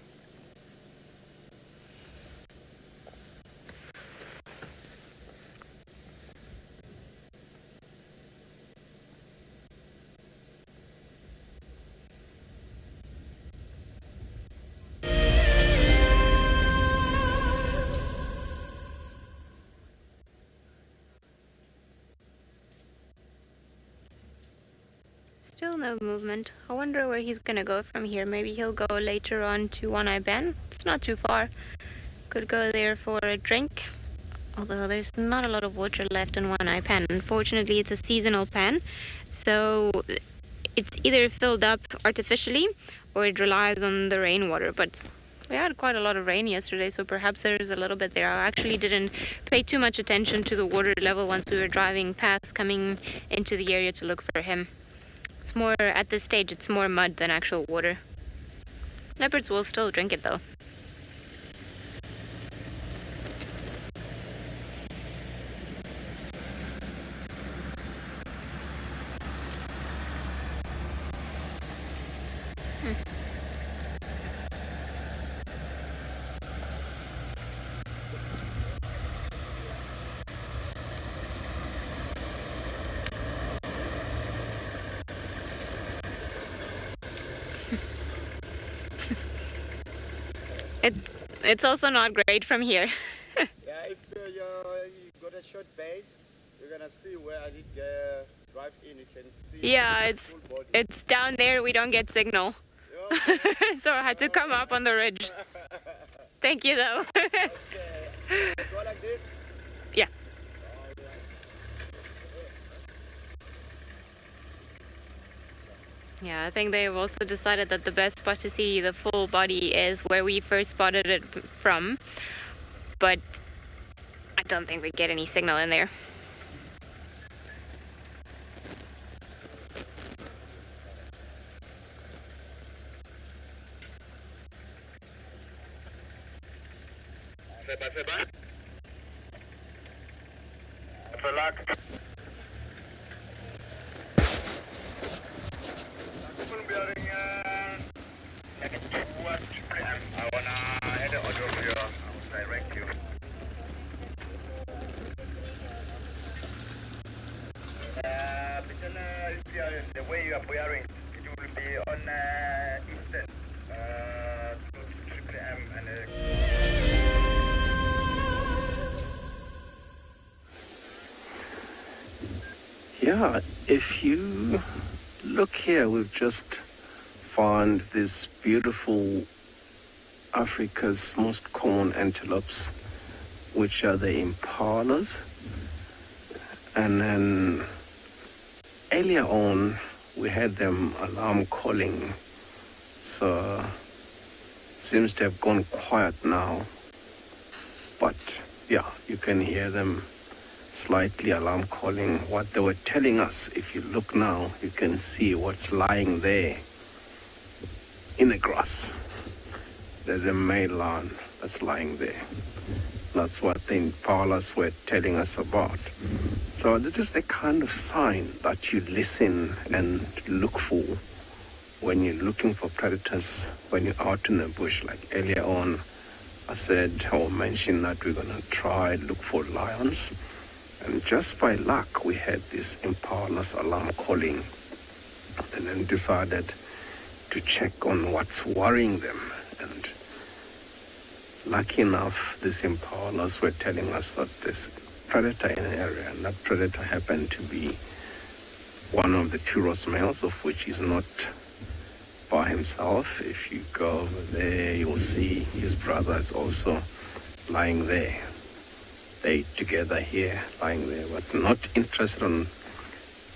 Still no movement. I wonder where he's gonna go from here. Maybe he'll go later on to One-Eye Ben. It's not too far. Could go there for a drink. Although there's not a lot of water left in One-Eye Pan. Unfortunately, it's a seasonal pan. So it's either filled up artificially or it relies on the rainwater. But we had quite a lot of rain yesterday, so perhaps there's a little bit there. I actually didn't pay too much attention to the water level once we were driving past, coming into the area to look for him. It's more, at this stage, it's more mud than actual water. Leopards will still drink it though. It's also not great from here. Yeah, if you got a short base, you're gonna see where I did drive in. You can see. Yeah, it's down there. We don't get signal, so I had to come up on the ridge. Thank you, though. Okay. Go like this. Yeah. Yeah, I think they've also decided that the best spot to see the full body is where we first spotted it from, but I don't think we get any signal in there. Yeah, if you look here, we've just found this beautiful Africa's most common antelopes, which are the impalas. And then earlier on, we had them alarm calling. So seems to have gone quiet now. But yeah, you can hear them slightly alarm calling. What they were telling us, if you look now, you can see what's lying there in the grass. There's a male lion that's lying there. That's what the impalas were telling us about. So this is the kind of sign that you listen and look for when you're looking for predators, when you're out in the bush. Like earlier on, I said or mentioned that we're going to try look for lions. And just by luck, we had this impala's alarm calling, and then decided to check on what's worrying them. And lucky enough, these impalas were telling us that there's a predator in the area, and that predator happened to be one of the Turos males, of which he's not by himself. If you go over there, you'll see his brother is also lying there. They together here, lying there, but not interested in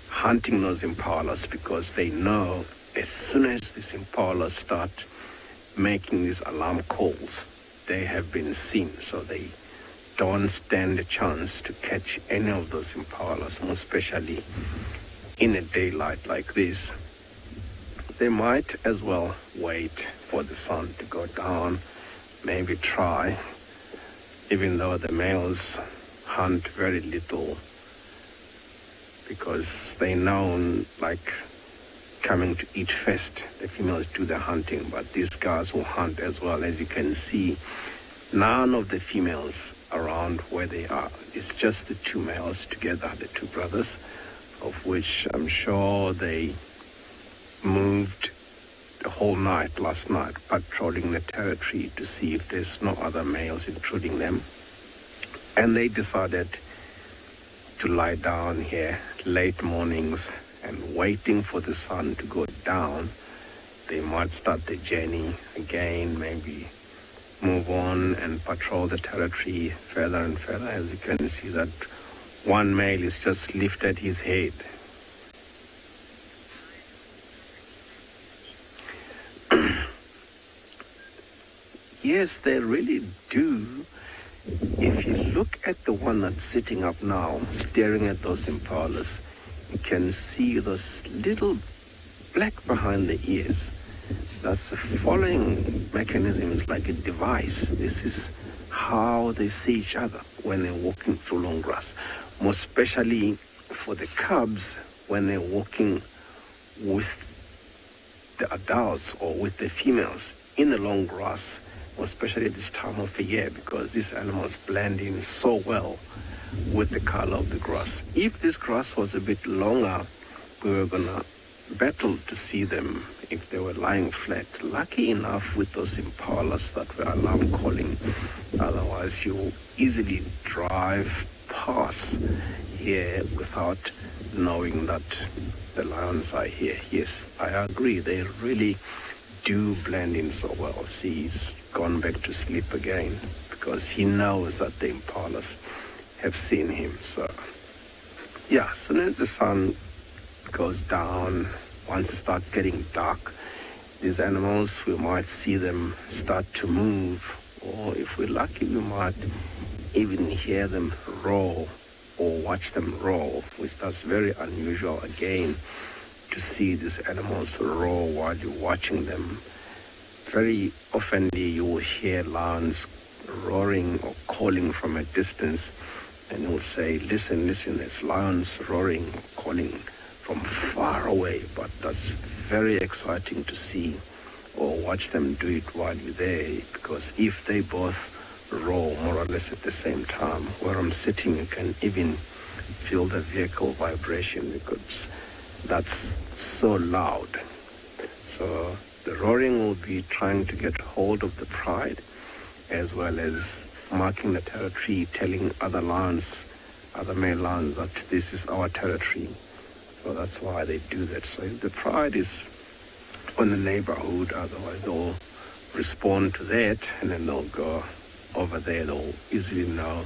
hunting those impalas, because they know as soon as these impalas start making these alarm calls, they have been seen, so they don't stand a chance to catch any of those impalas, more especially in a daylight like this. They might as well wait for the sun to go down, maybe try, even though the males hunt very little, because they know, like, coming to eat first. The females do the hunting, but these guys will hunt as well. As you can see, none of the females around where they are. It's just the two males together, the two brothers, of which I'm sure they moved the whole night last night, patrolling the territory to see if there's no other males intruding them. And they decided to lie down here late mornings and waiting for the sun to go down. They might start the journey again, maybe move on and patrol the territory further and further. As you can see, that one male is just lifted his head. Yes, they really do. If you look at the one that's sitting up now, staring at those impalas, you can see those little black behind the ears. That's the following mechanism. It's like a device. This is how they see each other when they're walking through long grass. More especially for the cubs, when they're walking with the adults or with the females in the long grass, especially at this time of the year, because these animals blend in so well with the color of the grass. If this grass was a bit longer, we were gonna battle to see them if they were lying flat. Lucky enough with those impalas that were alarm calling. Otherwise you will easily drive past here without knowing that the lions are here. Yes, I agree, they really do blend in so well. See, he's gone back to sleep again because he knows that the impalas have seen him. So yeah, as soon as the sun goes down, once it starts getting dark, these animals, we might see them start to move, or if we're lucky, we might even hear them roar or watch them roar, which that's very unusual again, to see these animals roar while you're watching them. Very often you will hear lions roaring or calling from a distance, and you'll say, listen, there's lions roaring or calling from far away. But that's very exciting to see or watch them do it while you're there, because if they both roar more or less at the same time, where I'm sitting, you can even feel the vehicle vibration, because that's so loud. So the roaring will be trying to get hold of the pride, as well as marking the territory, telling other lions, other male lions, that this is our territory. So that's why they do that. So if the pride is on the neighborhood, otherwise they'll respond to that and then they'll go over there. They'll easily know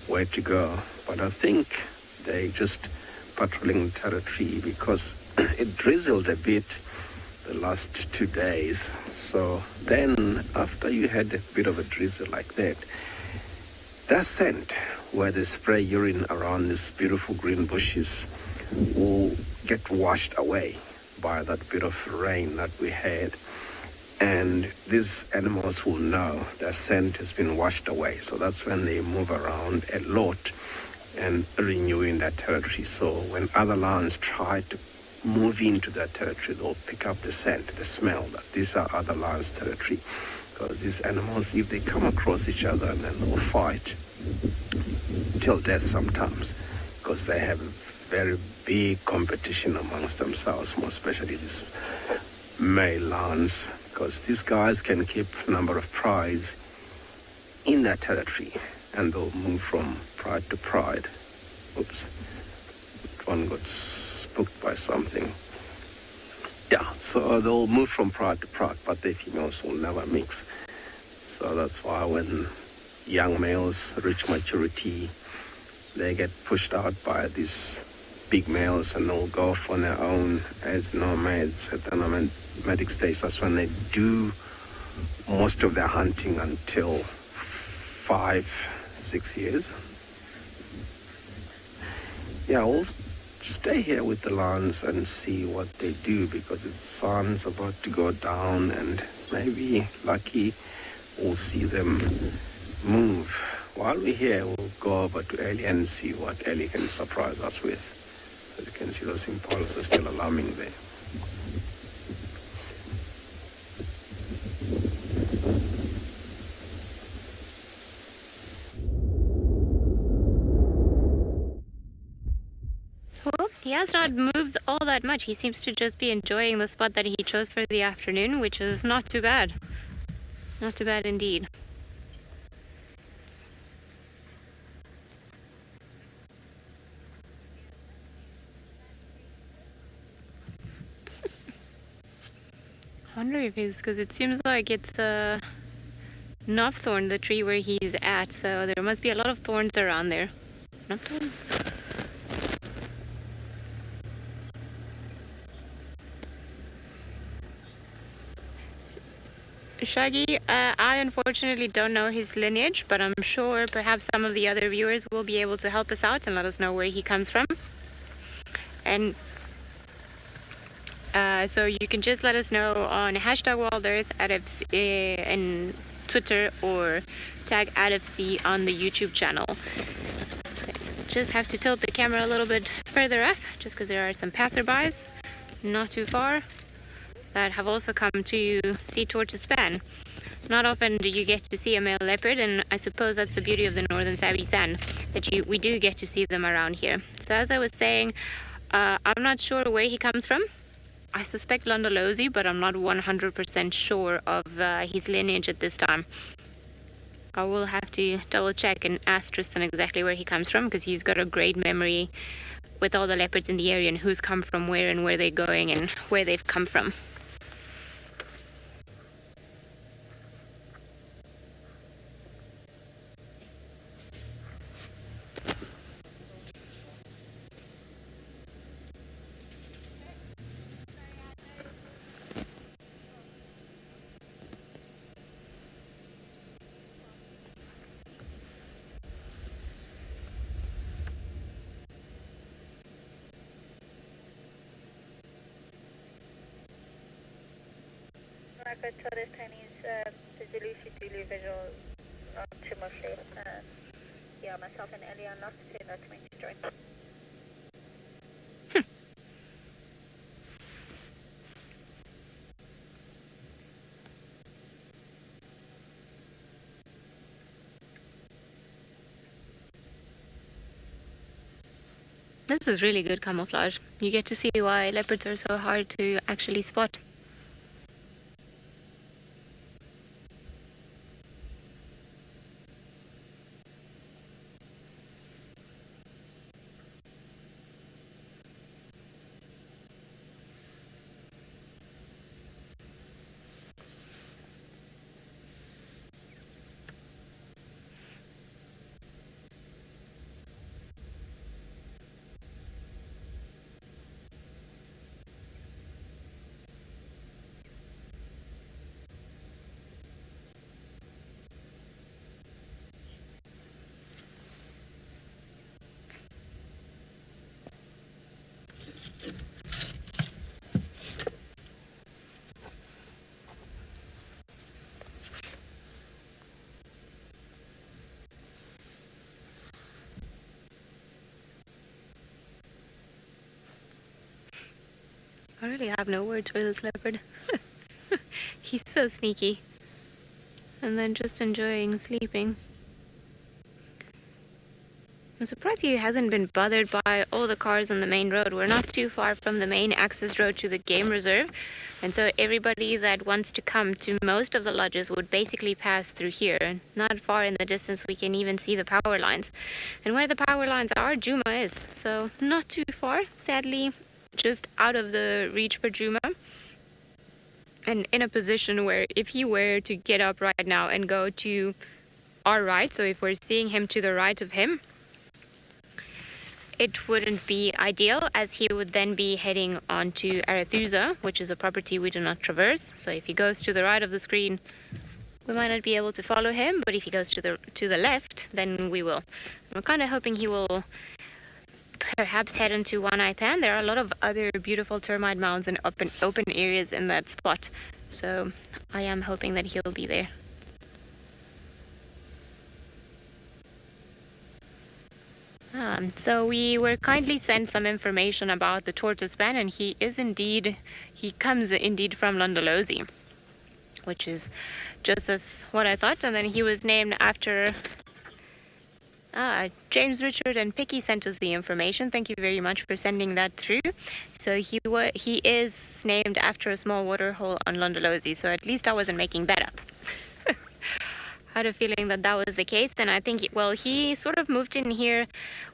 where to go. But I think they just patrolling the territory because it drizzled a bit the last 2 days. So then after you had a bit of a drizzle like that, that scent where they spray urine around these beautiful green bushes will get washed away by that bit of rain that we had. And these animals will know their scent has been washed away. So that's when they move around a lot and renewing that territory. So when other lions try to move into that territory, they'll pick up the scent, the smell that these are other lions' territory. Because these animals, if they come across each other, and then they'll fight till death sometimes, because they have a very big competition amongst themselves, more especially these male lions, because these guys can keep a number of prides in that territory, and they'll move from pride to pride. Oops, one got spooked by something. Yeah, so they'll move from pride to pride, but the females will never mix. So that's why when young males reach maturity, they get pushed out by these big males and they'll go off on their own as nomads at the nomadic stage. That's when they do most of their hunting until 5-6 years. Yeah, we'll stay here with the lions and see what they do because the sun's about to go down and maybe lucky we'll see them move. While we're here, we'll go over to Ellie and see what Ellie can surprise us with. So you can see those impalas are still alarming there. Well, he has not moved all that much. He seems to just be enjoying the spot that he chose for the afternoon, which is not too bad. Not too bad indeed. I wonder if it's because it seems like it's knobthorn, the tree where he's at, so there must be a lot of thorns around there. Knobthorn? Shaggy, I unfortunately don't know his lineage, but I'm sure perhaps some of the other viewers will be able to help us out and let us know where he comes from. And so you can just let us know on hashtag WildEarth and Twitter or tag @FC on the YouTube channel. Just have to tilt the camera a little bit further up just because there are some passerbys not too far that have also come to see tortoise span. Not often do you get to see a male leopard, and I suppose that's the beauty of the northern Sabi sand, that we do get to see them around here. So as I was saying, I'm not sure where he comes from. I suspect Londolozi, but I'm not 100% sure of his lineage at this time. I will have to double check and ask Tristan exactly where he comes from, because he's got a great memory with all the leopards in the area and who's come from where and where they're going and where they've come from. not too much late. Yeah, myself and Ellie are lost to that coming to join. This is really good camouflage. You get to see why leopards are so hard to actually spot. I really have no words for this leopard. He's so sneaky. And then just enjoying sleeping. I'm surprised he hasn't been bothered by all the cars on the main road. We're not too far from the main access road to the game reserve. And so everybody that wants to come to most of the lodges would basically pass through here. Not far in the distance, we can even see the power lines. And where the power lines are, Juma is. So not too far, sadly, just out of the reach for Juma. And in a position where if he were to get up right now and go to our right, so if we're seeing him to the right of him, it wouldn't be ideal, as he would then be heading on to Arathusa, which is a property we do not traverse. So if he goes to the right of the screen, we might not be able to follow him, but if he goes to the left, then we will. We're kind of hoping he will perhaps head into One Eye Pan. There are a lot of other beautiful termite mounds and open areas in that spot, so I am hoping that he'll be there. So we were kindly sent some information about the tortoise span, and he comes indeed from Londolozi, which is just as what I thought. And then he was named after James, Richard, and Picky sent us the information. Thank you very much for sending that through. So he is named after a small waterhole on Londolozi. So at least I wasn't making that up. I had a feeling that was the case, and I think, he sort of moved in here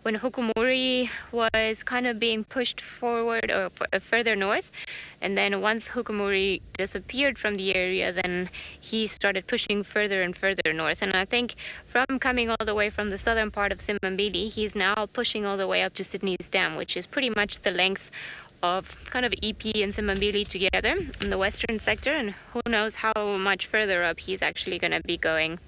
when Hukumuri was kind of being pushed forward or further north, and then once Hukumuri disappeared from the area, then he started pushing further and further north. And I think from coming all the way from the southern part of Simbambili, he's now pushing all the way up to Sydney's Dam, which is pretty much the length of kind of EP and Simbambili together in the western sector, and who knows how much further up he's actually going to be going.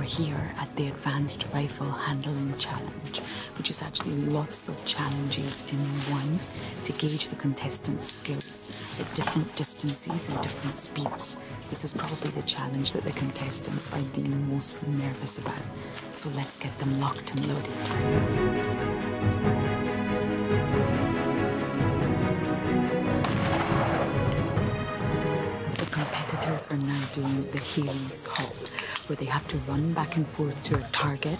Here at the Advanced Rifle Handling Challenge, which is actually lots of challenges in one to gauge the contestants' skills at different distances and different speeds. This is probably the challenge that the contestants are the most nervous about. So let's get them locked and loaded. Are now doing the Hales halt, where they have to run back and forth to a target,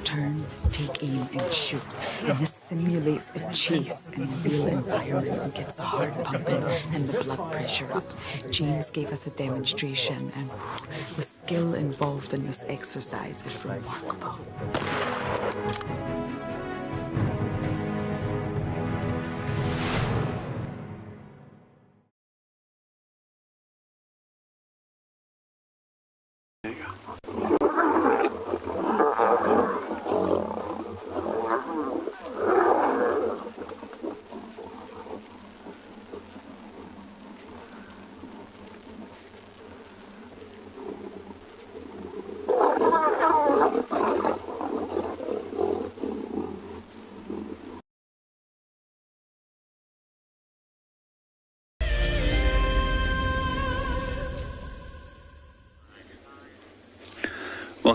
turn, take aim, and shoot. And this simulates a chase in a real environment and gets the heart pumping and the blood pressure up. James gave us a demonstration, and the skill involved in this exercise is remarkable.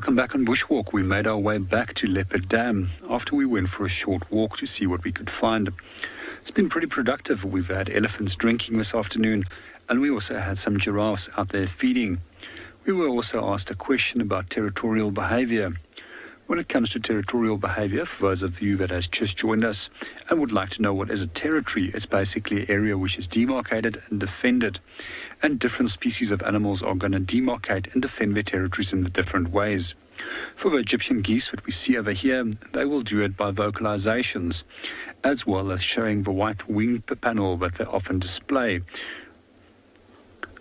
Welcome back on Bushwalk. We made our way back to Leopard Dam after we went for a short walk to see what we could find. It's been pretty productive. We've had elephants drinking this afternoon, and we also had some giraffes out there feeding. We were also asked a question about territorial behavior. When it comes to territorial behavior, for those of you that has just joined us and would like to know what is a territory, it's basically an area which is demarcated and defended. And different species of animals are going to demarcate and defend their territories in the different ways. For the Egyptian geese that we see over here, they will do it by vocalizations, as well as showing the white wing panel that they often display.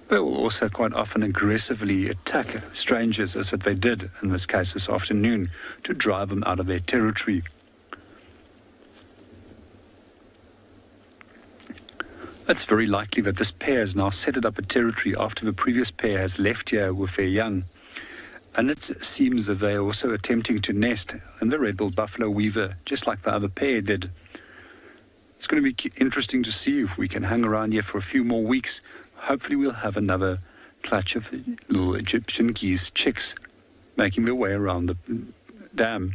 They will also quite often aggressively attack strangers, as what they did in this case this afternoon, to drive them out of their territory. It's very likely that this pair has now set it up a territory after the previous pair has left here with their young. And it seems that they are also attempting to nest in the red-billed buffalo weaver, just like the other pair did. It's going to be interesting to see if we can hang around here for a few more weeks. Hopefully we'll have another clutch of little Egyptian geese chicks making their way around the dam.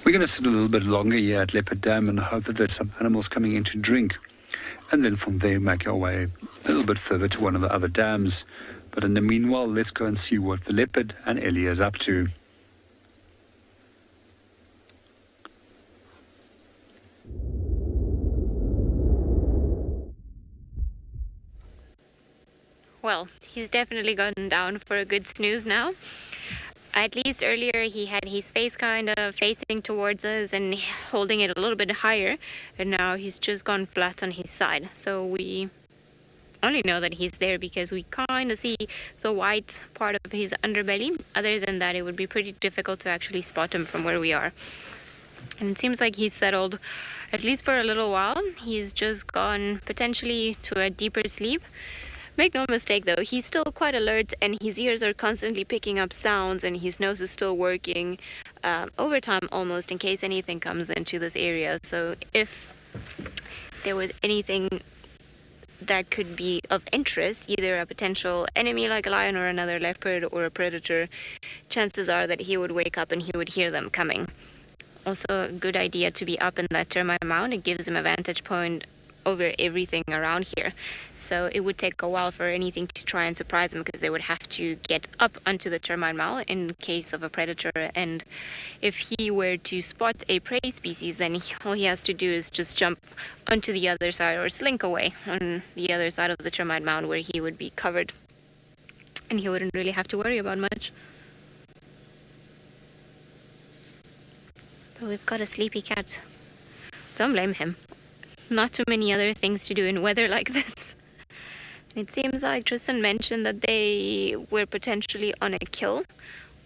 We're going to sit a little bit longer here at Leopard Dam and hope that there's some animals coming in to drink. And then from there make our way a little bit further to one of the other dams. But in the meanwhile, let's go and see what the leopard and Ellie is up to. Well, he's definitely gotten down for a good snooze now. At least earlier he had his face kind of facing towards us and holding it a little bit higher, and now he's just gone flat on his side. So we only know that he's there because we kind of see the white part of his underbelly. Other than that, it would be pretty difficult to actually spot him from where we are. And it seems like he's settled, at least for a little while. He's just gone potentially to a deeper sleep. Make no mistake though, he's still quite alert and his ears are constantly picking up sounds and his nose is still working overtime almost in case anything comes into this area. So if there was anything that could be of interest, either a potential enemy like a lion or another leopard or a predator, chances are that he would wake up and he would hear them coming. Also a good idea to be up in that termite mound. It gives him a vantage point over everything around here. So it would take a while for anything to try and surprise him because they would have to get up onto the termite mound in case of a predator. And if he were to spot a prey species, then all he has to do is just jump onto the other side or slink away on the other side of the termite mound where he would be covered and he wouldn't really have to worry about much. But we've got a sleepy cat. Don't blame him. Not too many other things to do in weather like this. It seems like Tristan mentioned that they were potentially on a kill,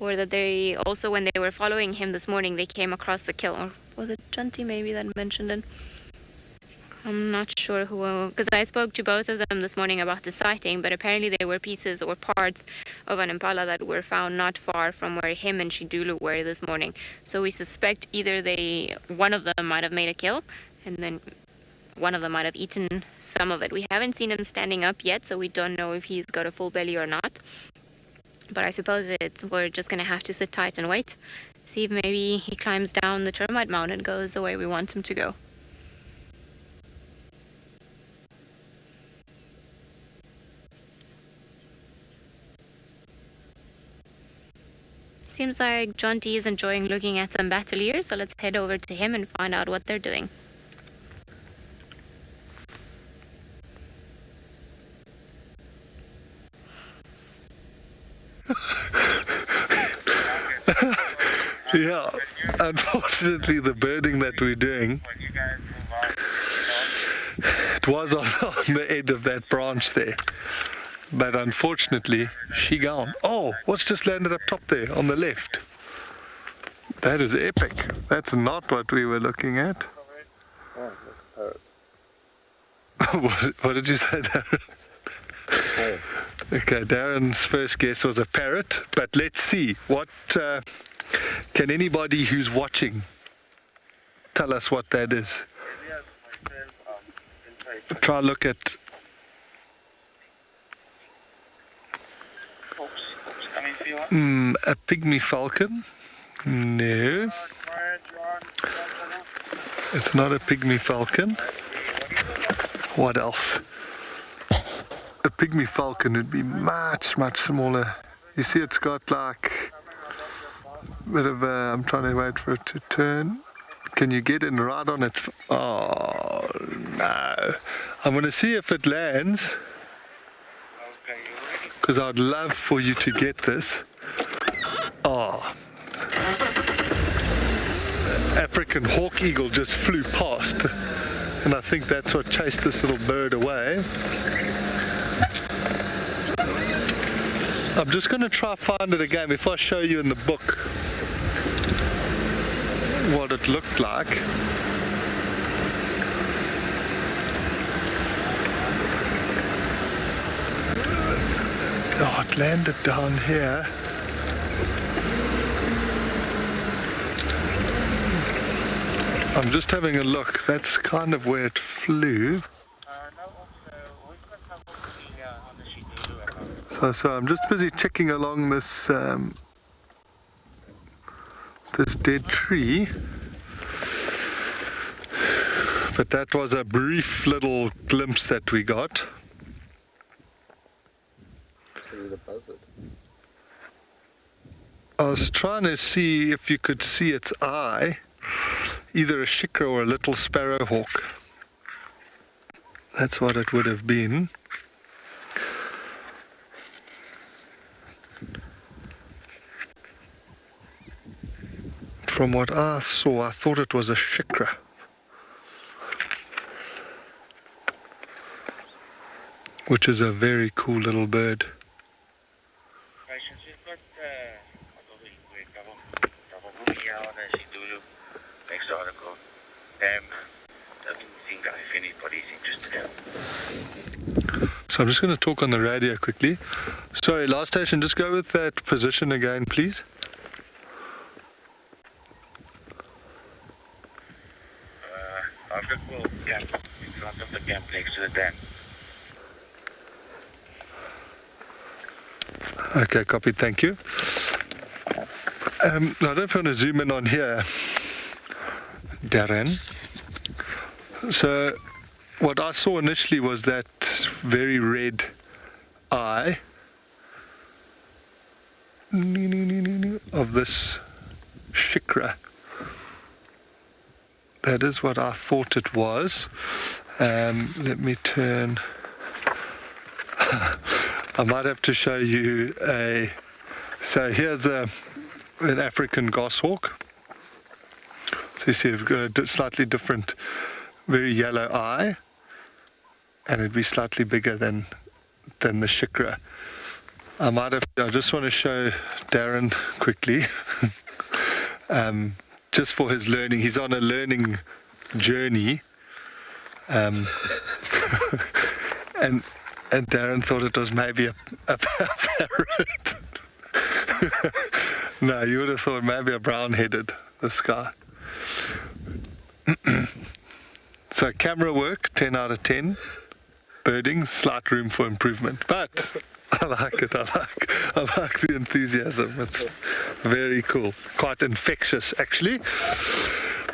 or that they also, when they were following him this morning, they came across the kill. Or was it Junti maybe that mentioned it? I'm not sure who, because I spoke to both of them this morning about the sighting, but apparently they were pieces or parts of an impala that were found not far from where him and Shidulu were this morning. So we suspect either one of them might have made a kill, and then one of them might have eaten some of it. We haven't seen him standing up yet, so we don't know if he's got a full belly or not. But I suppose we're just going to have to sit tight and wait. See if maybe he climbs down the termite mound and goes the way we want him to go. Seems like John D is enjoying looking at some battaliers, so let's head over to him and find out what they're doing. Yeah, unfortunately the birding that we're doing was on the end of that branch there. But unfortunately, she gone. Oh, what's just landed up top there on the left? That is epic. That's not what we were looking at. What did you say, Darren? Okay, Darren's first guess was a parrot, but let's see. What can anybody who's watching tell us what that is? Try look at. A pygmy falcon? No. It's not a pygmy falcon. What else? A pygmy falcon would be much smaller. You see, it's got like a bit of a, I'm trying to wait for it to turn. Can you get it right on its, oh no. I'm going to see if it lands, because I'd love for you to get this. Oh. African hawk eagle just flew past, and I think that's what chased this little bird away. I'm just going to try find it again. If I show you in the book what it looked like. Oh, it landed down here. I'm just having a look. That's kind of where it flew. So I'm just busy checking along this this dead tree. But that was a brief little glimpse that we got. I was trying to see if you could see its eye, either a shikra or a little sparrowhawk. That's what it would have been. From what I saw, I thought it was a shikra. Which is a very cool little bird. So I'm just going to talk on the radio quickly. Sorry, last station, just go with that position again, please. I've got full camp in front of the camp next to the dam. Okay, copied, thank you. I don't know if you want to zoom in on here, Darren. So, what I saw initially was that very red eye of this shikra. That is what I thought it was. Let me turn. I might have to show you a. So here's an African goshawk. So you see, we've got a slightly different, very yellow eye, and it'd be slightly bigger than the shikra. I just want to show Darren quickly. Just for his learning, he's on a learning journey, and Darren thought it was maybe a parrot. No, you would have thought maybe a brown-headed, this guy. So camera work, 10 out of 10. Birding, slight room for improvement, but I like it. I like the enthusiasm. It's very cool, quite infectious actually.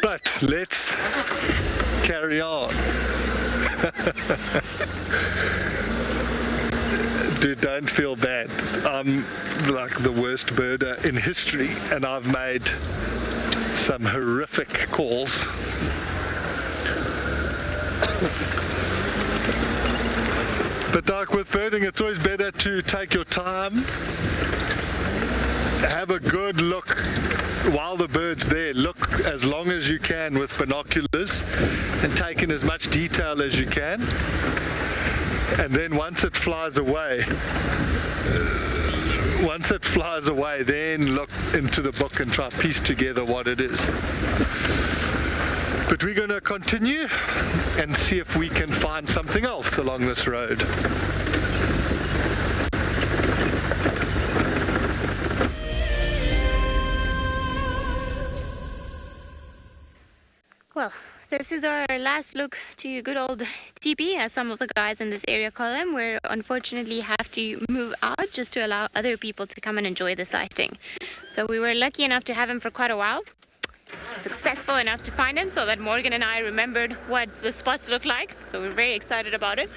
But let's carry on. Dude, don't feel bad. I'm like the worst birder in history, and I've made some horrific calls. But like with birding, it's always better to take your time have a good look while the bird's there. Look as long as you can with binoculars and take in as much detail as you can. And then once it flies away, then look into the book and try to piece together what it is. But we're going to continue and see if we can find something else along this road. Well, this is our last look to good old TP, as some of the guys in this area call them. We unfortunately have to move out just to allow other people to come and enjoy the sighting. So we were lucky enough to have him for quite a while. Successful enough to find him so that Morgan and I remembered what the spots look like. So we're very excited about it.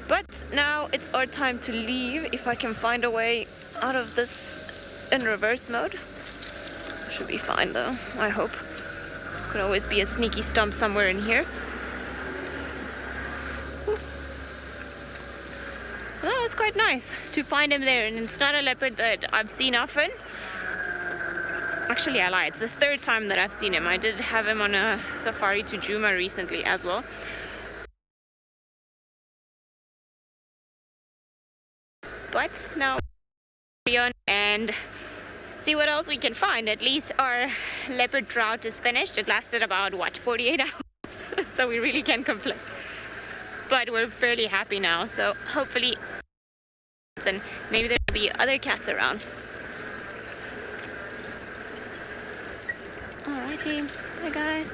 But now it's our time to leave. If I can find a way out of this in reverse mode. Should be fine though, I hope. Could always be a sneaky stump somewhere in here. That was quite nice to find him there, and it's not a leopard that I've seen often. Actually, I lie. It's the third time that I've seen him. I did have him on a safari to Juma recently as well. But now we're on and see what else we can find. At least our leopard drought is finished. It lasted about, 48 hours? So we really can't complain. But we're fairly happy now, so hopefully, and maybe there'll be other cats around. Alrighty, bye guys.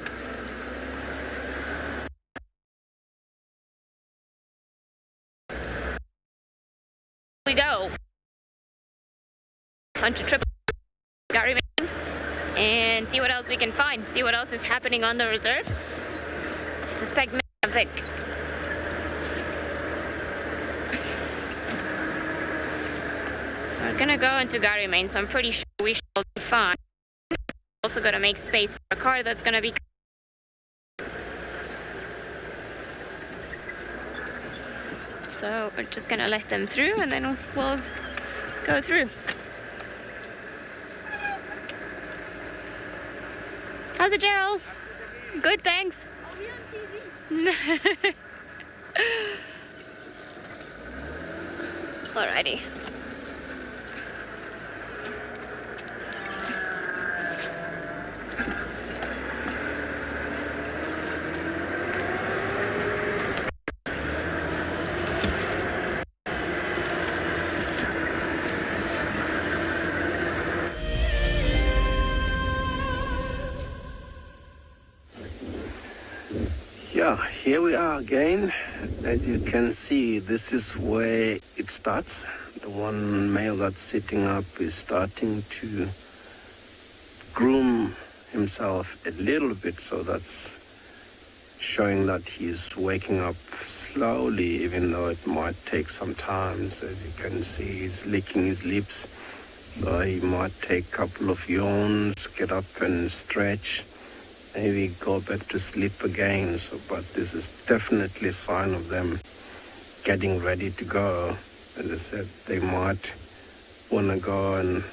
We go onto triple Gary and see what else we can find, see what else is happening on the reserve. I suspect many of the we're gonna go into Gary Main, so I'm pretty sure we shall be fine. Also gonna make space for a car that's gonna be so we're just gonna let them through and then we'll go through. How's it, Gerald? Good, thanks. I'll be on TV. Alrighty. Yeah, here we are again. As you can see, this is where it starts. The one male that's sitting up is starting to groom himself a little bit, so that's showing that he's waking up slowly, even though it might take some time. So as you can see, he's licking his lips. So he might take a couple of yawns, get up and stretch, maybe go back to sleep again. So, but this is definitely a sign of them getting ready to go. As I said, they might want to go and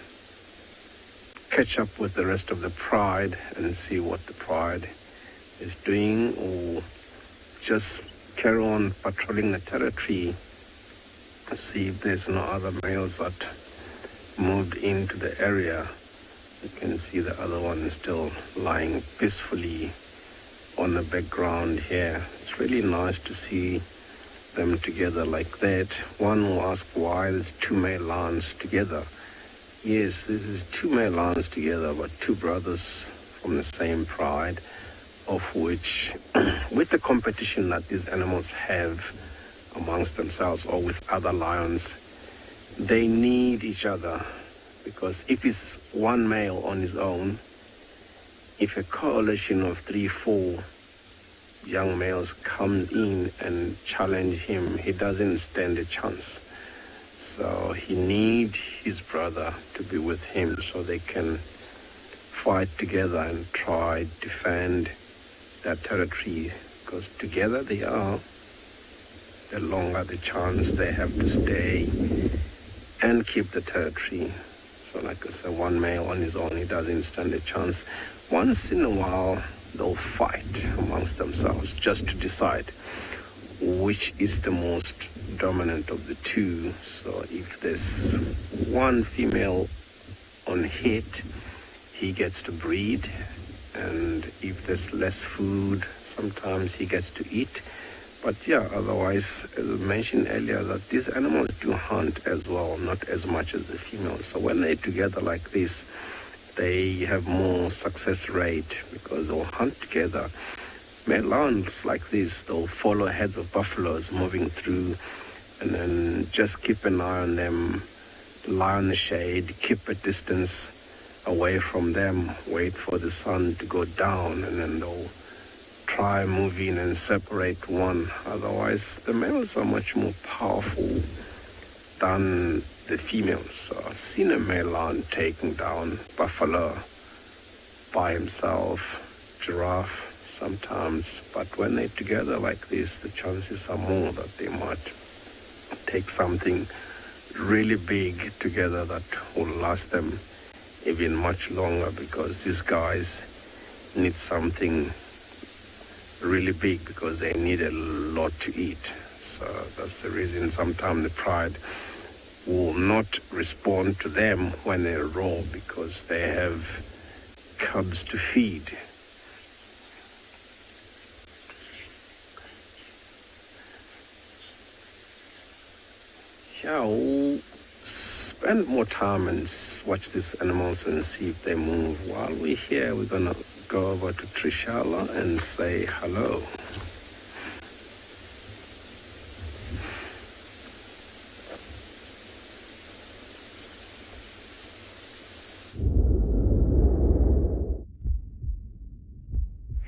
catch up with the rest of the pride and see what the pride is doing, or just carry on patrolling the territory, see if there's no other males that moved into the area. You can see the other one is still lying peacefully on the background here. It's really nice to see them together like that. One will ask why there's two male lions together. Yes, this is two male lions together, but two brothers from the same pride, of which, with the competition that these animals have amongst themselves or with other lions, they need each other. Because if it's one male on his own, if a coalition of 3-4 young males come in and challenge him, he doesn't stand a chance. So he needs his brother to be with him so they can fight together and try to defend that territory. Because together they are, the longer the chance they have to stay and keep the territory. So like I said, one male on his own, he doesn't stand a chance. Once in a while, they'll fight amongst themselves just to decide which is the most dominant of the two. So if there's one female on hit, he gets to breed. And if there's less food, sometimes he gets to eat. But yeah, otherwise, as I mentioned earlier, that these animals do hunt as well, not as much as the females. So when they're together like this, they have more success rate because they'll hunt together. Male lions like this, they'll follow heads of buffaloes moving through and then just keep an eye on them, lie on the shade, keep a distance away from them, wait for the sun to go down, and then they'll try moving and separate one. Otherwise, the males are much more powerful than the females. So I've seen a male lion taking down buffalo by himself, giraffe sometimes, but when they're together like this, the chances are more that they might take something really big together that will last them even much longer, because these guys need something really big because they need a lot to eat. So that's the reason sometimes the pride will not respond to them when they roar, because they have cubs to feed. Yeah, we'll spend more time and watch these animals and see if they move. While we're here, we're gonna go over to Trishala and say hello.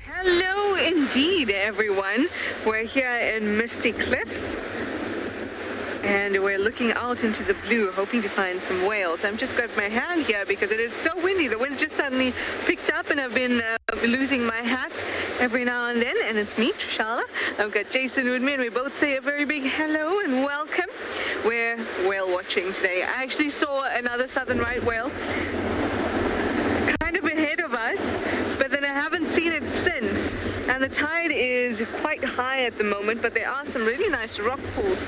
Hello indeed, everyone. We're here in Misty Cliffs, and we're looking out into the blue, hoping to find some whales. I've just got my hand here because it is so windy. The wind's just suddenly picked up, and I've been losing my hat every now and then. And it's me, Trishala. I've got Jason with me, and we both say a very big hello and welcome. We're whale watching today. I actually saw another southern right whale kind of ahead of us, but then I haven't seen it since. And the tide is quite high at the moment, but there are some really nice rock pools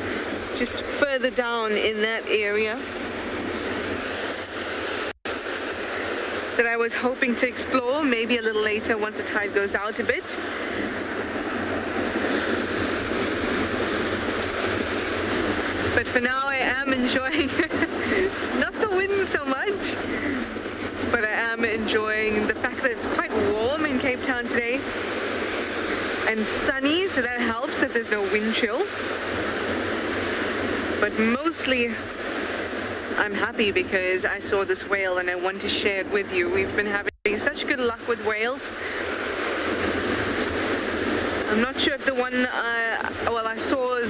just further down in that area that I was hoping to explore maybe a little later once the tide goes out a bit. But for now I am enjoying not the wind so much, but I am enjoying the fact that it's quite warm in Cape Town today and sunny, so that helps that there's no wind chill. But mostly I'm happy because I saw this whale and I want to share it with you. We've been having such good luck with whales. I'm not sure if the one, well, I saw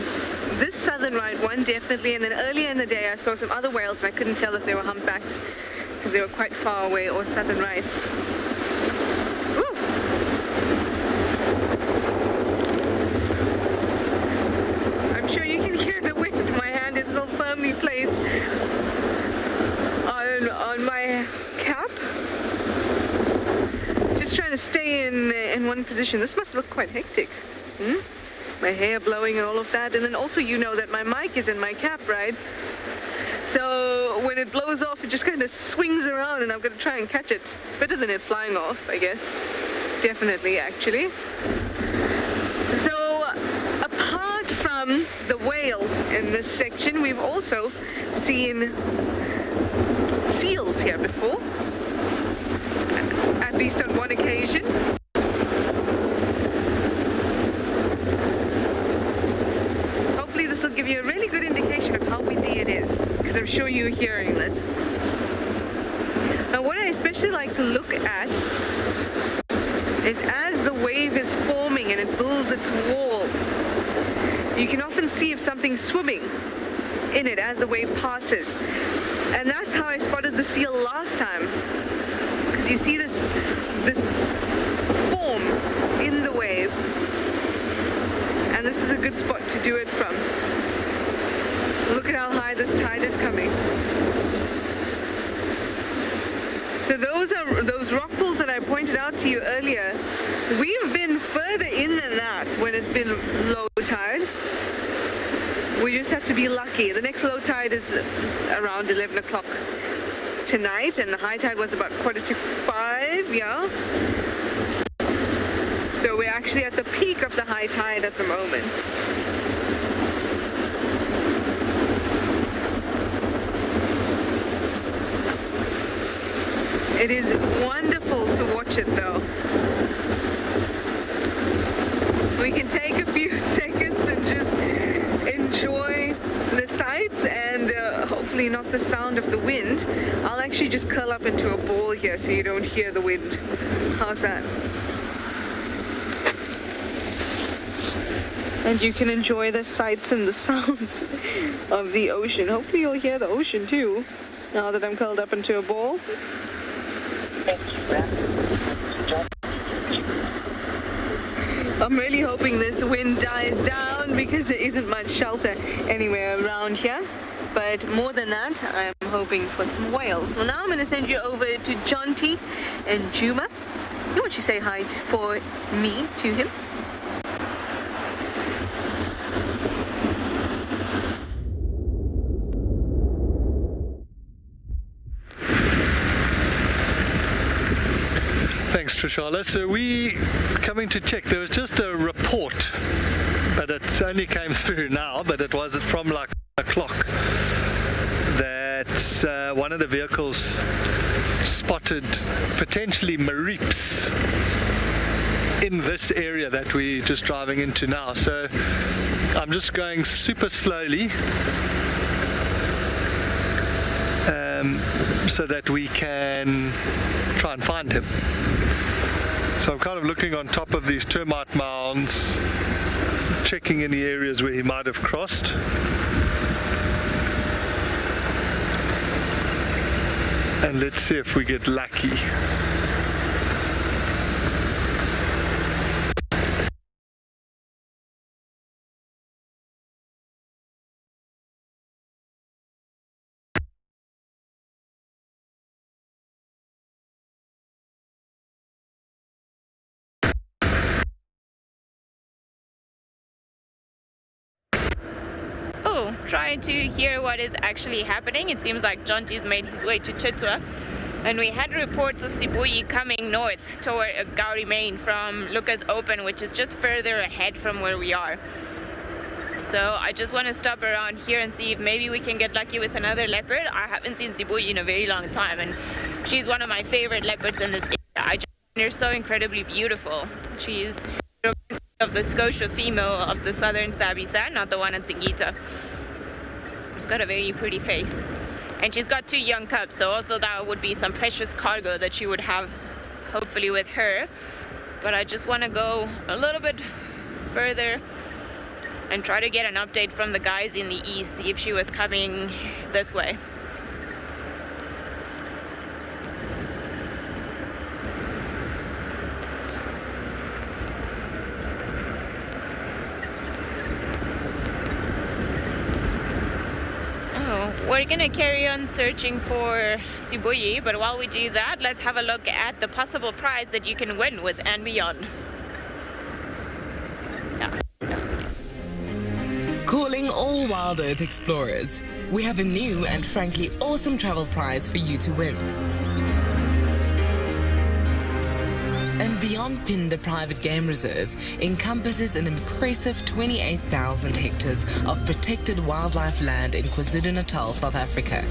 this southern right one definitely, and then earlier in the day I saw some other whales and I couldn't tell if they were humpbacks because they were quite far away, or southern rights. Ooh. I'm sure you can hear the wind. My hand is still firmly placed on my cap. Just trying to stay in one position. This must look quite hectic. My hair blowing and all of that. And then also you know that my mic is in my cap, right? So when it blows off, it just kind of swings around and I'm going to try and catch it. It's better than it flying off, I guess. Definitely, actually. So apart from the whales in this section, we've also seen seals here before, at least on one occasion. Hopefully this will give you a really good indication of how windy it is, because I'm sure you're hearing this. Now what I especially like to look at is as the wave is forming and it builds its wall, you can often see if something's swimming in it as the wave passes. And that's how I spotted the seal last time. Because you see this form in the wave. And this is a good spot to do it from. Look at how high this tide is coming. So those are those rock pools that I pointed out to you earlier. We've been further in than that when it's been low tide. We just have to be lucky. The next low tide is around 11 o'clock tonight, and the high tide was about 4:45, yeah? So we're actually at the peak of the high tide at the moment. It is wonderful to watch it though. We can take a few seconds and just enjoy the sights and hopefully not the sound of the wind. I'll actually just curl up into a ball here so you don't hear the wind. How's that? And you can enjoy the sights and the sounds of the ocean. Hopefully you'll hear the ocean too, now that I'm curled up into a ball. I'm really hoping this wind dies down because there isn't much shelter anywhere around here. But more than that, I'm hoping for some whales. Well, now I'm going to send you over to Jonty and Juma. You want to say hi for me to him? Thanks, Trishala. So we coming to check. There was just a report, but it only came through now, but it was from like o'clock, that one of the vehicles spotted potentially mareeps in this area that we're just driving into now. So I'm just going super slowly so that we can try and find him. So I'm kind of looking on top of these termite mounds, checking any areas where he might have crossed. And let's see if we get lucky. Trying to hear what is actually happening. It seems like Jonty's made his way to Tswalu, and we had reports of Sibuyi coming north toward Gauri Main from Lucas Open, which is just further ahead from where we are. So I just want to stop around here and see if maybe we can get lucky with another leopard. I haven't seen Sibuyi in a very long time, and she's one of my favorite leopards in this area. I just find her so incredibly beautiful. She's of the Scotia female of the southern Sabi sand, not the one in Singita. She's got a very pretty face, and she's got 2 young cubs, so also that would be some precious cargo that she would have hopefully with her. But I just want to go a little bit further and try to get an update from the guys in the east, see if she was coming this way. We're gonna carry on searching for Sibuyi, but while we do that, let's have a look at the possible prize that you can win with andBeyond. Calling all WildEarth explorers, we have a new and frankly awesome travel prize for you to win. andBeyond Phinda Private Game Reserve encompasses an impressive 28,000 hectares of protected wildlife land in KwaZulu-Natal, South Africa.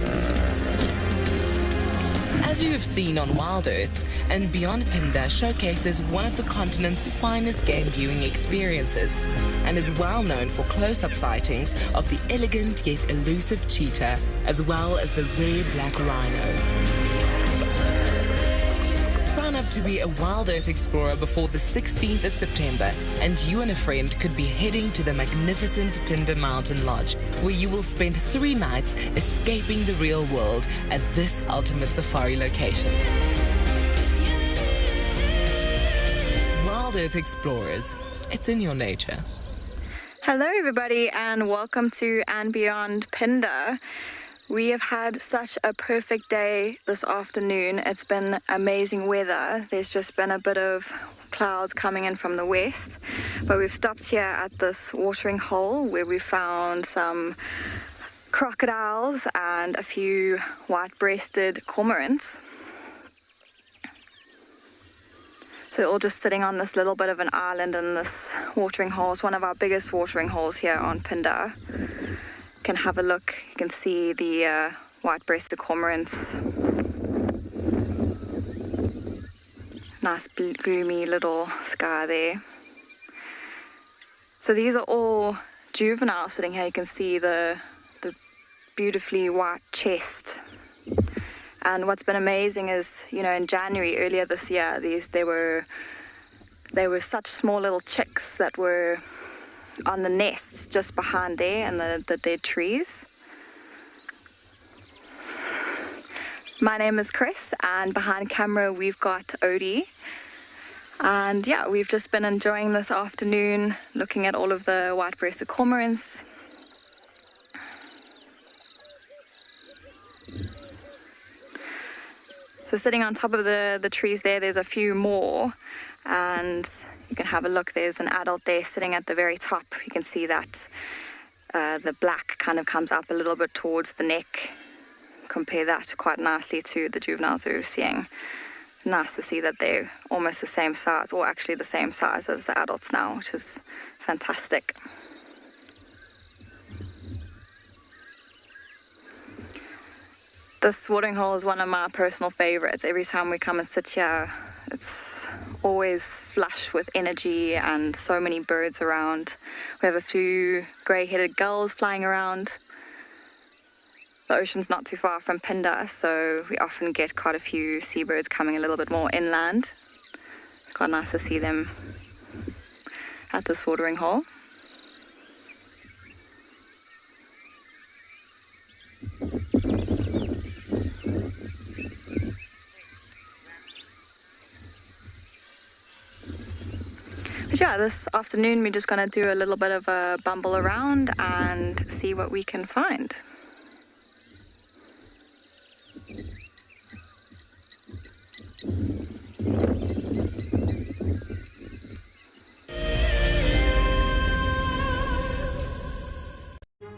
As you have seen on WildEarth, andBeyond Phinda showcases one of the continent's finest game viewing experiences and is well known for close-up sightings of the elegant yet elusive cheetah as well as the rare black rhino. Sign up to be a WildEarth explorer before the 16th of September, and you and a friend could be heading to the magnificent Phinda Mountain Lodge, where you will spend 3 nights escaping the real world at this ultimate safari location. WildEarth explorers, it's in your nature. Hello everybody and welcome to andBeyond Phinda. We have had such a perfect day this afternoon. It's been amazing weather. There's just been a bit of clouds coming in from the west, but we've stopped here at this watering hole where we found some crocodiles and a few white-breasted cormorants. So they're all just sitting on this little bit of an island in this watering hole. It's one of our biggest watering holes here on Phinda. You can have a look. You can see the white-breasted cormorants. Nice gloomy little sky there. So these are all juveniles sitting here. You can see the beautifully white chest. And what's been amazing is, you know, in January earlier this year, they were such small little chicks that were on the nests just behind there and the dead trees. My name is Chris, and behind camera we've got Odie. And yeah, we've just been enjoying this afternoon, looking at all of the white-breasted cormorants. So sitting on top of the trees there's a few more, and you can have a look. There's an adult there sitting at the very top. You can see that the black kind of comes up a little bit towards the neck. Compare that quite nicely to the juveniles we were seeing. Nice to see that they're almost the same size, or actually the same size as the adults now, which is fantastic. This watering hole is one of my personal favorites. Every time we come and sit here, it's always flush with energy and so many birds around. We have a few grey-headed gulls flying around. The ocean's not too far from Phinda, so we often get quite a few seabirds coming a little bit more inland. It's quite nice to see them at this watering hole. But yeah, this afternoon we're just going to do a little bit of a bumble around and see what we can find.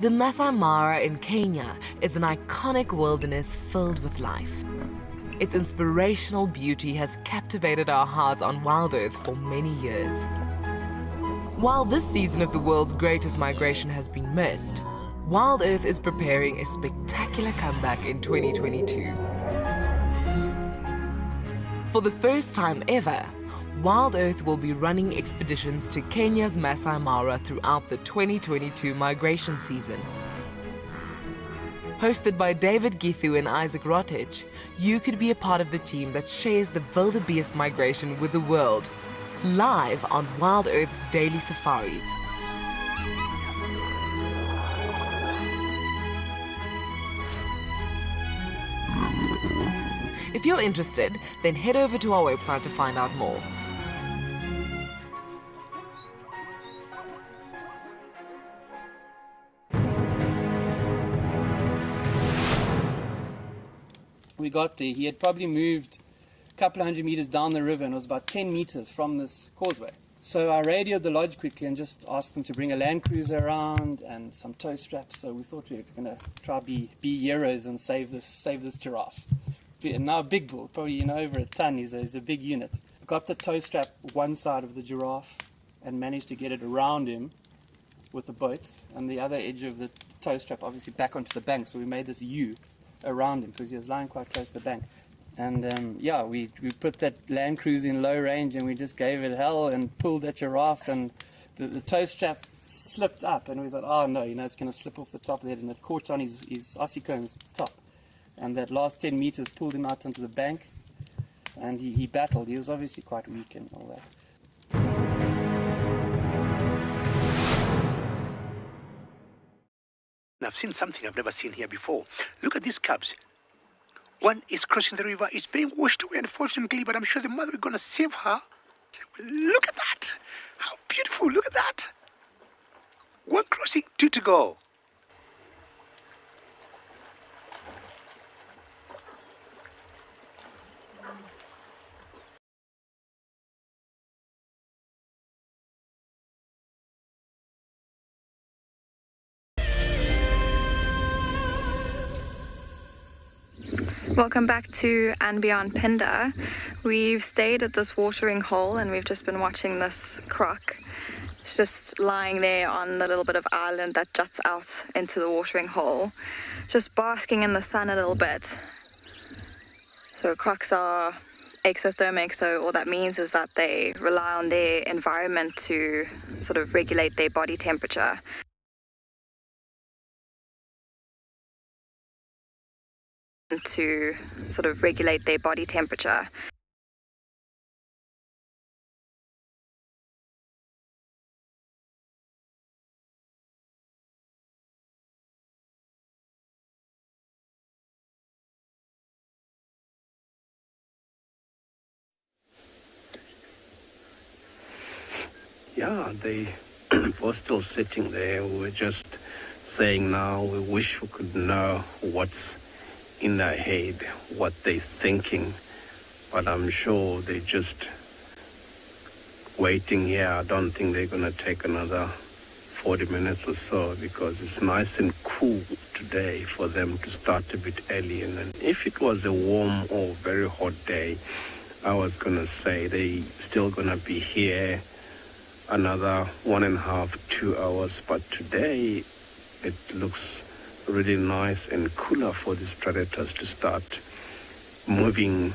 The Masai Mara in Kenya is an iconic wilderness filled with life. Its inspirational beauty has captivated our hearts on WildEarth for many years. While this season of the world's greatest migration has been missed, WildEarth is preparing a spectacular comeback in 2022. For the first time ever, WildEarth will be running expeditions to Kenya's Masai Mara throughout the 2022 migration season. Hosted by David Githu and Isaac Rotich, you could be a part of the team that shares the wildebeest migration with the world, live on WildEarth's daily safaris. If you're interested, then head over to our website to find out more. We got there, he had probably moved a couple of hundred meters down the river and it was about 10 meters from this causeway. So I radioed the lodge quickly and just asked them to bring a land cruiser around and some tow straps. So we thought we were going to try be heroes and save this giraffe. And now a big bull, probably over a ton, he's a big unit. Got the tow strap one side of the giraffe and managed to get it around him with the boat, and the other edge of the tow strap obviously back onto the bank. So we made this U around him because he was lying quite close to the bank. And yeah, we put that land cruise in low range and we just gave it hell and pulled that giraffe, and the tow strap slipped up and we thought, oh no, it's going to slip off the top of the head, and it caught on his ossicones at the top. And that last 10 meters pulled him out onto the bank, and he battled. He was obviously quite weak and all that. I've seen something I've never seen here before. Look at these cubs. One is crossing the river. It's being washed away, unfortunately, but I'm sure the mother is going to save her. Look at that. How beautiful. Look at that. One crossing, two to go. Welcome back to andBeyond Phinda. We've stayed at this watering hole and we've just been watching this croc. It's just lying there on the little bit of island that juts out into the watering hole, just basking in the sun a little bit. So crocs are exothermic, so all that means is that they rely on their environment to sort of regulate their body temperature. Yeah, they were still sitting there. We were just saying now we wish we could know what's in their head, what they're thinking. But I'm sure they're just waiting here. I don't think they're going to take another 40 minutes or so because it's nice and cool today for them to start a bit early. And then if it was a warm or very hot day, I was going to say they still going to be here another 1.5, 2 hours. But today it looks really nice and cooler for these predators to start moving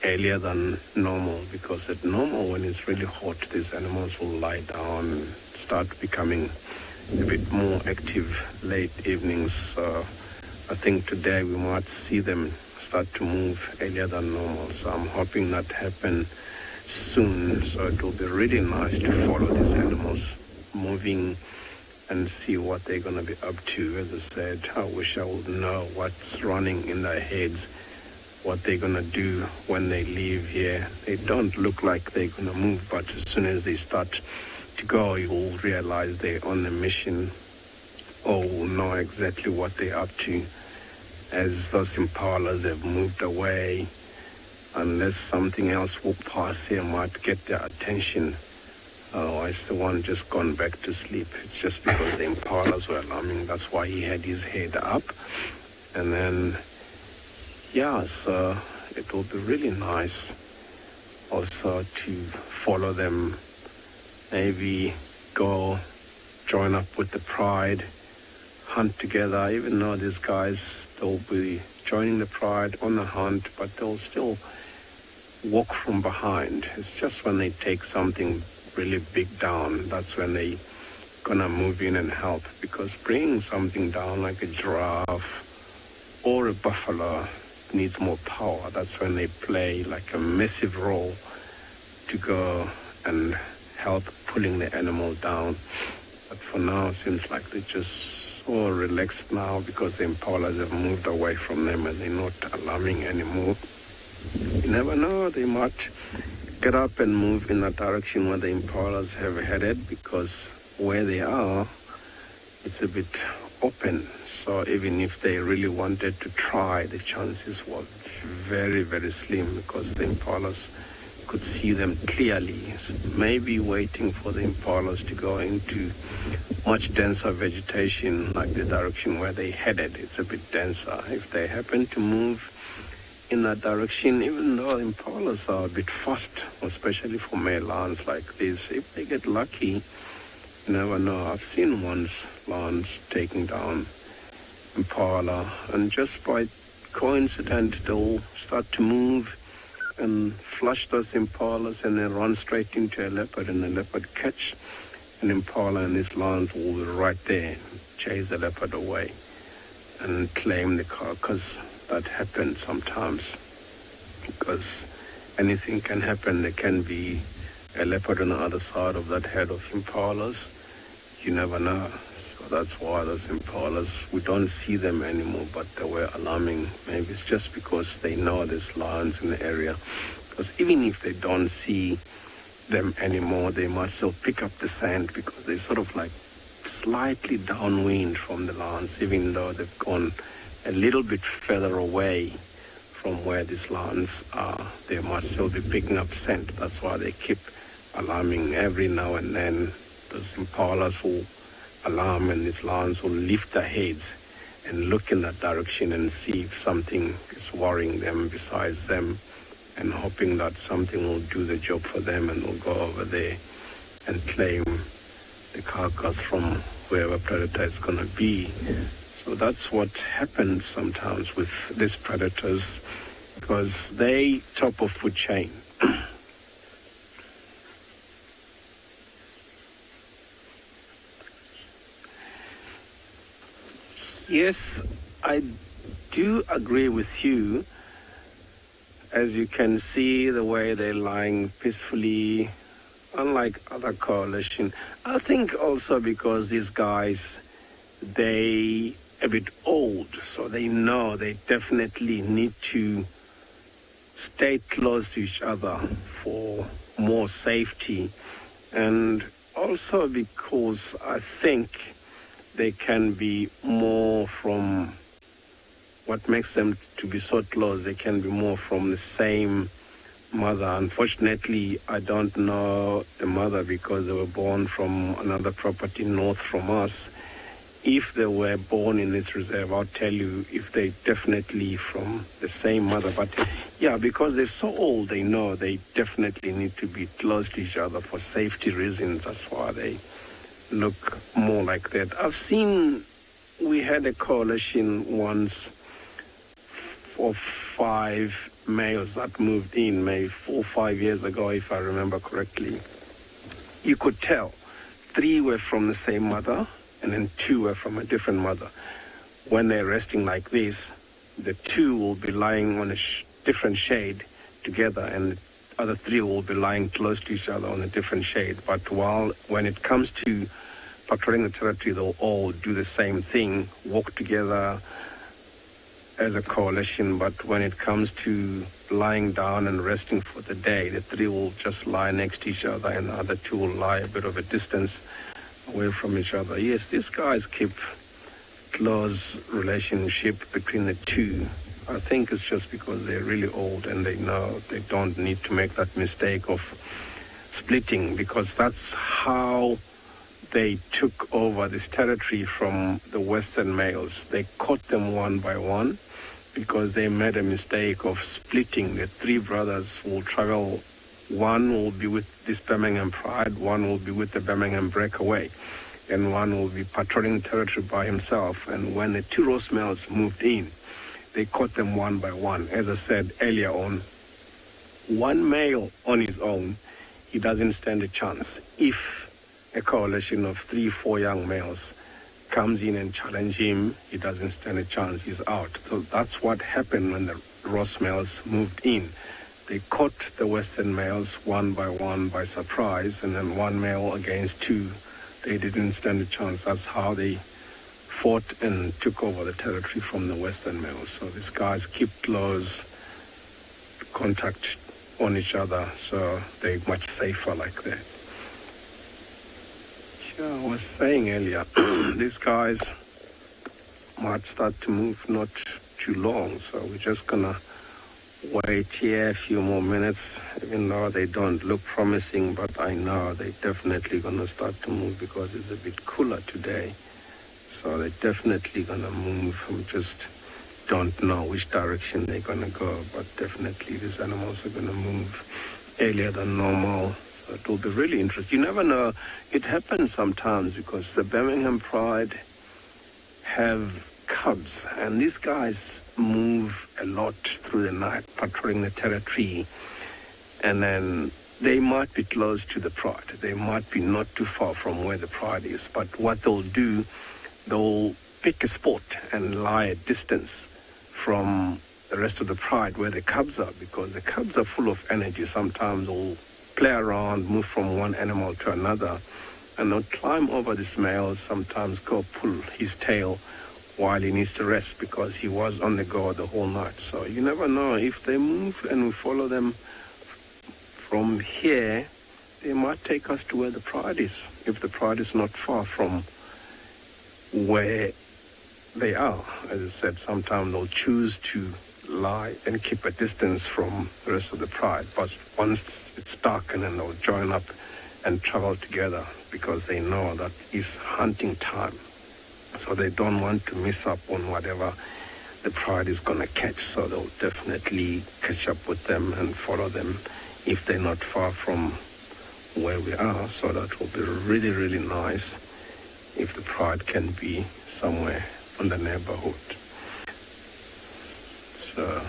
earlier than normal, because at normal when it's really hot these animals will lie down and start becoming a bit more active late evenings. So I think today we might see them start to move earlier than normal, so I'm hoping that happen soon. So it will be really nice to follow these animals moving and see what they're going to be up to. As I said, I wish I would know what's running in their heads, what they're going to do when they leave here. They don't look like they're going to move, but as soon as they start to go, you'll realize they're on a mission or will know exactly what they're up to. As those impalas have moved away, unless something else will pass here, might get their attention. Otherwise, the one just gone back to sleep. It's just because the impalas were alarming. That's why he had his head up. And then, yeah, so it will be really nice also to follow them. Maybe go join up with the Pride, hunt together. Even though these guys, they'll be joining the Pride on the hunt, but they'll still walk from behind. It's just when they take something really big down, that's when they gonna move in and help, because bringing something down like a giraffe or a buffalo needs more power. That's when they play like a massive role to go and help pulling the animal down. But for now it seems like they're just so relaxed now because the impalas have moved away from them and they're not alarming anymore. You never know, they might get up and move in that direction where the impalas have headed, because where they are, it's a bit open. So even if they really wanted to try, the chances were very, very slim because the impalas could see them clearly. So maybe waiting for the impalas to go into much denser vegetation, like the direction where they headed, it's a bit denser. If they happen to move in that direction, even though impalas are a bit fast, especially for male lions like this, if they get lucky, you never know. I've seen once lions taking down impala, and just by coincidence they'll start to move and flush those impalas and then run straight into a leopard, and the leopard catch an impala and these lions will be right there, chase the leopard away and claim the carcass. That happens sometimes because anything can happen. There can be a leopard on the other side of that head of impalas. You never know. So that's why those impalas, we don't see them anymore, but they were alarming. Maybe it's just because they know there's lions in the area. Because even if they don't see them anymore, they might still pick up the scent because they're sort of like slightly downwind from the lions, even though they've gone a little bit further away from where these lions are. They must still be picking up scent. That's why they keep alarming. Every now and then those impalas will alarm and these lions will lift their heads and look in that direction and see if something is worrying them besides them, and hoping that something will do the job for them and will go over there and claim the carcass from whoever predator is going to be. So that's what happens sometimes with these predators, because they top of food chain. Yes, I do agree with you. As you can see, the way they're lying peacefully, unlike other coalition. I think also because these guys, they a bit old, so they know they definitely need to stay close to each other for more safety. And also because I think they can be more from, what makes them to be so close, they can be more from the same mother. Unfortunately, I don't know the mother because they were born from another property north from us. If they were born in this reserve, I'll tell you if they definitely from the same mother. But yeah, because they're so old, they know they definitely need to be close to each other for safety reasons. That's why they look more like that. I've seen, we had a coalition once for 5 males that moved in maybe 4 or 5 years ago, if I remember correctly. You could tell 3 were from the same mother and then 2 were from a different mother. When they're resting like this, the 2 will be lying on a different shade together, and the other 3 will be lying close to each other on a different shade. But when it comes to patrolling the territory, they'll all do the same thing, walk together as a coalition. But when it comes to lying down and resting for the day, the 3 will just lie next to each other and the other 2 will lie a bit of a distance away from each other. Yes, these guys keep close relationship between the 2. I think it's just because they're really old and they know they don't need to make that mistake of splitting, because that's how they took over this territory from the Western males. They caught them one by one because they made a mistake of splitting. The 3 brothers will travel. One will be with this Birmingham Pride, one will be with the Birmingham Breakaway, and one will be patrolling territory by himself. And when the 2 Ross males moved in, they caught them one by one. As I said earlier on, one male on his own, he doesn't stand a chance. If a coalition of 3, 4 young males comes in and challenge him, he doesn't stand a chance, he's out. So that's what happened when the Ross males moved in. They caught the Western males one by surprise, and then 1 male against 2. They didn't stand a chance. That's how they fought and took over the territory from the Western males. So these guys keep close contact on each other, so they're much safer like that. I was saying earlier, these guys might start to move not too long, so we're just gonna wait here a few more minutes, even though they don't look promising, but I know they're definitely gonna start to move because it's a bit cooler today. So they're definitely gonna move. We just don't know which direction they're gonna go, but definitely these animals are gonna move earlier than normal. So it will be really interesting. You never know. It happens sometimes because the Birmingham Pride have cubs, and these guys move a lot through the night, patrolling the territory, and then they might be close to the Pride. They might be not too far from where the Pride is, but what they'll do, they'll pick a spot and lie a distance from the rest of the Pride where the cubs are, because the cubs are full of energy. Sometimes they'll play around, move from one animal to another, and they'll climb over this male, sometimes go pull his tail while he needs to rest because he was on the go the whole night. So you never know. If they move and we follow them from here, they might take us to where the Pride is, if the Pride is not far from where they are. As I said, sometimes they'll choose to lie and keep a distance from the rest of the Pride, but once it's dark, and then they'll join up and travel together because they know that it's hunting time. So they don't want to miss up on whatever the Pride is going to catch. So they'll definitely catch up with them and follow them if they're not far from where we are. So that will be really, really nice if the Pride can be somewhere in the neighborhood. So,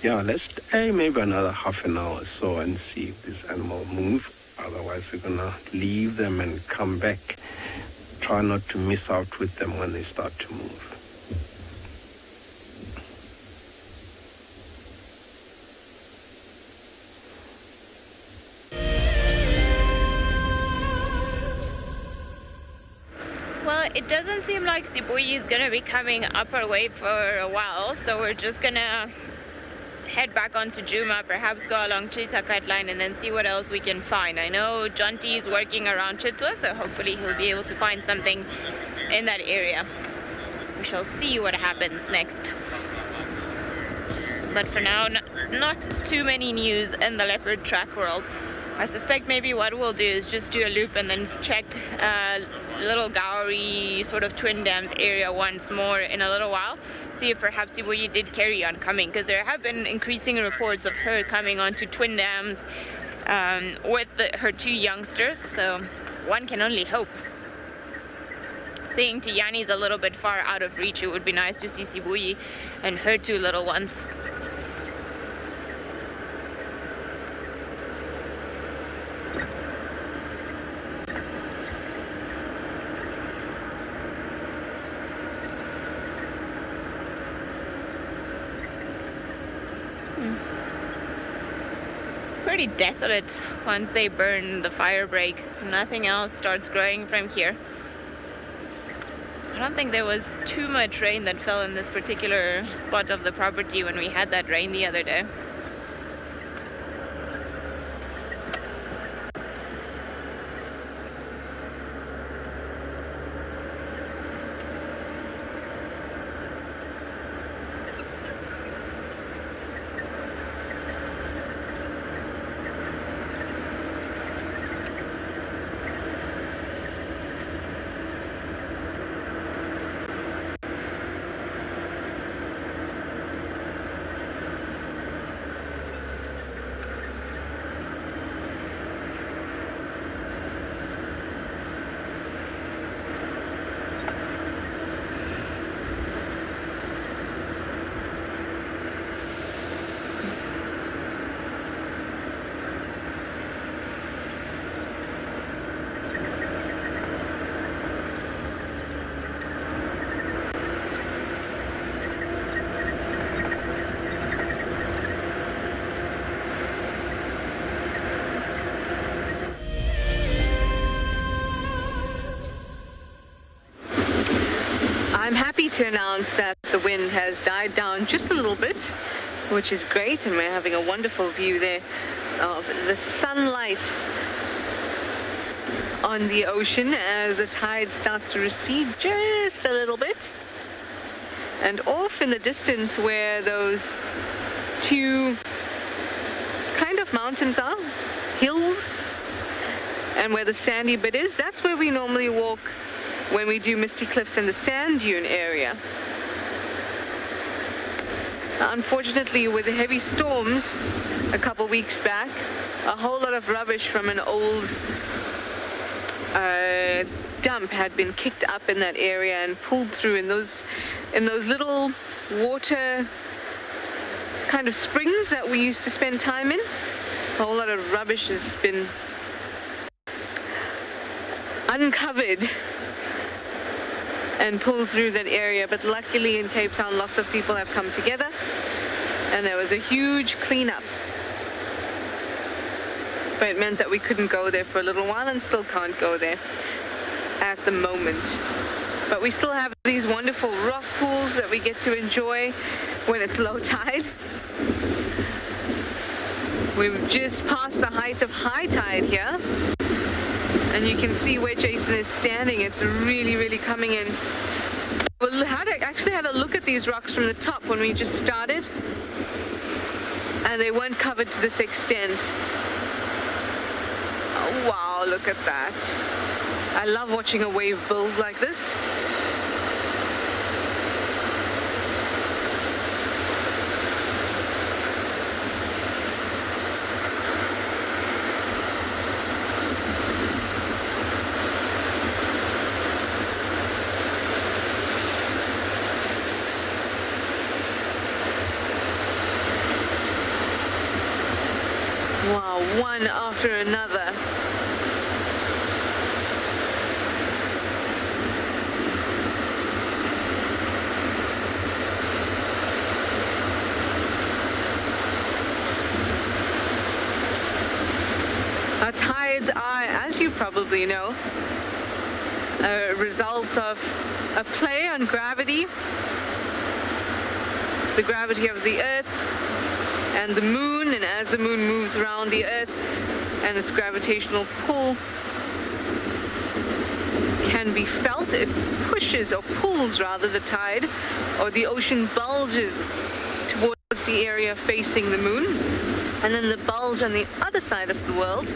yeah, let's stay maybe another half an hour or so and see if this animal move. Otherwise, we're going to leave them and come back. Try not to miss out with them when they start to move. Well, it doesn't seem like Sibuyi is going to be coming up our way for a while, so we're just going to head back onto Juma, perhaps go along Chita Line and then see what else we can find. I know Jonty is working around Chitwa, so hopefully he'll be able to find something in that area. We shall see what happens next. But for now, not too many news in the leopard track world. I suspect maybe what we'll do is just do a loop and then check Little Gowrie sort of Twin Dams area once more in a little while. See if perhaps Sibuyi did carry on coming, because there have been increasing reports of her coming onto Twin Dams with her two youngsters, so one can only hope. Seeing Tiyani's a little bit far out of reach, it would be nice to see Sibuyi and her two little ones. Pretty desolate once they burn the fire break. Nothing else starts growing from here. I don't think there was too much rain that fell in this particular spot of the property when we had that rain the other day. I'm happy to announce that the wind has died down just a little bit, which is great, and we're having a wonderful view there of the sunlight on the ocean as the tide starts to recede just a little bit. And off in the distance where those two kind of mountains are, hills, and where the sandy bit is, that's where we normally walk when we do Misty Cliffs in the sand dune area. Unfortunately, with the heavy storms a couple weeks back, a whole lot of rubbish from an old dump had been kicked up in that area and pulled through in those little water kind of springs that we used to spend time in. A whole lot of rubbish has been uncovered and pulled through that area, but luckily in Cape Town lots of people have come together and there was a huge cleanup. But it meant that we couldn't go there for a little while and still can't go there at the moment. But we still have these wonderful rock pools that we get to enjoy when it's low tide. We've just passed the height of high tide here, and you can see where Jason is standing. It's really, really coming in. We actually had a look at these rocks from the top when we just started, and they weren't covered to this extent. Oh, wow, look at that. I love watching a wave build like this. one after another. Tides are, as you probably know, a result of a play on gravity, the gravity of the Earth and the Moon, and as the Moon moves around the Earth and its gravitational pull can be felt, it pushes or pulls rather the tide, or the ocean bulges towards the area facing the Moon, and then the bulge on the other side of the world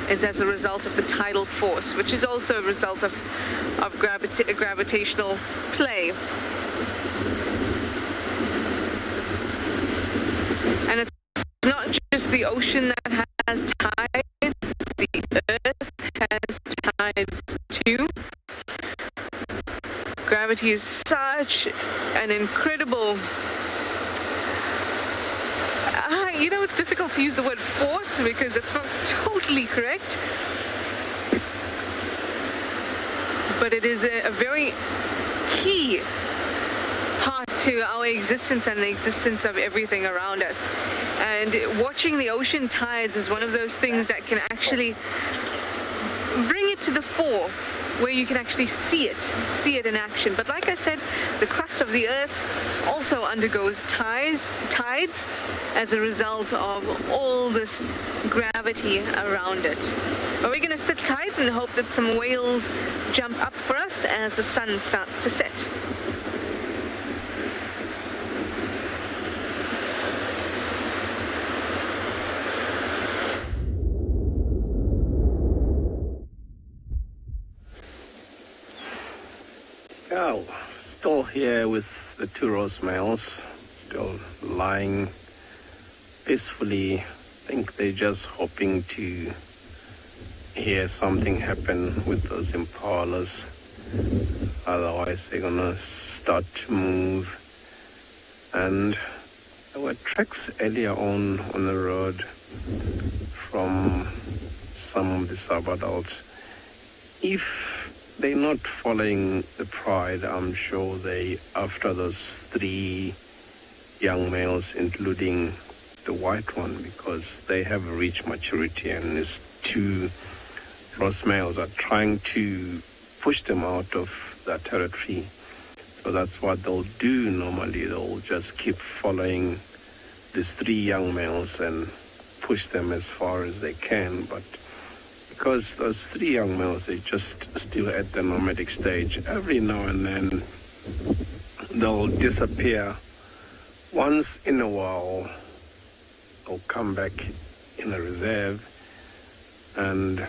is as a result of the tidal force, which is also a result of gravitational play. And it's not just the ocean that has tides, the Earth has tides too. Gravity is such an incredible... you know, it's difficult to use the word force because it's not totally correct. But it is a very key part to our existence and the existence of everything around us. And watching the ocean tides is one of those things that can actually bring it to the fore, where you can actually see it in action. But like I said, the crust of the Earth also undergoes tides as a result of all this gravity around it. But we're going to sit tight and hope that some whales jump up for us as the sun starts to set. Yeah, still here with the two rose males, still lying peacefully. I think they're just hoping to hear something happen with those impalas. Otherwise, they're gonna start to move. And there were tracks earlier on the road from some of the sub-adults. If they're not following the Pride, I'm sure they, after those 3 young males, including the white one, because they have reached maturity, and these 2 rose males are trying to push them out of that territory. So that's what they'll do normally. They'll just keep following these 3 young males and push them as far as they can. But because those 3 young males, they're just still at the nomadic stage, every now and then they'll disappear. Once in a while, they'll come back in a reserve, and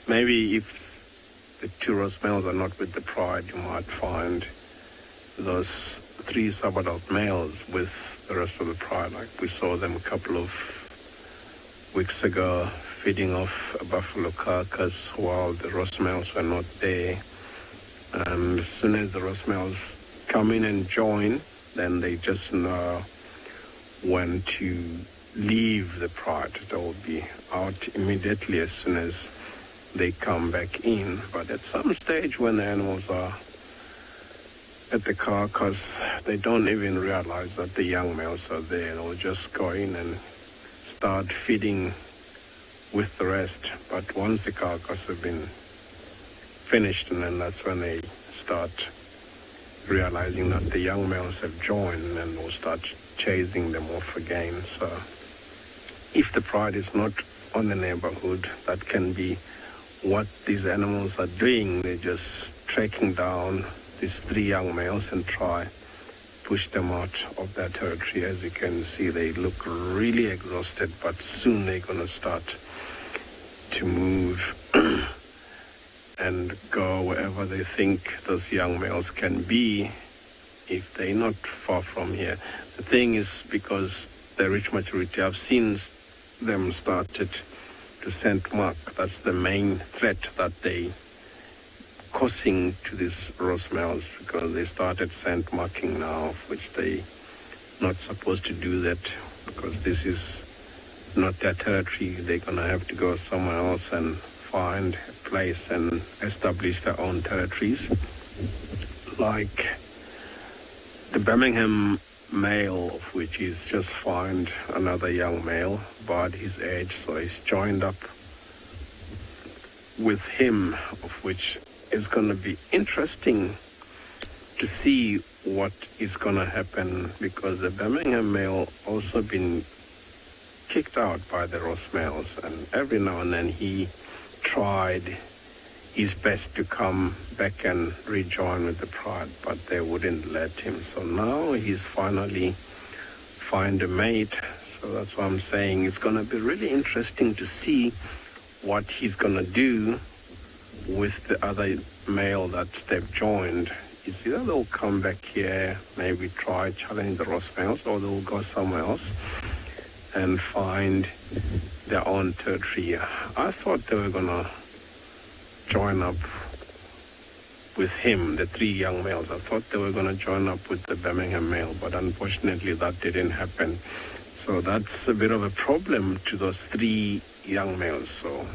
maybe if the 2 rose males are not with the Pride, you might find those 3 sub-adult males with the rest of the Pride. Like we saw them a couple of weeks ago feeding off a buffalo carcass while the rose males were not there. And as soon as the rose males come in and join, then they just know when to leave the Pride. They'll be out immediately as soon as they come back in. But at some stage when the animals are at the carcass, they don't even realize that the young males are there. They'll just go in and start feeding with the rest. But once the carcass have been finished, and then that's when they start realizing that the young males have joined, and then they'll start chasing them off again. So if the Pride is not on the neighborhood, that can be what these animals are doing. They're just tracking down these 3 young males and try push them out of their territory. As you can see, they look really exhausted, but soon they're going to start to move and go wherever they think those young males can be if they're not far from here. The thing is, because they reach maturity, I've seen them started to scent mark. That's the main threat that they causing to these rose males, because they started scent marking now, which they not supposed to do that, because this is not their territory. They're going to have to go somewhere else and find a place and establish their own territories. Like the Birmingham male, of which he's just found another young male about his age, so he's joined up with him, of which is going to be interesting to see what is going to happen, because the Birmingham male also been kicked out by the Ross males, and every now and then he tried his best to come back and rejoin with the Pride, but they wouldn't let him. So now he's finally find a mate. So that's why I'm saying it's going to be really interesting to see what he's going to do with the other male that they've joined. It's either they'll come back here, maybe try challenging the Ross males, or they'll go somewhere else and find their own territory. I thought they were going to join up with him, the three young males. I thought they were going to join up with the Birmingham male, but unfortunately that didn't happen. So that's a bit of a problem to those three young males. So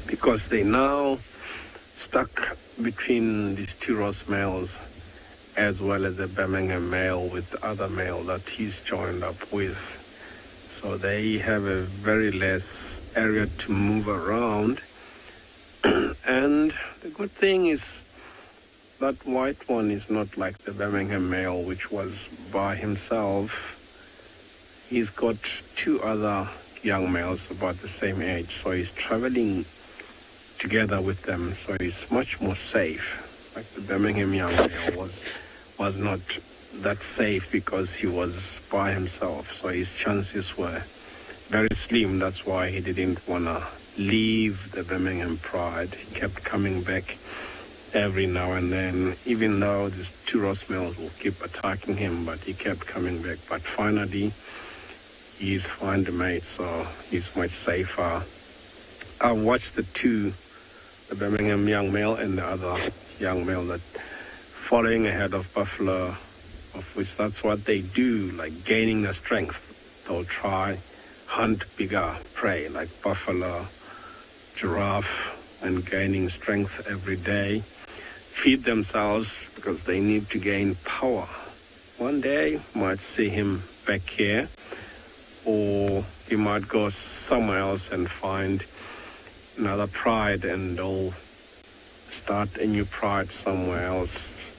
because they now stuck between these two Ross males as well as the Birmingham male with the other male that he's joined up with. So they have a very less area to move around. And the good thing is that white one is not like the Birmingham male, which was by himself. He's got two other young males about the same age, so he's traveling together with them, so he's much more safe. Like the Birmingham young male was not that safe because he was by himself, so his chances were very slim. That's why he didn't want to leave the Birmingham Pride. He kept coming back every now and then, even though these two Ross males will keep attacking him, but he kept coming back. But finally, he's found a mate, so he's much safer. I watched the Birmingham young male and the other young male that following ahead of buffalo, of which that's what they do, like gaining the strength. They'll try hunt bigger prey like buffalo, giraffe, and gaining strength every day. Feed themselves because they need to gain power. One day you might see him back here, or he might go somewhere else and find another Pride, and they'll start a new Pride somewhere else,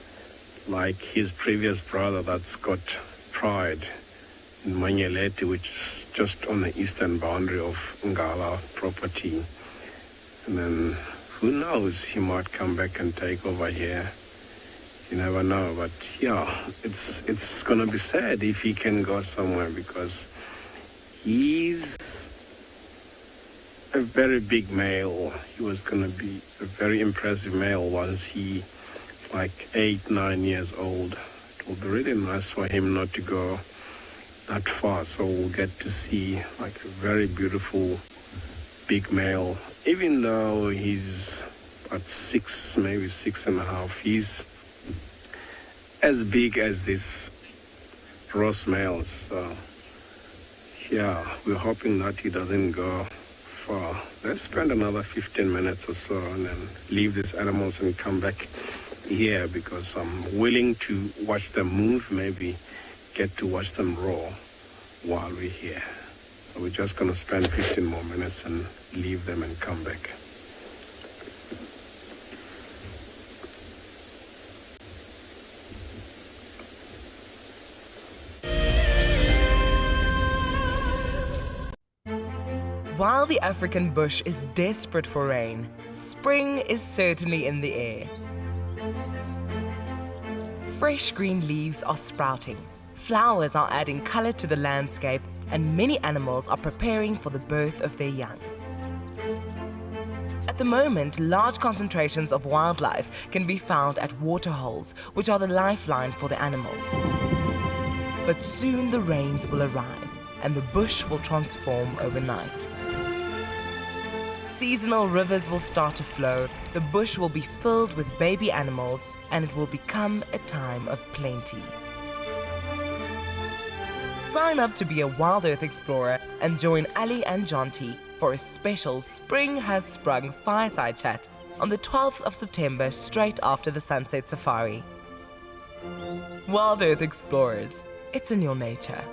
like his previous brother that's got Pride in Manyeleti, which is just on the eastern boundary of Ngala property. And then who knows, he might come back and take over here. You never know. But yeah, it's gonna be sad if he can go somewhere, because he's a very big male. He was gonna be a very impressive male once he like 8-9 years old. It will be really nice for him not to go that far, so we'll get to see like a very beautiful big male. Even though he's at 6, maybe 6.5, he's as big as these Ross males. So yeah, we're hoping that he doesn't go far. Let's spend another 15 minutes or so and then leave these animals and come back here, because I'm willing to watch them move, maybe get to watch them roar while we're here. So we're just going to spend 15 more minutes and leave them and come back. While the African bush is desperate for rain, spring is certainly in the air. Fresh green leaves are sprouting, flowers are adding color to the landscape, and many animals are preparing for the birth of their young. At the moment, large concentrations of wildlife can be found at waterholes, which are the lifeline for the animals. But soon the rains will arrive, and the bush will transform overnight. Seasonal rivers will start to flow, the bush will be filled with baby animals, and it will become a time of plenty. sign up to be a WildEarth explorer and join Ali and Jonty for a special Spring Has Sprung fireside chat on the 12th of September, straight after the Sunset Safari. WildEarth Explorers, it's in your nature.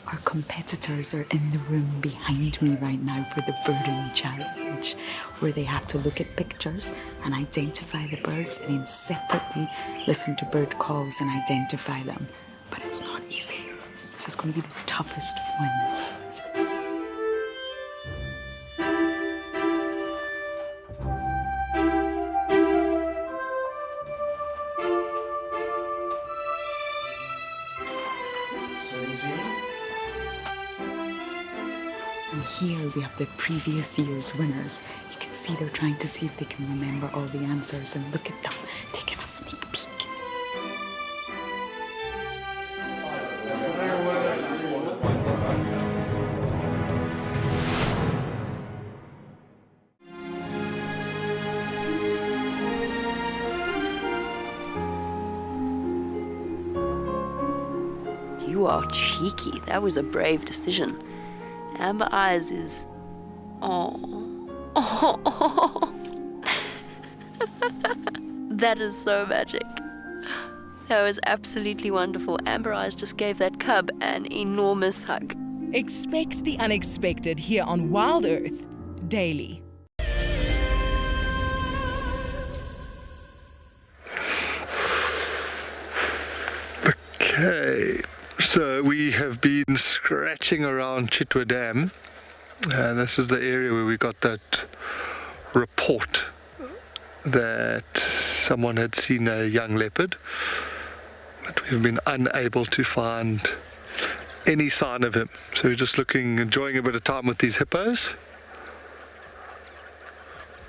Our competitors are in the room behind me right now for the birding challenge, where they have to look at pictures and identify the birds and then separately listen to bird calls and identify them. But it's not easy. This is going to be the toughest one. Here we have the previous year's winners. You can see they're trying to see if they can remember all the answers, and look at them taking a sneak peek. You are cheeky. That was a brave decision. Amber Eyes is... That is so magic. That was absolutely wonderful. Amber Eyes just gave that cub an enormous hug. Expect the unexpected here on WildEarth daily. Okay, so we have been scratching around Chitwa Dam, and this is the area where we got that report that someone had seen a young leopard, but we've been unable to find any sign of him. So we're just enjoying a bit of time with these hippos.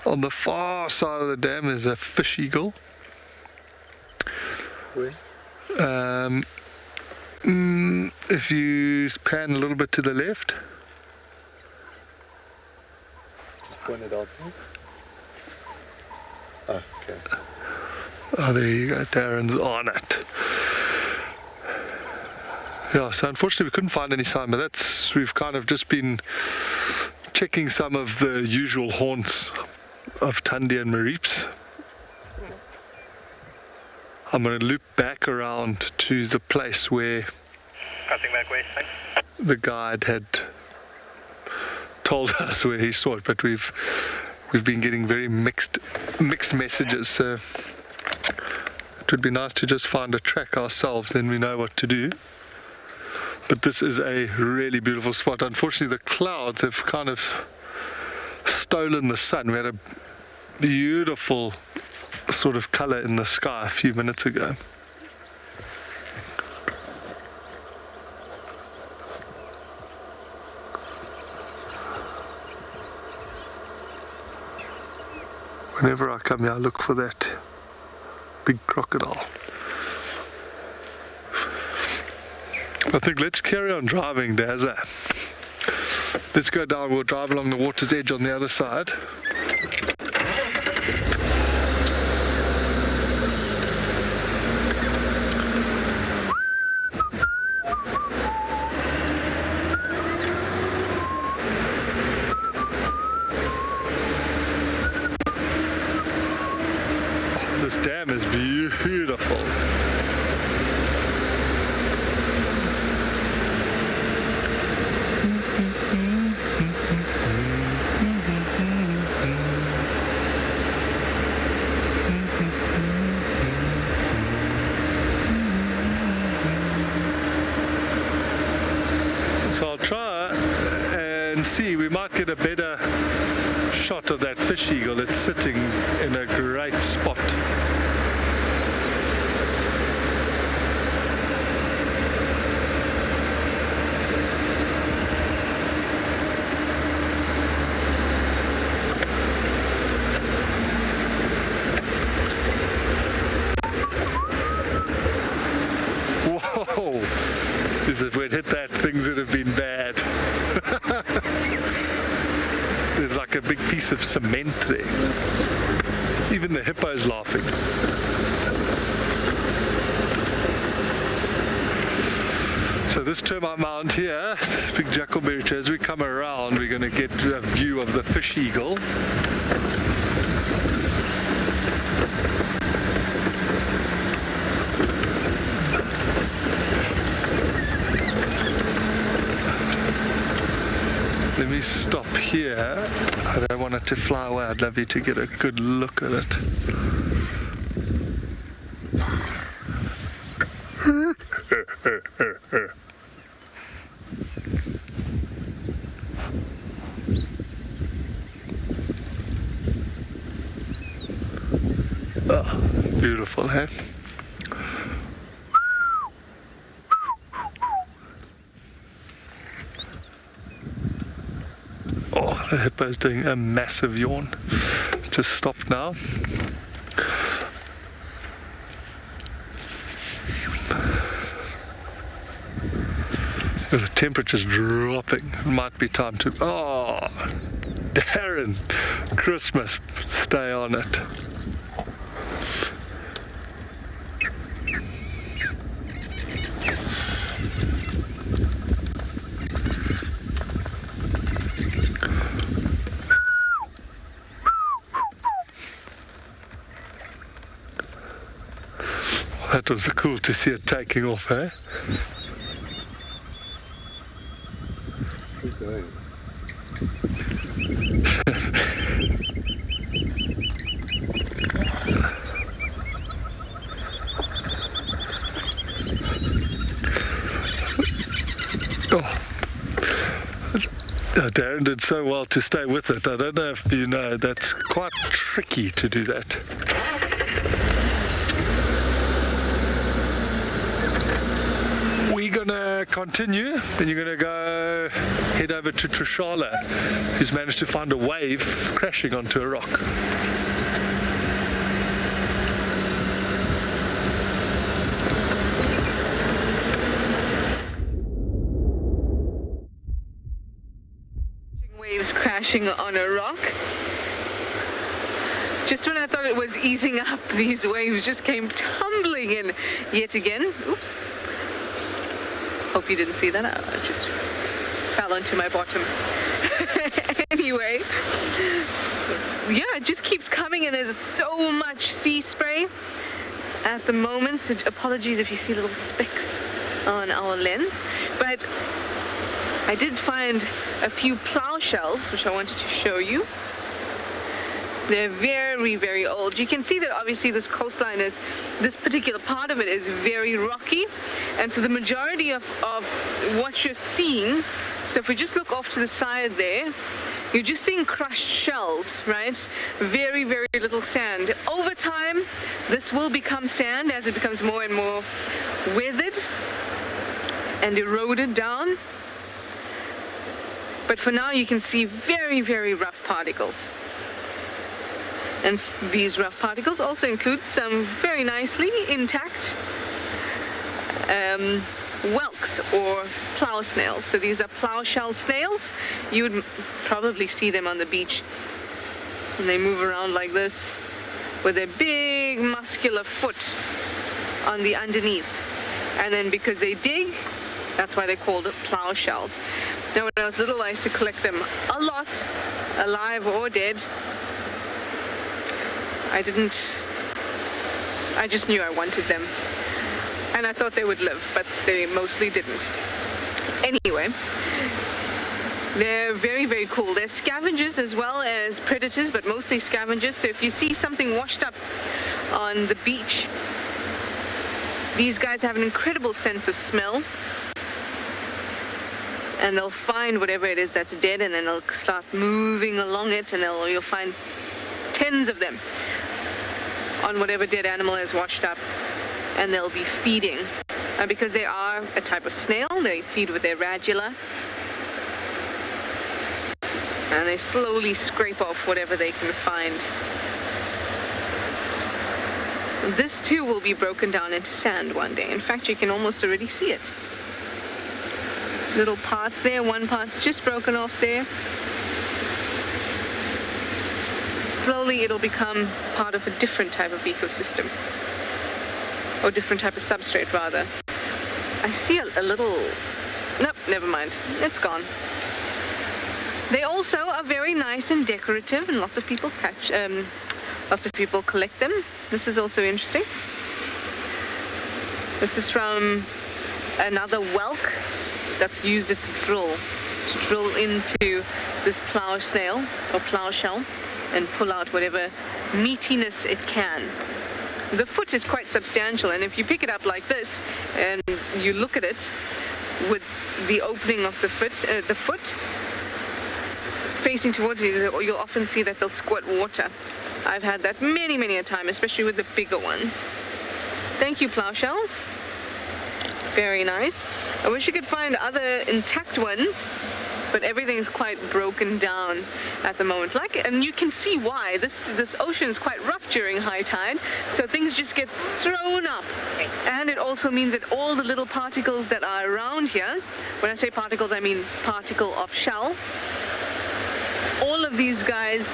On the far side of the dam is a fish eagle. If you pan a little bit to the left, just point it out there. Okay. Oh, there you go. Darren's on it. Yeah, so unfortunately we couldn't find any sign, but we've kind of just been checking some of the usual haunts of Thandi and Marips. I'm going to loop back around to the place where the guide had told us where he saw it, but we've been getting very mixed messages, so it would be nice to just find a track ourselves, then we know what to do. But this is a really beautiful spot. Unfortunately the clouds have kind of stolen the sun. We had a beautiful sort of color in the sky a few minutes ago. Whenever I come here I look for that big crocodile. I think let's carry on driving, Dazza. Let's go down, we'll drive along the water's edge on the other side. This dam is beautiful. So I'll try and see, we might get a better shot of that fish eagle. It's sitting in a great spot. Whoa! If we'd hit that, things would have been bad. There's like a big piece of cement there. Even the hippo's laughing. So this termite mound here, this big jackalberry tree, as we come around, we're going to get a view of the fish eagle. Let me stop here. I don't want it to fly away. I'd love you to get a good look at it. Oh, beautiful, hey? Oh, the hippo's doing a massive yawn. Just stopped now. The temperature's dropping. It might be time to... Oh, Darren, Christmas, stay on it. That was cool to see it taking off, eh? Who's going? Darren did so well to stay with it. I don't know if you know, that's quite tricky to do that. We're gonna continue, then you're gonna go head over to Tswalu, who's managed to find a wave crashing onto a rock. Waves crashing on a rock. Just when I thought it was easing up, these waves just came tumbling in yet again. Oops. Hope you didn't see that. I just fell onto my bottom. Anyway, yeah, it just keeps coming, and there's so much sea spray at the moment. So apologies if you see little specks on our lens. But I did find a few plow shells, which I wanted to show you. They're very, very old. You can see that obviously this coastline is, this particular part of it is very rocky. And so the majority of what you're seeing, so if we just look off to the side there, you're just seeing crushed shells, right? Very, very little sand. Over time, this will become sand as it becomes more and more weathered and eroded down. But for now, you can see very, very rough particles. And these rough particles also include some very nicely intact whelks or plow snails. So these are plow shell snails. You would probably see them on the beach. And they move around like this with their big muscular foot on the underneath. And then because they dig, that's why they're called plow shells. Now when I was little, I used to collect them a lot, alive or dead. I just knew I wanted them. And I thought they would live, but they mostly didn't. Anyway, they're very, very cool. They're scavengers as well as predators, but mostly scavengers. So if you see something washed up on the beach, these guys have an incredible sense of smell. And they'll find whatever it is that's dead, and then they'll start moving along it, and you'll find tens of them on whatever dead animal is washed up, and they'll be feeding. And because they are a type of snail, they feed with their radula, and they slowly scrape off whatever they can find. This too will be broken down into sand one day. In fact, you can almost already see it. little parts there. One part's just broken off there. Slowly it'll become part of a different type of ecosystem, or different type of substrate rather. I see a little, nope, never mind, it's gone. They also are very nice and decorative, and lots of people collect them. This is also interesting. This is from another whelk that's used its drill to drill into this plow snail or plow shell and pull out whatever meatiness it can. The foot is quite substantial, and if you pick it up like this and you look at it with the opening of the foot facing towards you, you'll often see that they'll squirt water. I've had that many a time, especially with the bigger ones. Thank you, plow shells. Very nice. I wish you could find other intact ones, but everything's quite broken down at the moment. And you can see why. This ocean is quite rough during high tide, so things just get thrown up. And it also means that all the little particles that are around here, when I say particles, I mean particle of shell, all of these guys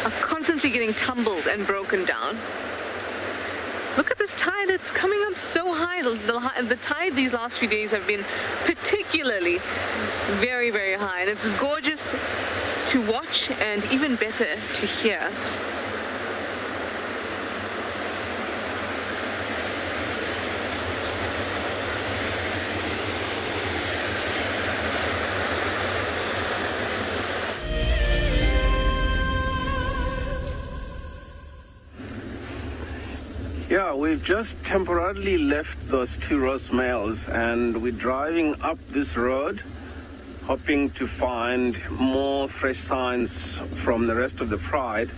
are constantly getting tumbled and broken down. Look at this tide, it's coming up so high. The tide these last few days have been particularly very high, and it's gorgeous to watch and even better to hear. Yeah, we've just temporarily left those two roast males, and we're driving up this road, hoping to find more fresh signs from the rest of the pride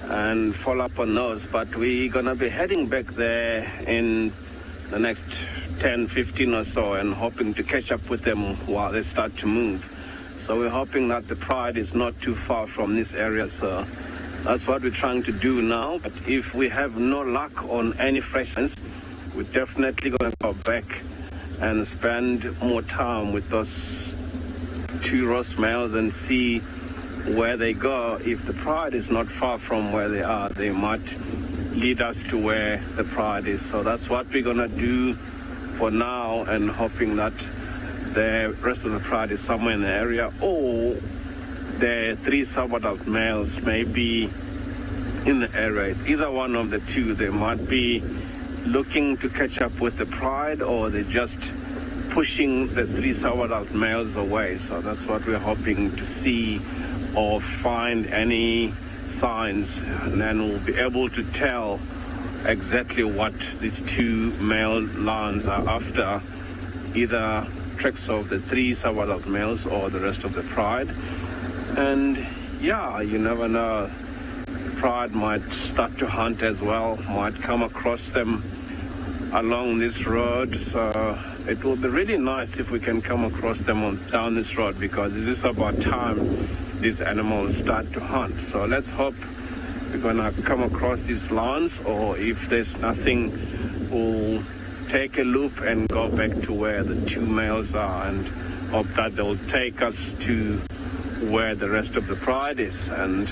and follow up on those. But we're gonna be heading back there in the next 10-15 or so, and hoping to catch up with them while they start to move. So we're hoping that the pride is not too far from this area, so that's what we're trying to do now. But if we have no luck on any fresh signs, we're definitely going to go back and spend more time with those two roast males and see where they go. If the pride is not far from where they are, they might lead us to where the pride is. So that's what we're going to do for now, and hoping that the rest of the pride is somewhere in the area, or the three subadult males may be in the area. It's either one of the two. They might be looking to catch up with the pride, or they're just pushing the three subadult males away. So that's what we're hoping to see, or find any signs, and then we'll be able to tell exactly what these two male lions are after, either tracks of the three subadult males or the rest of the pride. And yeah, you never know, pride might start to hunt as well, might come across them along this road. So it will be really nice if we can come across them down this road, because this is about time these animals start to hunt. So let's hope we're gonna come across these lions, or if there's nothing, we'll take a loop and go back to where the two males are, and hope that they'll take us to where the rest of the pride is, and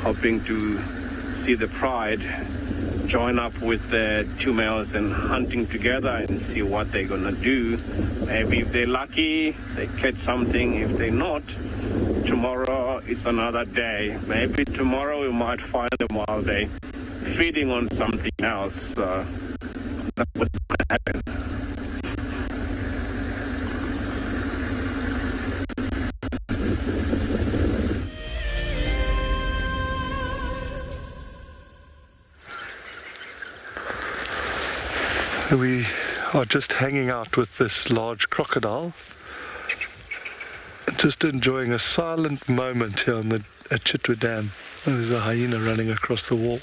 hoping to see the pride join up with the two males and hunting together and see what they're gonna do. Maybe if they're lucky, they catch something. If they're not, tomorrow is another day. Maybe tomorrow we might find them while they're feeding on something else. That's what's gonna happen. We are just hanging out with this large crocodile, just enjoying a silent moment here on at Chitwa Dam. There's a hyena running across the wall.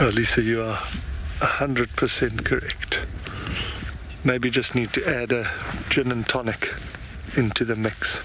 Oh, Lisa, you are 100% correct. Maybe just need to add a gin and tonic into the mix.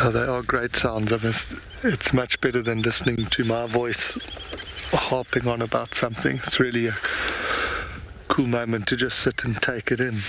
Oh, they are great sounds. It's much better than listening to my voice harping on about something. It's really a cool moment to just sit and take it in.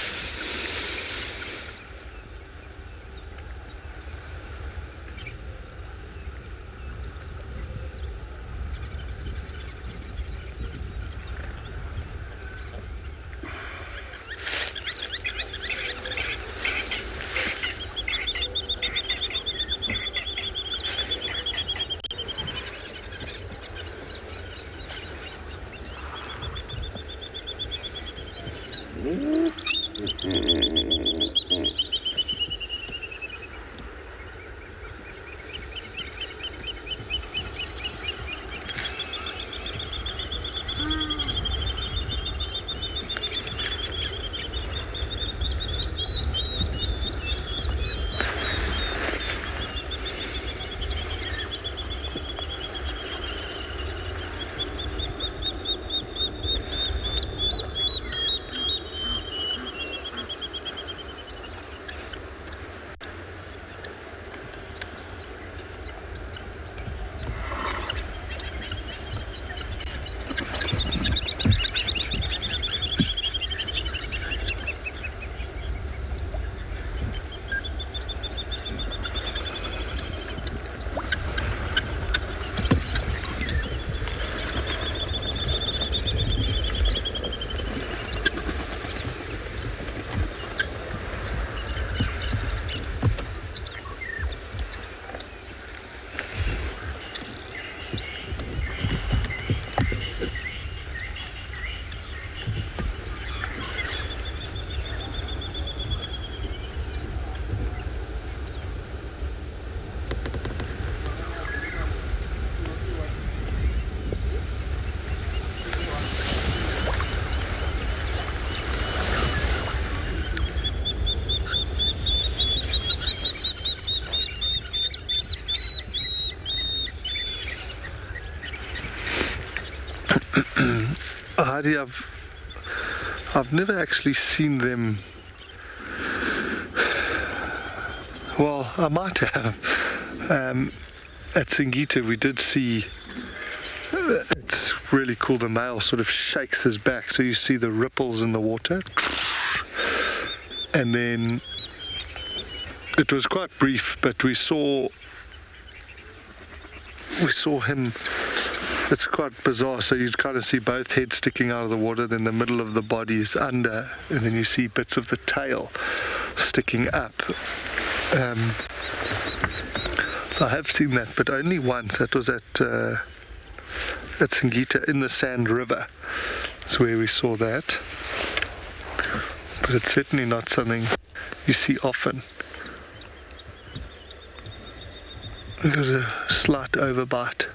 Heidi, I've never actually seen them. Well, I might have. At Singita we did see, it's really cool, the male sort of shakes his back, so you see the ripples in the water. And then it was quite brief, but we saw him. It's quite bizarre, so you kind of see both heads sticking out of the water, then the middle of the body is under, and then you see bits of the tail sticking up. So I have seen that, but only once. That was at Singita in the Sand River. That's where we saw that. But it's certainly not something you see often. We've got a slight overbite.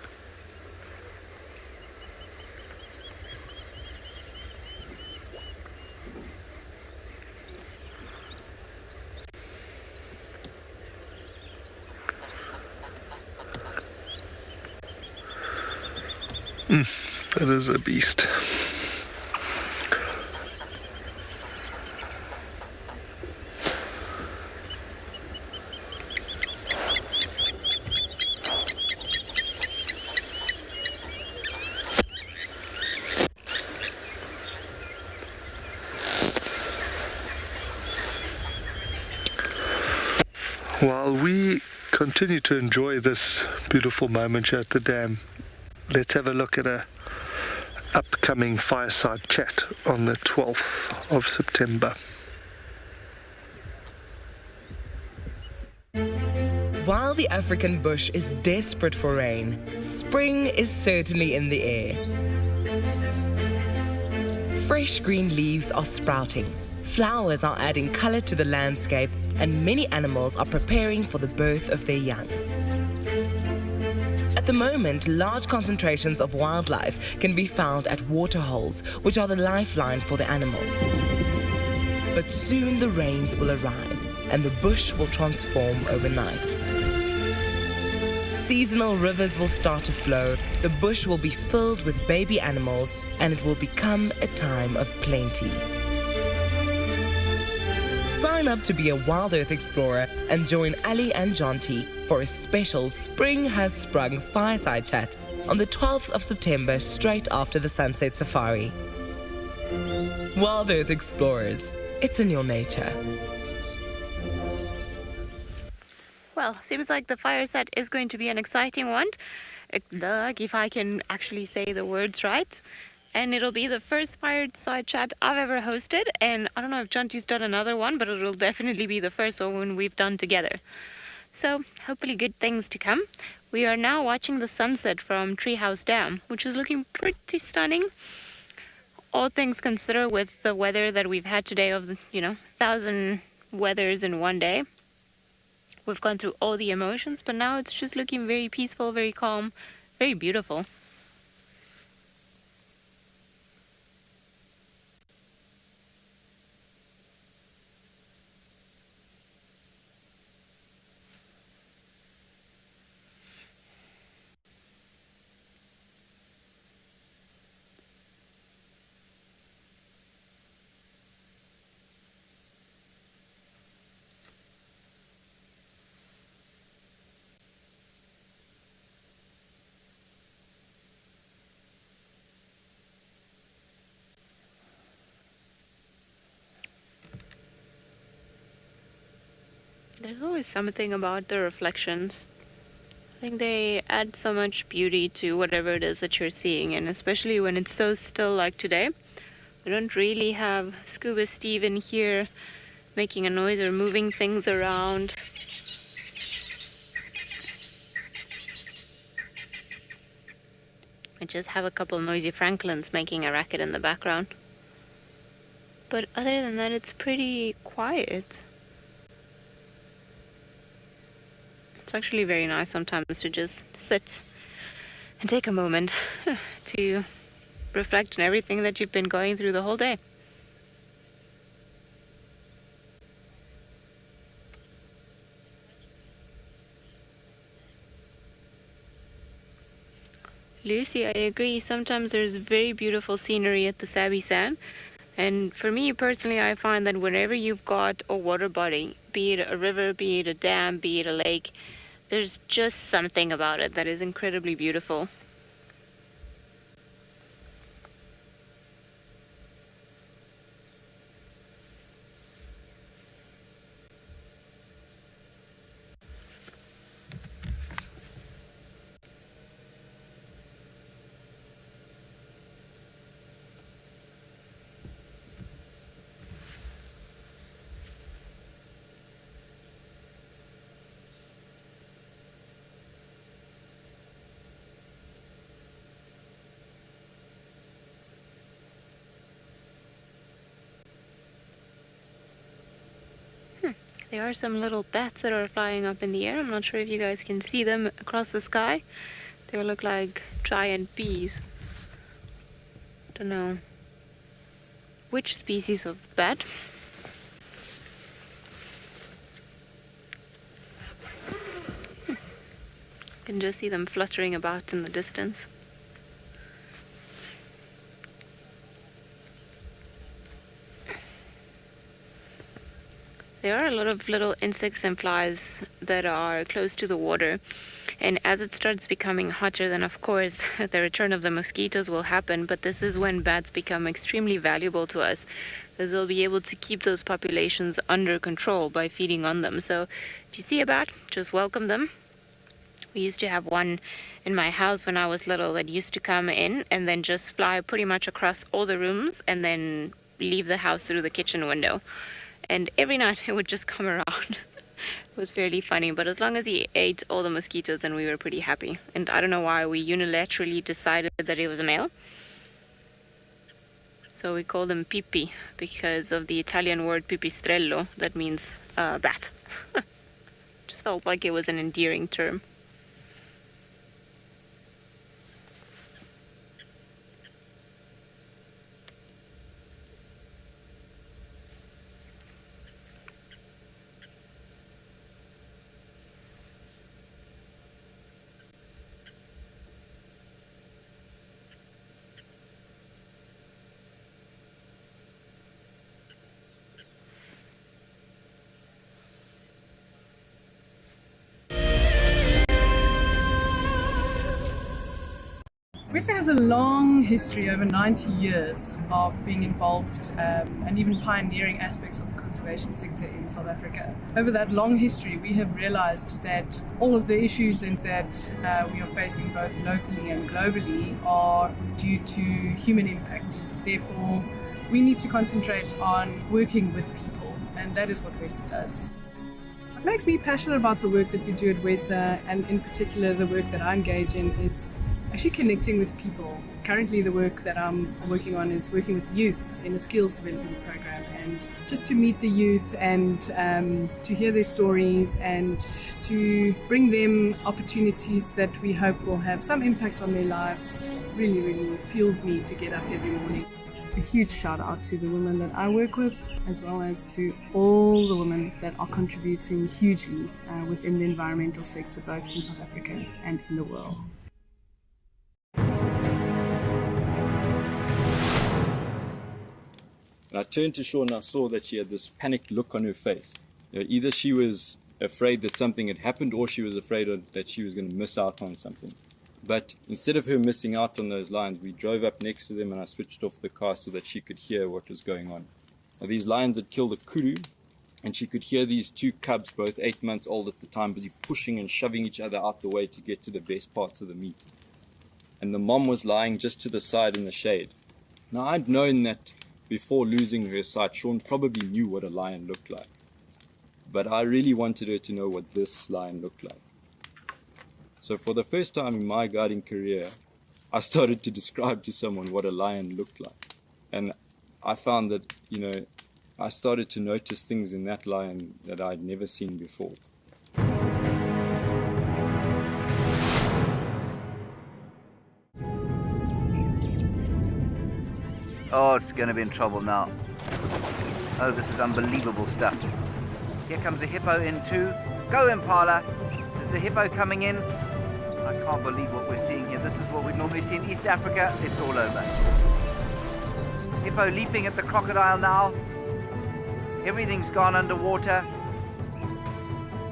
That is a beast. While we continue to enjoy this beautiful moment here at the dam, let's have a look at a upcoming fireside chat on the 12th of September. While the African bush is desperate for rain, spring is certainly in the air. Fresh green leaves are sprouting, flowers are adding color to the landscape, and many animals are preparing for the birth of their young. At the moment, large concentrations of wildlife can be found at waterholes, which are the lifeline for the animals. But soon the rains will arrive, and the bush will transform overnight. Seasonal rivers will start to flow, the bush will be filled with baby animals, and it will become a time of plenty. Sign up to be a WildEarth explorer and join Ali and Jonty for a special Spring Has Sprung fireside chat on the 12th of September, straight after the Sunset Safari. WildEarth Explorers, it's in your nature. Well, seems like the fireside is going to be an exciting one. Like, if I can actually say the words right. And it'll be the first fireside chat I've ever hosted. And I don't know if Jonty's done another one, but it'll definitely be the first one we've done together. So hopefully good things to come. We are now watching the sunset from Treehouse Dam, which is looking pretty stunning. All things considered, with the weather that we've had today of, 1,000 weathers in one day. We've gone through all the emotions, but now it's just looking very peaceful, very calm, very beautiful. There's always something about the reflections. I think they add so much beauty to whatever it is that you're seeing, and especially when it's so still like today. We don't really have Scuba Steve in here making a noise or moving things around. I just have a couple noisy Franklins making a racket in the background. But other than that, it's pretty quiet. It's actually very nice sometimes to just sit and take a moment to reflect on everything that you've been going through the whole day. Lucy, I agree. Sometimes there's very beautiful scenery at the Sabi Sand. And for me personally, I find that whenever you've got a water body, be it a river, be it a dam, be it a lake, there's just something about it that is incredibly beautiful. There are some little bats that are flying up in the air. I'm not sure if you guys can see them across the sky. They look like giant bees. Don't know which species of bat. You can just see them fluttering about in the distance. There are a lot of little insects and flies that are close to the water, and as it starts becoming hotter, then of course the return of the mosquitoes will happen, but this is when bats become extremely valuable to us, because they'll be able to keep those populations under control by feeding on them. So if you see a bat, just welcome them. We used to have one in my house when I was little that used to come in and then just fly pretty much across all the rooms and then leave the house through the kitchen window. And every night it would just come around. It was fairly funny, but as long as he ate all the mosquitoes, then we were pretty happy. And I don't know why we unilaterally decided that it was a male. So we called him Pippi because of the Italian word pipistrello, that means bat. Just felt like it was an endearing term. RSA has a long history, over 90 years, of being involved and even pioneering aspects of the conservation sector in South Africa. Over that long history, we have realized that all of the issues that we are facing both locally and globally are due to human impact. Therefore, we need to concentrate on working with people, and that is what WESA does. What makes me passionate about the work that we do at WESA, and in particular the work that I engage in, is actually connecting with people. Currently the work that I'm working on is working with youth in a skills development program, and just to meet the youth and to hear their stories and to bring them opportunities that we hope will have some impact on their lives really fuels me to get up every morning. A huge shout out to the women that I work with, as well as to all the women that are contributing hugely within the environmental sector, both in South Africa and in the world. And I turned to Shaw and I saw that she had this panicked look on her face. Either she was afraid that something had happened, or she was afraid that she was going to miss out on something. But instead of her missing out on those lions, we drove up next to them and I switched off the car so that she could hear what was going on. Now, these lions had killed a kudu, and she could hear these two cubs, both 8 months old at the time, busy pushing and shoving each other out the way to get to the best parts of the meat. And the mom was lying just to the side in the shade. Now, I'd known that before losing her sight, Sean probably knew what a lion looked like. But I really wanted her to know what this lion looked like. So for the first time in my guiding career, I started to describe to someone what a lion looked like. And I found that, I started to notice things in that lion that I'd never seen before. Oh, it's going to be in trouble now. Oh, this is unbelievable stuff. Here comes a hippo in too. Go, Impala. There's a hippo coming in. I can't believe what we're seeing here. This is what we normally see in East Africa. It's all over. Hippo leaping at the crocodile now. Everything's gone underwater.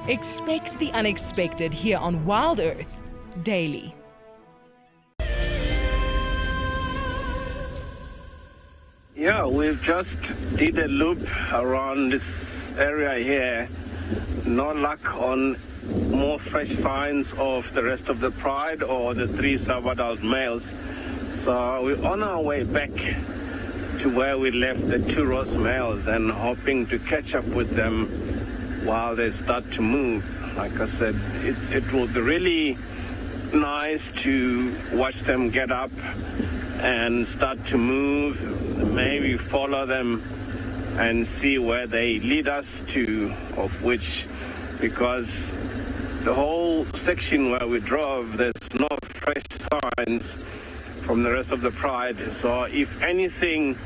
Expect the unexpected here on WildEarth daily. Yeah, we've just did a loop around this area here. No luck on more fresh signs of the rest of the pride or the 3 sub-adult males. So we're on our way back to where we left the 2 ross males and hoping to catch up with them while they start to move. Like I said, it will be really nice to watch them get up and start to move, maybe follow them and see where they lead us to, of which, because the whole section where we drove, there's no fresh signs from the rest of the pride. So if anything,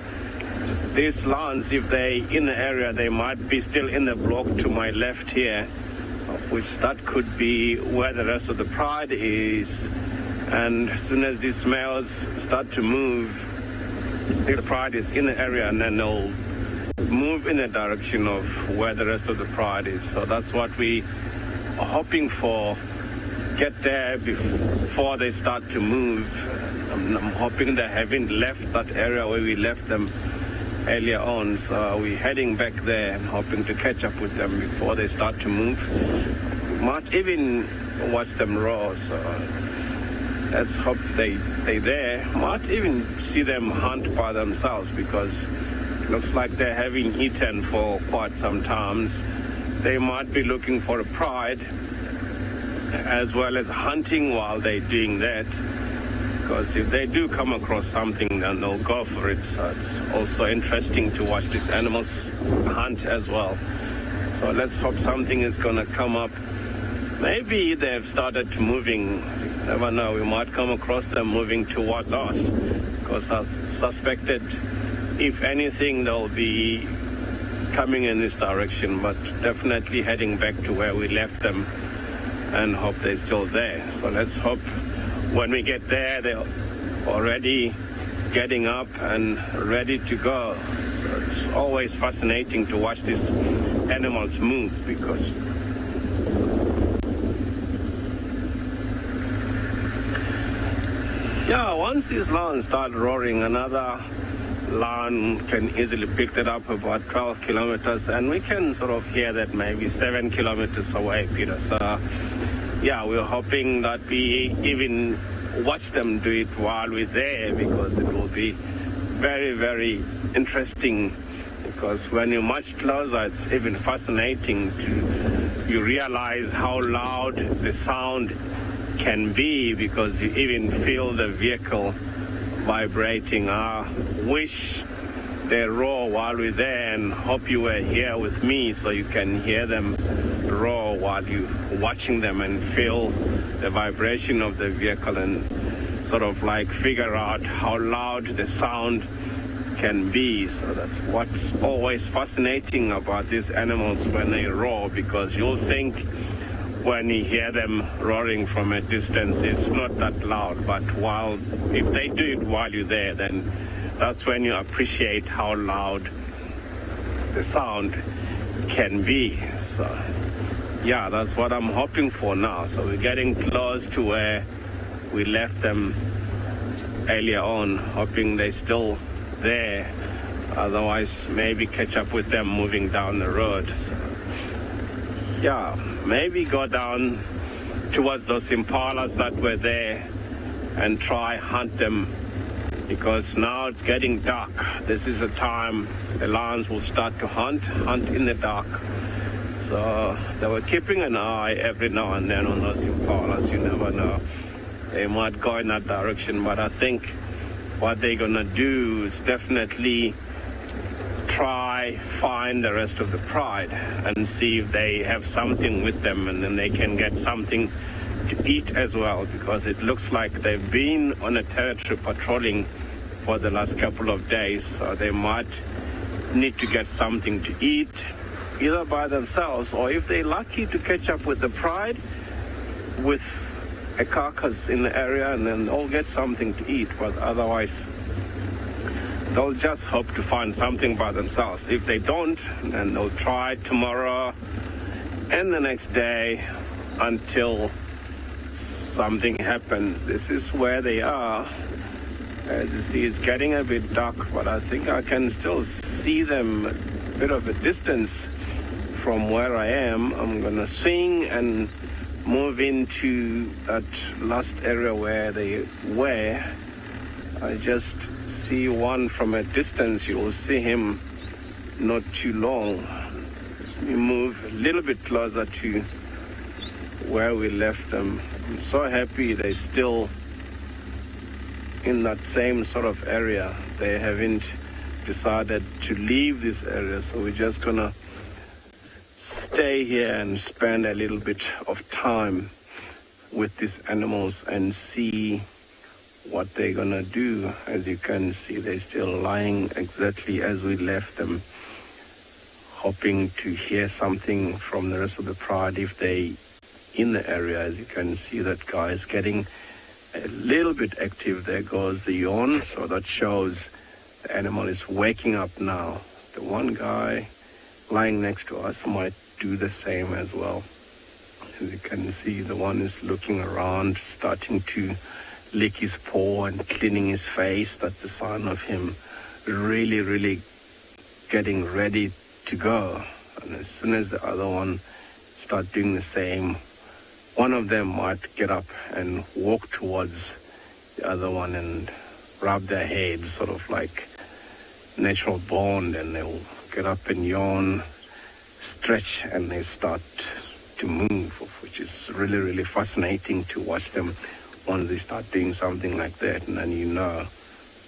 these lawns, if they in the area, they might be still in the block to my left here, of which that could be where the rest of the pride is. And as soon as these males start to move, the pride is in the area, and then they'll move in the direction of where the rest of the pride is. So that's what we are hoping for. Get there before they start to move. I'm hoping they haven't left that area where we left them earlier on. So we're heading back there and hoping to catch up with them before they start to move. We might even watch them roar. So let's hope they're there. Might even see them hunt by themselves, because it looks like they haven't eaten for quite some times. They might be looking for a pride as well as hunting while they're doing that, because if they do come across something, then they'll go for it. So it's also interesting to watch these animals hunt as well. So let's hope something is going to come up. Maybe they've started moving. Never know, we might come across them moving towards us, because I suspected, if anything, they'll be coming in this direction, but definitely heading back to where we left them and hope they're still there. So let's hope when we get there, they're already getting up and ready to go. So it's always fascinating to watch these animals move, because yeah, once these lions start roaring, another lion can easily pick that up about 12 kilometers, and we can sort of hear that maybe 7 kilometers away, Peter. So yeah, we're hoping that we even watch them do it while we're there, because it will be very, very interesting. Because when you're much closer, it's even fascinating you realize how loud the sound can be, because you even feel the vehicle vibrating. I wish they roar while we're there, and hope you were here with me so you can hear them roar while you're watching them and feel the vibration of the vehicle and sort of like figure out how loud the sound can be. So that's what's always fascinating about these animals when they roar, because you'll think when you hear them roaring from a distance, it's not that loud, but if they do it while you're there, then that's when you appreciate how loud the sound can be. So yeah, that's what I'm hoping for now. So we're getting close to where we left them earlier on, hoping they're still there. Otherwise, maybe catch up with them moving down the road. So yeah, maybe go down towards those impalas that were there and try hunt them, because now it's getting dark. This is the time the lions will start to hunt in the dark. So they were keeping an eye every now and then on those impalas. You never know, they might go in that direction. But I think what they're gonna do is definitely find the rest of the pride and see if they have something with them, and then they can get something to eat as well, because it looks like they've been on a territory patrolling for the last couple of days. So they might need to get something to eat, either by themselves, or if they're lucky to catch up with the pride with a carcass in the area, and then they'll get something to eat, but otherwise they'll just hope to find something by themselves. If they don't, then they'll try tomorrow and the next day until something happens. This is where they are. As you see, it's getting a bit dark, but I think I can still see them a bit of a distance from where I am. I'm gonna swing and move into that last area where they were. I just see one from a distance. You'll see him not too long. We move a little bit closer to where we left them. I'm so happy they're still in that same sort of area. They haven't decided to leave this area, so we're just gonna stay here and spend a little bit of time with these animals and see what they're gonna do. As you can see, they're still lying exactly as we left them, hoping to hear something from the rest of the pride if they in the area. As you can see, that guy is getting a little bit active. There goes the yawn, so that shows the animal is waking up now. The one guy lying next to us might do the same as well. As you can see, the one is looking around, starting to lick his paw and cleaning his face. That's the sign of him really getting ready to go. And as soon as the other one start doing the same, one of them might get up and walk towards the other one and rub their head, sort of like natural bond, and they'll get up and yawn, stretch, and they start to move, which is really fascinating to watch them once they start doing something like that. And then you know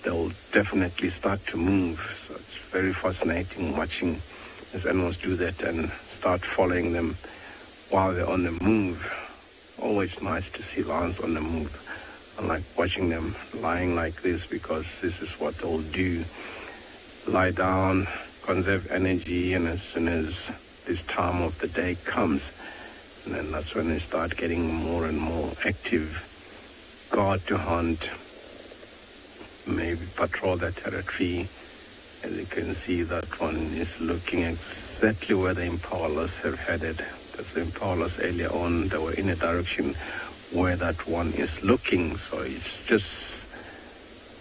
they'll definitely start to move. So it's very fascinating watching these animals do that and start following them while they're on the move. Always nice to see lions on the move. I like watching them lying like this, because this is what they'll do. Lie down, conserve energy, and as soon as this time of the day comes, and then that's when they start getting more and more active. Go out to hunt, maybe patrol that territory. As you can see, that one is looking exactly where the impalas have headed. That's the impalas earlier on. They were in a direction where that one is looking. So it's just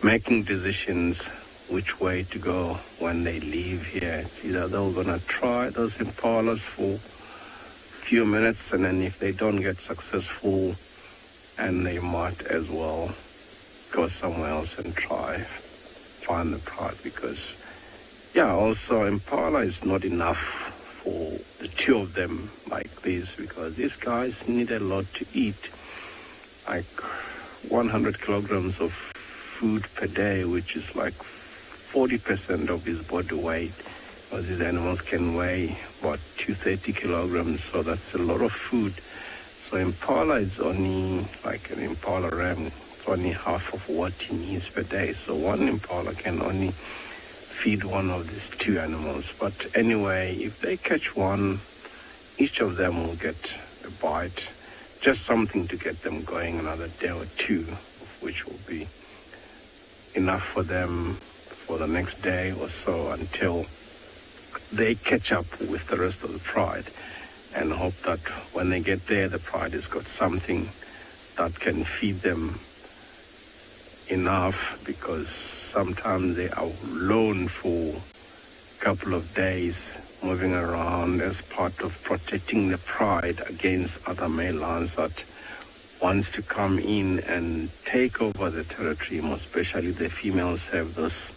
making decisions which way to go when they leave here. It's either they're going to try those impalas for a few minutes, and then if they don't get successful, and they might as well go somewhere else and try find the pride. Because also Impala is not enough for the two of them like this, because these guys need a lot to eat, like 100 kilograms of food per day, which is like 40% of his body weight. Because these animals can weigh about 230 kilograms, so that's a lot of food. So Impala is only like an Impala ram, only half of what he needs per day. So one Impala can only feed one of these two animals. But anyway, if they catch one, each of them will get a bite, just something to get them going another day or two, which will be enough for them for the next day or so until they catch up with the rest of the pride, and hope that when they get there, the pride has got something that can feed them enough, because sometimes they are alone for a couple of days moving around as part of protecting the pride against other male lions that wants to come in and take over the territory. Most especially the females have those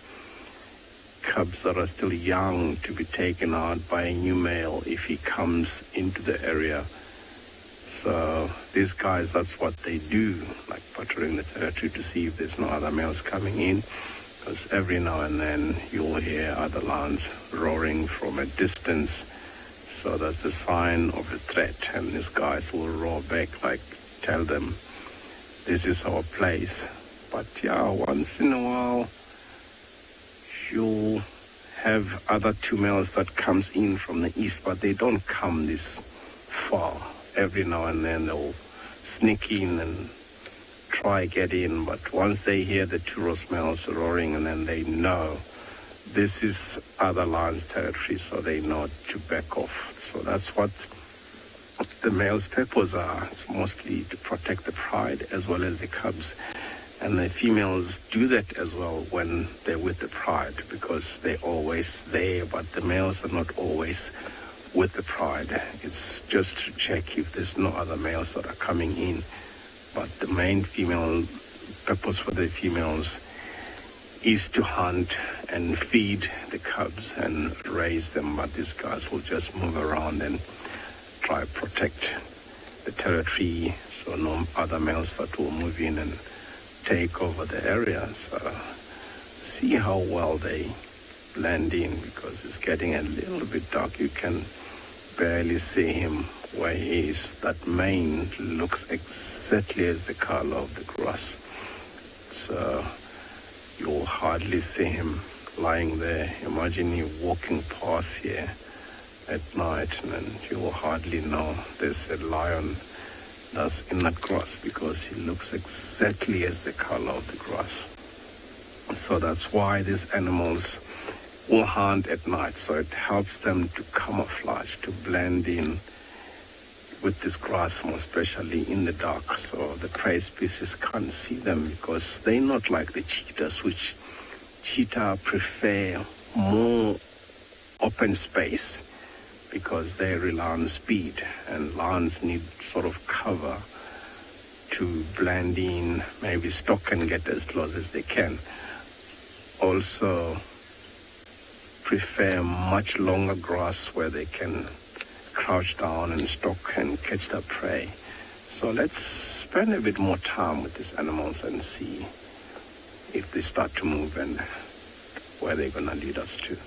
cubs that are still young to be taken out by a new male if he comes into the area. So these guys, that's what they do, like patrolling the territory to see if there's no other males coming in, because every now and then you'll hear other lions roaring from a distance. So that's a sign of a threat, and these guys will roar back, like tell them this is our place. But once in a while you'll have other two males that comes in from the east, but they don't come this far. Every now and then they'll sneak in and try get in, but once they hear the two roast males roaring, and then they know this is other lions' territory, so they know to back off. So that's what the male's purpose are. It's mostly to protect the pride as well as the cubs. And the females do that as well when they're with the pride, because they're always there, but the males are not always with the pride. It's just to check if there's no other males that are coming in. But the main female purpose for the females is to hunt and feed the cubs and raise them, but these guys will just move around and try to protect the territory, so no other males that will move in and take over the area. So see how well they blend in, because it's getting a little bit dark. You can barely see him where he is. That mane looks exactly as the color of the grass, so you'll hardly see him lying there. Imagine you walking past here at night, and then you will hardly know there's a lion that's in that grass, because he looks exactly as the color of the grass. So that's why these animals will hunt at night, so it helps them to camouflage, to blend in with this grass, more especially in the dark, so the prey species can't see them, because they're not like the cheetahs, which cheetah prefer more open space because they rely on speed, and lions need sort of cover to blend in, maybe stalk and get as close as they can. Also prefer much longer grass where they can crouch down and stalk and catch their prey. So let's spend a bit more time with these animals and see if they start to move and where they're going to lead us to.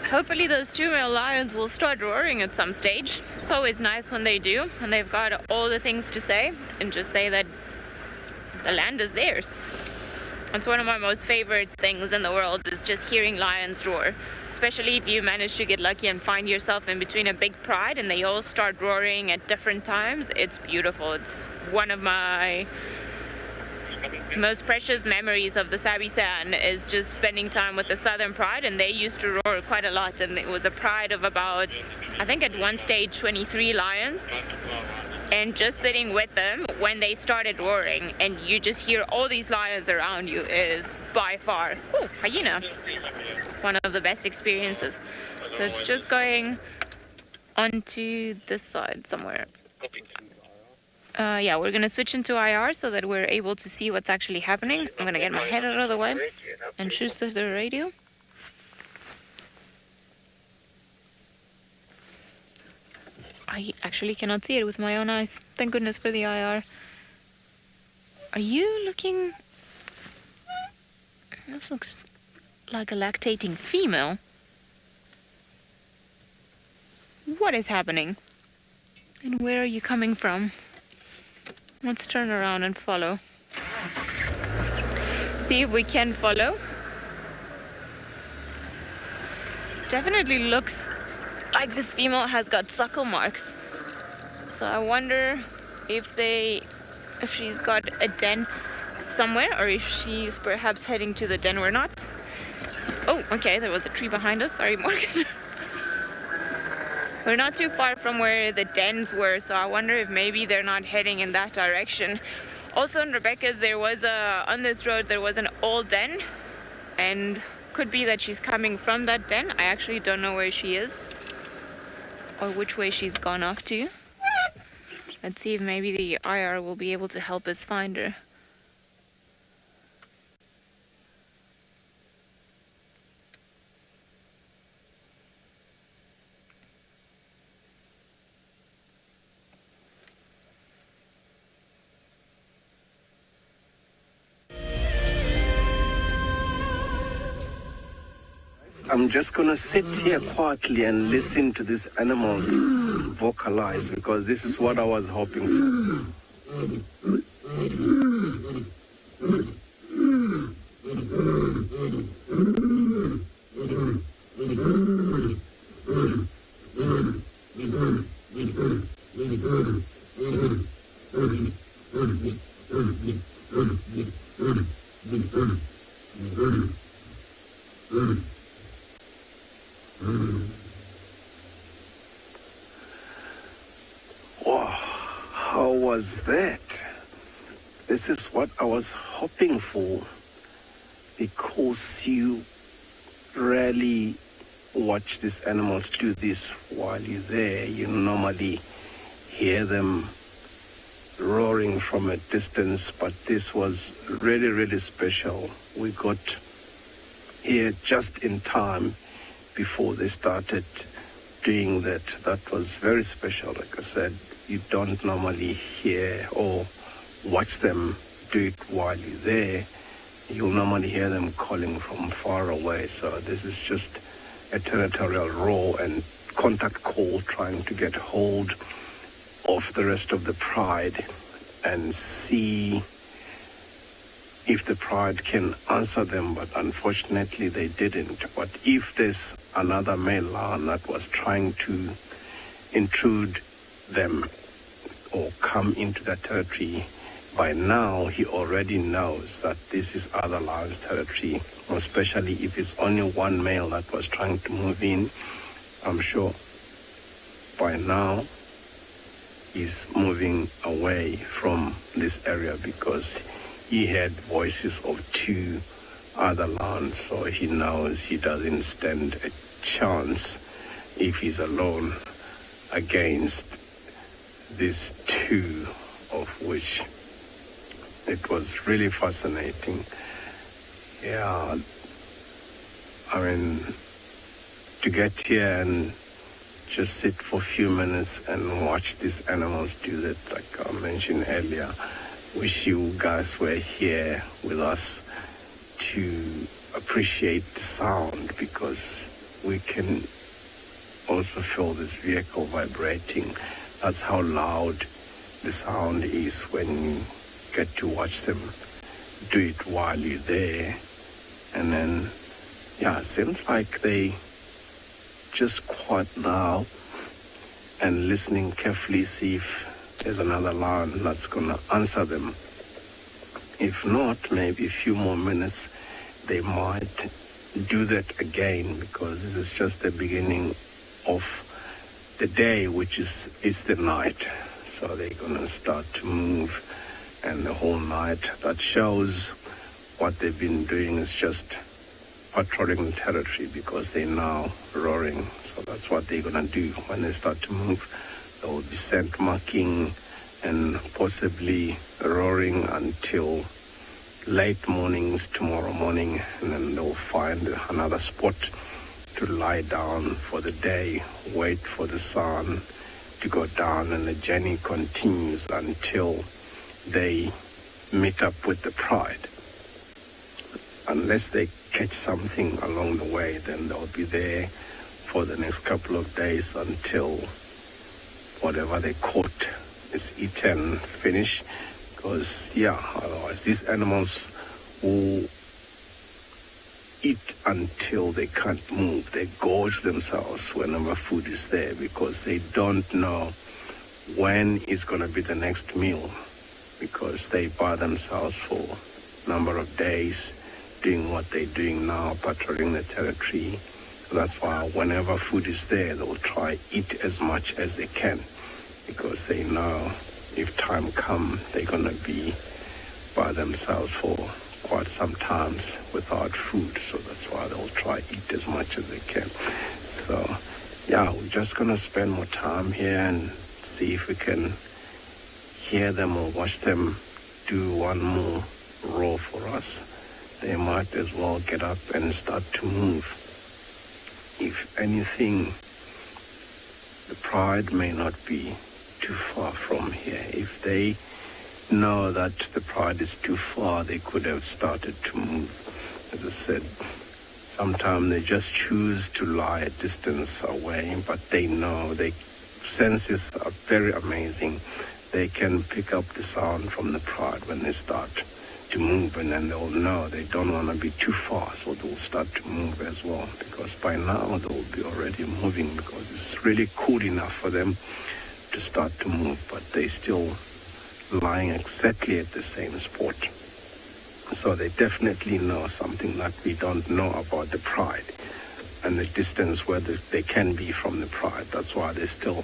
Hopefully those two male lions will start roaring at some stage. It's always nice when they do, and they've got all the things to say and just say that the land is theirs. It's one of my most favorite things in the world, is just hearing lions roar. Especially if you manage to get lucky and find yourself in between a big pride and they all start roaring at different times. It's beautiful. It's one of my most precious memories of the Sabi San, is just spending time with the Southern Pride, and they used to roar quite a lot, and it was a pride of about, I think at one stage, 23 lions. And just sitting with them when they started roaring and you just hear all these lions around you is by far, hyena, one of the best experiences. So it's just going onto this side somewhere. Yeah, we're going to switch into IR so that we're able to see what's actually happening. I'm going to get my head out of the way and choose the radio. I actually cannot see it with my own eyes. Thank goodness for the IR. Are you looking... This looks like a lactating female. What is happening? And where are you coming from? Let's turn around and follow. See if we can follow. Definitely looks like this female has got suckle marks. So I wonder if she's got a den somewhere, or if she's perhaps heading to the den. We're not. Oh, okay, there was a tree behind us. Sorry, Morgan. We're not too far from where the dens were, so I wonder if maybe they're not heading in that direction. Also in Rebecca's, on this road, there was an old den, and could be that she's coming from that den. I actually don't know where she is, or which way she's gone off to. Let's see if maybe the IR will be able to help us find her. I'm just going to sit here quietly and listen to these animals vocalize, because this is what I was hoping for. Wow, how was that? This is what I was hoping for, because you rarely watch these animals do this while you're there. You normally hear them roaring from a distance, but this was really, really special. We got here just in time before they started doing that. That was very special. Like I said, you don't normally hear or watch them do it while you're there. You'll normally hear them calling from far away. So this is just a territorial roar and contact call, trying to get hold of the rest of the pride and see if the pride can answer them, but unfortunately they didn't. But if there's another male lion that was trying to intrude them or come into that territory, by now he already knows that this is other lion's territory, especially if it's only one male that was trying to move in. I'm sure by now he's moving away from this area, because he had voices of two other lions, so he knows he doesn't stand a chance if he's alone against these two, of which it was really fascinating. Yeah, I mean, to get here and just sit for a few minutes and watch these animals do that, like I mentioned earlier. Wish you guys were here with us to appreciate the sound, because we can also feel this vehicle vibrating. That's how loud the sound is when you get to watch them do it while you're there. And then, yeah, it seems like they just quiet now and listening carefully, see if there's another lion that's gonna answer them. If not, maybe a few more minutes they might do that again, because this is just the beginning of the day, which is the night. So they're gonna start to move, and the whole night. That shows what they've been doing is just patrolling the territory, because they're now roaring. So that's what they're gonna do when they start to move. They will be scent marking and possibly roaring until late mornings tomorrow morning, and then they'll find another spot to lie down for the day, wait for the sun to go down, and the journey continues until they meet up with the pride. Unless they catch something along the way, then they'll be there for the next couple of days until whatever they caught is eaten, finished. Because, yeah, otherwise these animals will eat until they can't move. They gorge themselves whenever food is there, because they don't know when is going to be the next meal, because they by themselves for a number of days doing what they're doing now, patrolling the territory. That's why whenever food is there, they'll try eat as much as they can, because they know if time comes, they're going to be by themselves for quite some times without food. So that's why they'll try eat as much as they can. So, yeah, we're just going to spend more time here and see if we can hear them or watch them do one more roar for us. They might as well get up and start to move. If anything, the pride may not be too far from here. If they know that the pride is too far, they could have started to move. As I said, sometimes they just choose to lie a distance away, but they know, their senses are very amazing. They can pick up the sound from the pride when they start to move, and then they'll know they don't want to be too far, so they'll start to move as well, because by now they'll be already moving, because it's really cool enough for them to start to move, but they still lying exactly at the same spot. So they definitely know something that we don't know about the pride. and the distance where they can be from the pride. That's why they're still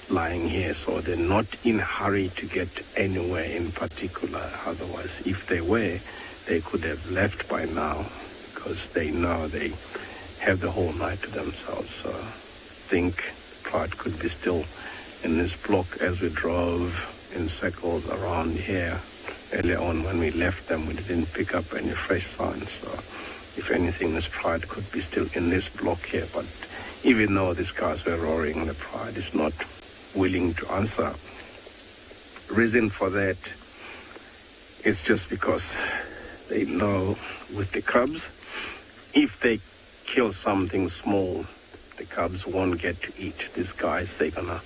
lying here. So they're not in a hurry to get anywhere in particular. Otherwise, if they were, they could have left by now, because they know they have the whole night to themselves. So I think pride could be still in this block. As we drove in circles around here earlier on, when we left them, we didn't pick up any fresh signs. So if anything, this pride could be still in this block here. But even though these guys were roaring, the pride is not willing to answer. Reason for that is just because they know with the cubs, if they kill something small, the cubs won't get to eat. These guys, they're gonna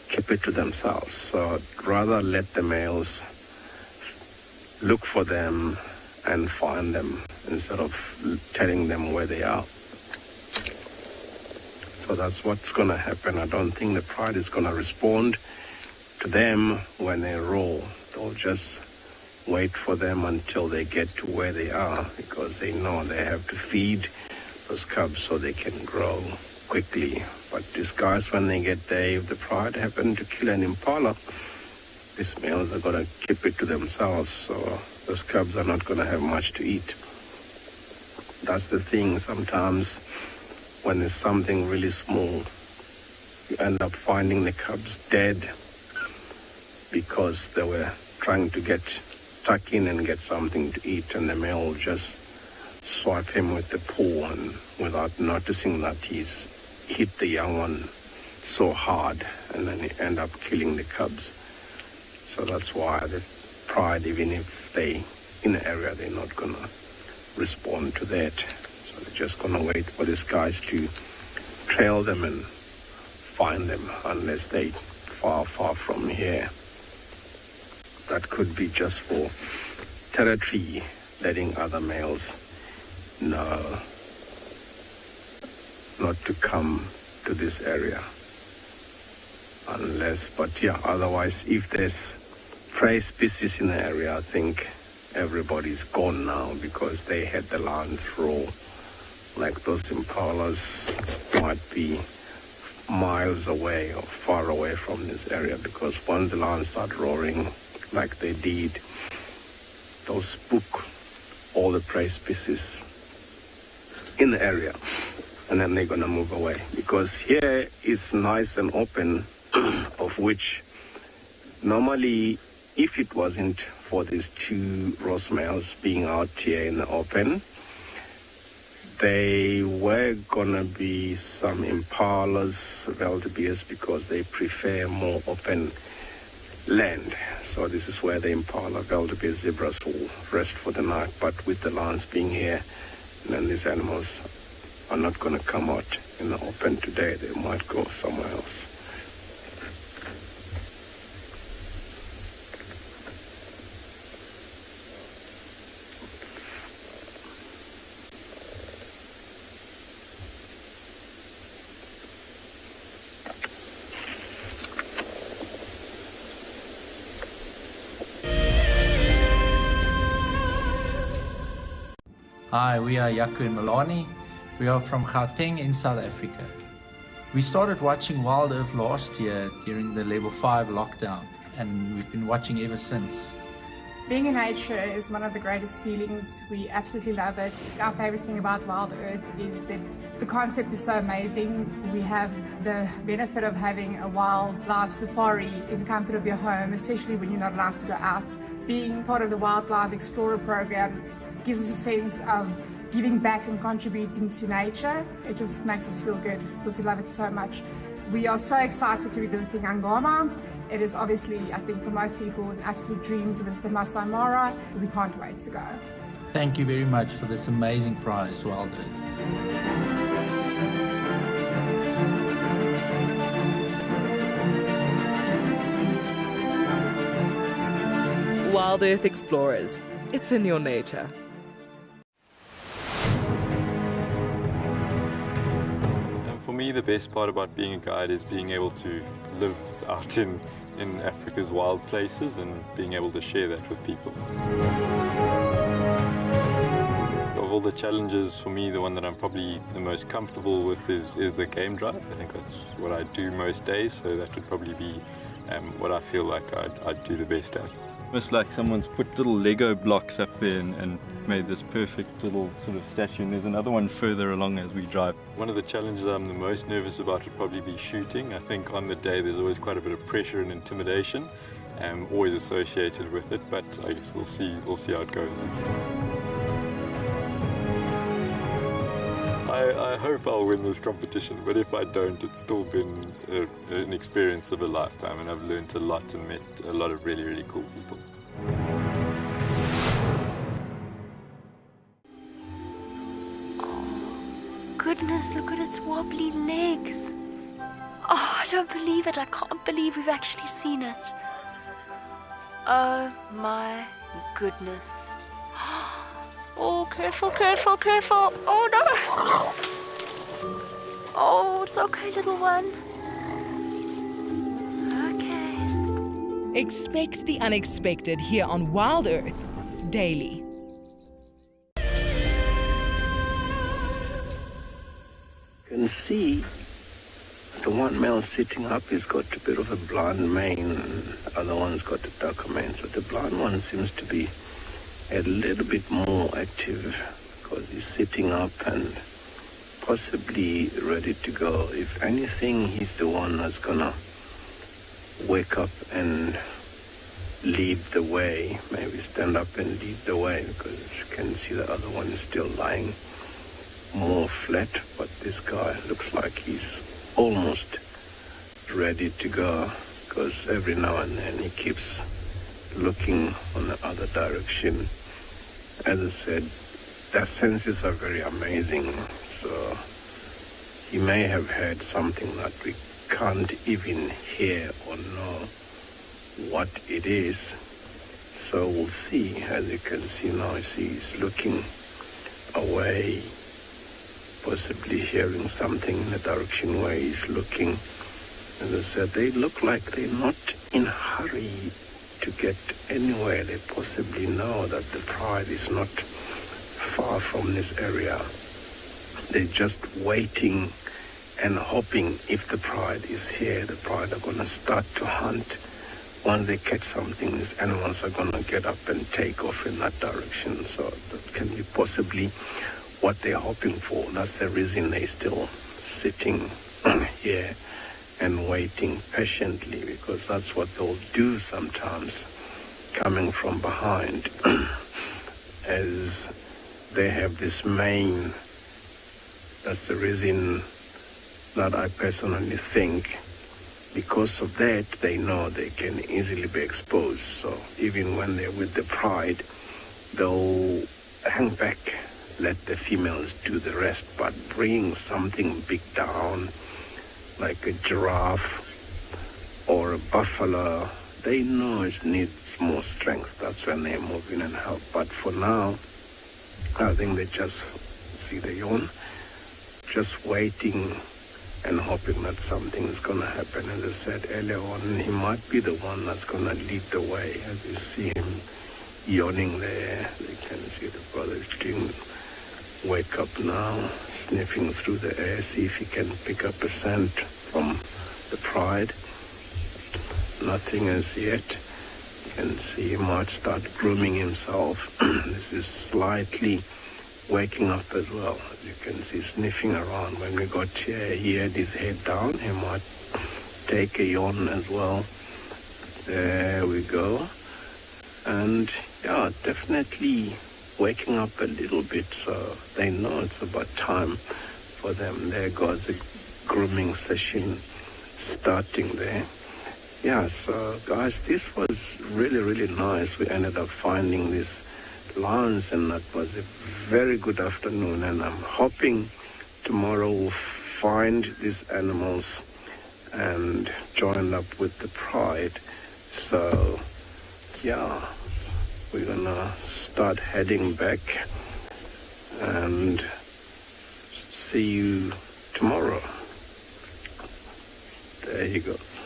keep it to themselves. So I'd rather let the males look for them and find them instead of telling them where they are. So that's what's gonna happen. I don't think the pride is gonna respond to them when they roll. They'll just wait for them until they get to where they are, because they know they have to feed those cubs so they can grow quickly. But these guys, when they get there, if the pride happen to kill an impala, these males are gonna keep it to themselves, so those cubs are not gonna have much to eat. That's the thing. Sometimes when there's something really small, you end up finding the cubs dead because they were trying to tuck in and get something to eat, and the male will just swipe him with the paw, and without noticing that he's hit the young one so hard, and then he end up killing the cubs. So that's why the pride, even if they in the area, they're not gonna respond to that. So they're just gonna wait for these guys to trail them and find them, unless they far from here. That could be just for territory, letting other males know not to come to this area. But yeah, otherwise, if there's prey species in the area, I think everybody's gone now, because they had the lions roar. Like those impalas might be miles away or far away from this area, because once the lions start roaring like they did, they'll spook all the prey species in the area, and then they're gonna move away. Because here is nice and open, of which normally, if it wasn't for these two roast males being out here in the open, they were gonna be some impalas, wildebeest, because they prefer more open land. So this is where the impala, wildebeest, zebras will rest for the night. But with the lions being here, then these animals are not gonna come out in the open today. They might go somewhere else. Hi, we are Yaku and Milani. We are from Gauteng in South Africa. We started watching WildEarth last year during the level 5 lockdown, and we've been watching ever since. Being in nature is one of the greatest feelings. We absolutely love it. Our favorite thing about WildEarth is that the concept is so amazing. We have the benefit of having a wildlife safari in the comfort of your home, especially when you're not allowed to go out. Being part of the Wildlife Explorer program gives us a sense of giving back and contributing to nature. It just makes us feel good because we love it so much. We are so excited to be visiting Ngoma. It is obviously, I think for most people, an absolute dream to visit the Masai Mara. We can't wait to go. Thank you very much for this amazing prize, WildEarth. WildEarth Explorers. It's in your nature. For me, the best part about being a guide is being able to live out in Africa's wild places and being able to share that with people. Of all the challenges, for me, the one that I'm probably the most comfortable with is the game drive. I think that's what I do most days, so that would probably be what I feel like I'd do the best at. Almost like someone's put little Lego blocks up there and made this perfect little sort of statue, and there's another one further along as we drive. One of the challenges I'm the most nervous about would probably be shooting. I think on the day there's always quite a bit of pressure and intimidation, always associated with it, but I guess we'll see how it goes. I hope I'll win this competition, but if I don't, it's still been an experience of a lifetime, and I've learned a lot and met a lot of really, really cool people. Goodness, look at its wobbly legs. Oh, I don't believe it. I can't believe we've actually seen it. Oh my goodness. Oh, careful, careful, careful. Oh no. Oh, it's okay, little one. Okay. Expect the unexpected here on WildEarth daily. You can see the one male sitting up, he's got a bit of a blonde mane, the other one's got a darker mane, so the blonde one seems to be a little bit more active because he's sitting up and possibly ready to go. If anything, he's the one that's gonna wake up and lead the way, maybe stand up and lead the way, because you can see the other one is still lying more flat, but this guy looks like he's almost ready to go, because every now and then he keeps looking on the other direction. As I said, their senses are very amazing, so he may have heard something that we can't even hear or know what it is. So we'll see. As you can see now, he's looking away, possibly hearing something in the direction where he's looking. As I said, they look like they're not in a hurry to get anywhere. They possibly know that the pride is not far from this area. They're just waiting and hoping if the pride is here, the pride are going to start to hunt. Once they catch something, these animals are going to get up and take off in that direction. So that can be possibly what they're hoping for. That's the reason they're still sitting here and waiting patiently, because that's what they'll do sometimes, coming from behind, as they have this mane. That's the reason that I personally think, because of that, they know they can easily be exposed. So even when they're with the pride, they'll hang back, let the females do the rest, but bringing something big down, like a giraffe or a buffalo, they know it needs more strength. That's when they move in and help. But for now, I think they just see the yawn, just waiting and hoping that something is going to happen. As I said earlier on, he might be the one that's going to lead the way. As you see him yawning there, you can see the brother is doing wake up now, sniffing through the air, see if he can pick up a scent from the pride. Nothing as yet. You can see he might start grooming himself. This is slightly waking up as well. As you can see, sniffing around. When we got here, he had his head down. He might take a yawn as well. There we go. And yeah, definitely waking up a little bit, so they know it's about time for them. There goes the grooming session starting there. Yeah, so guys, this was really, really nice. We ended up finding these lions, and that was a very good afternoon, and I'm hoping tomorrow we'll find these animals and join up with the pride. So yeah, we're gonna start heading back and see you tomorrow. There he goes.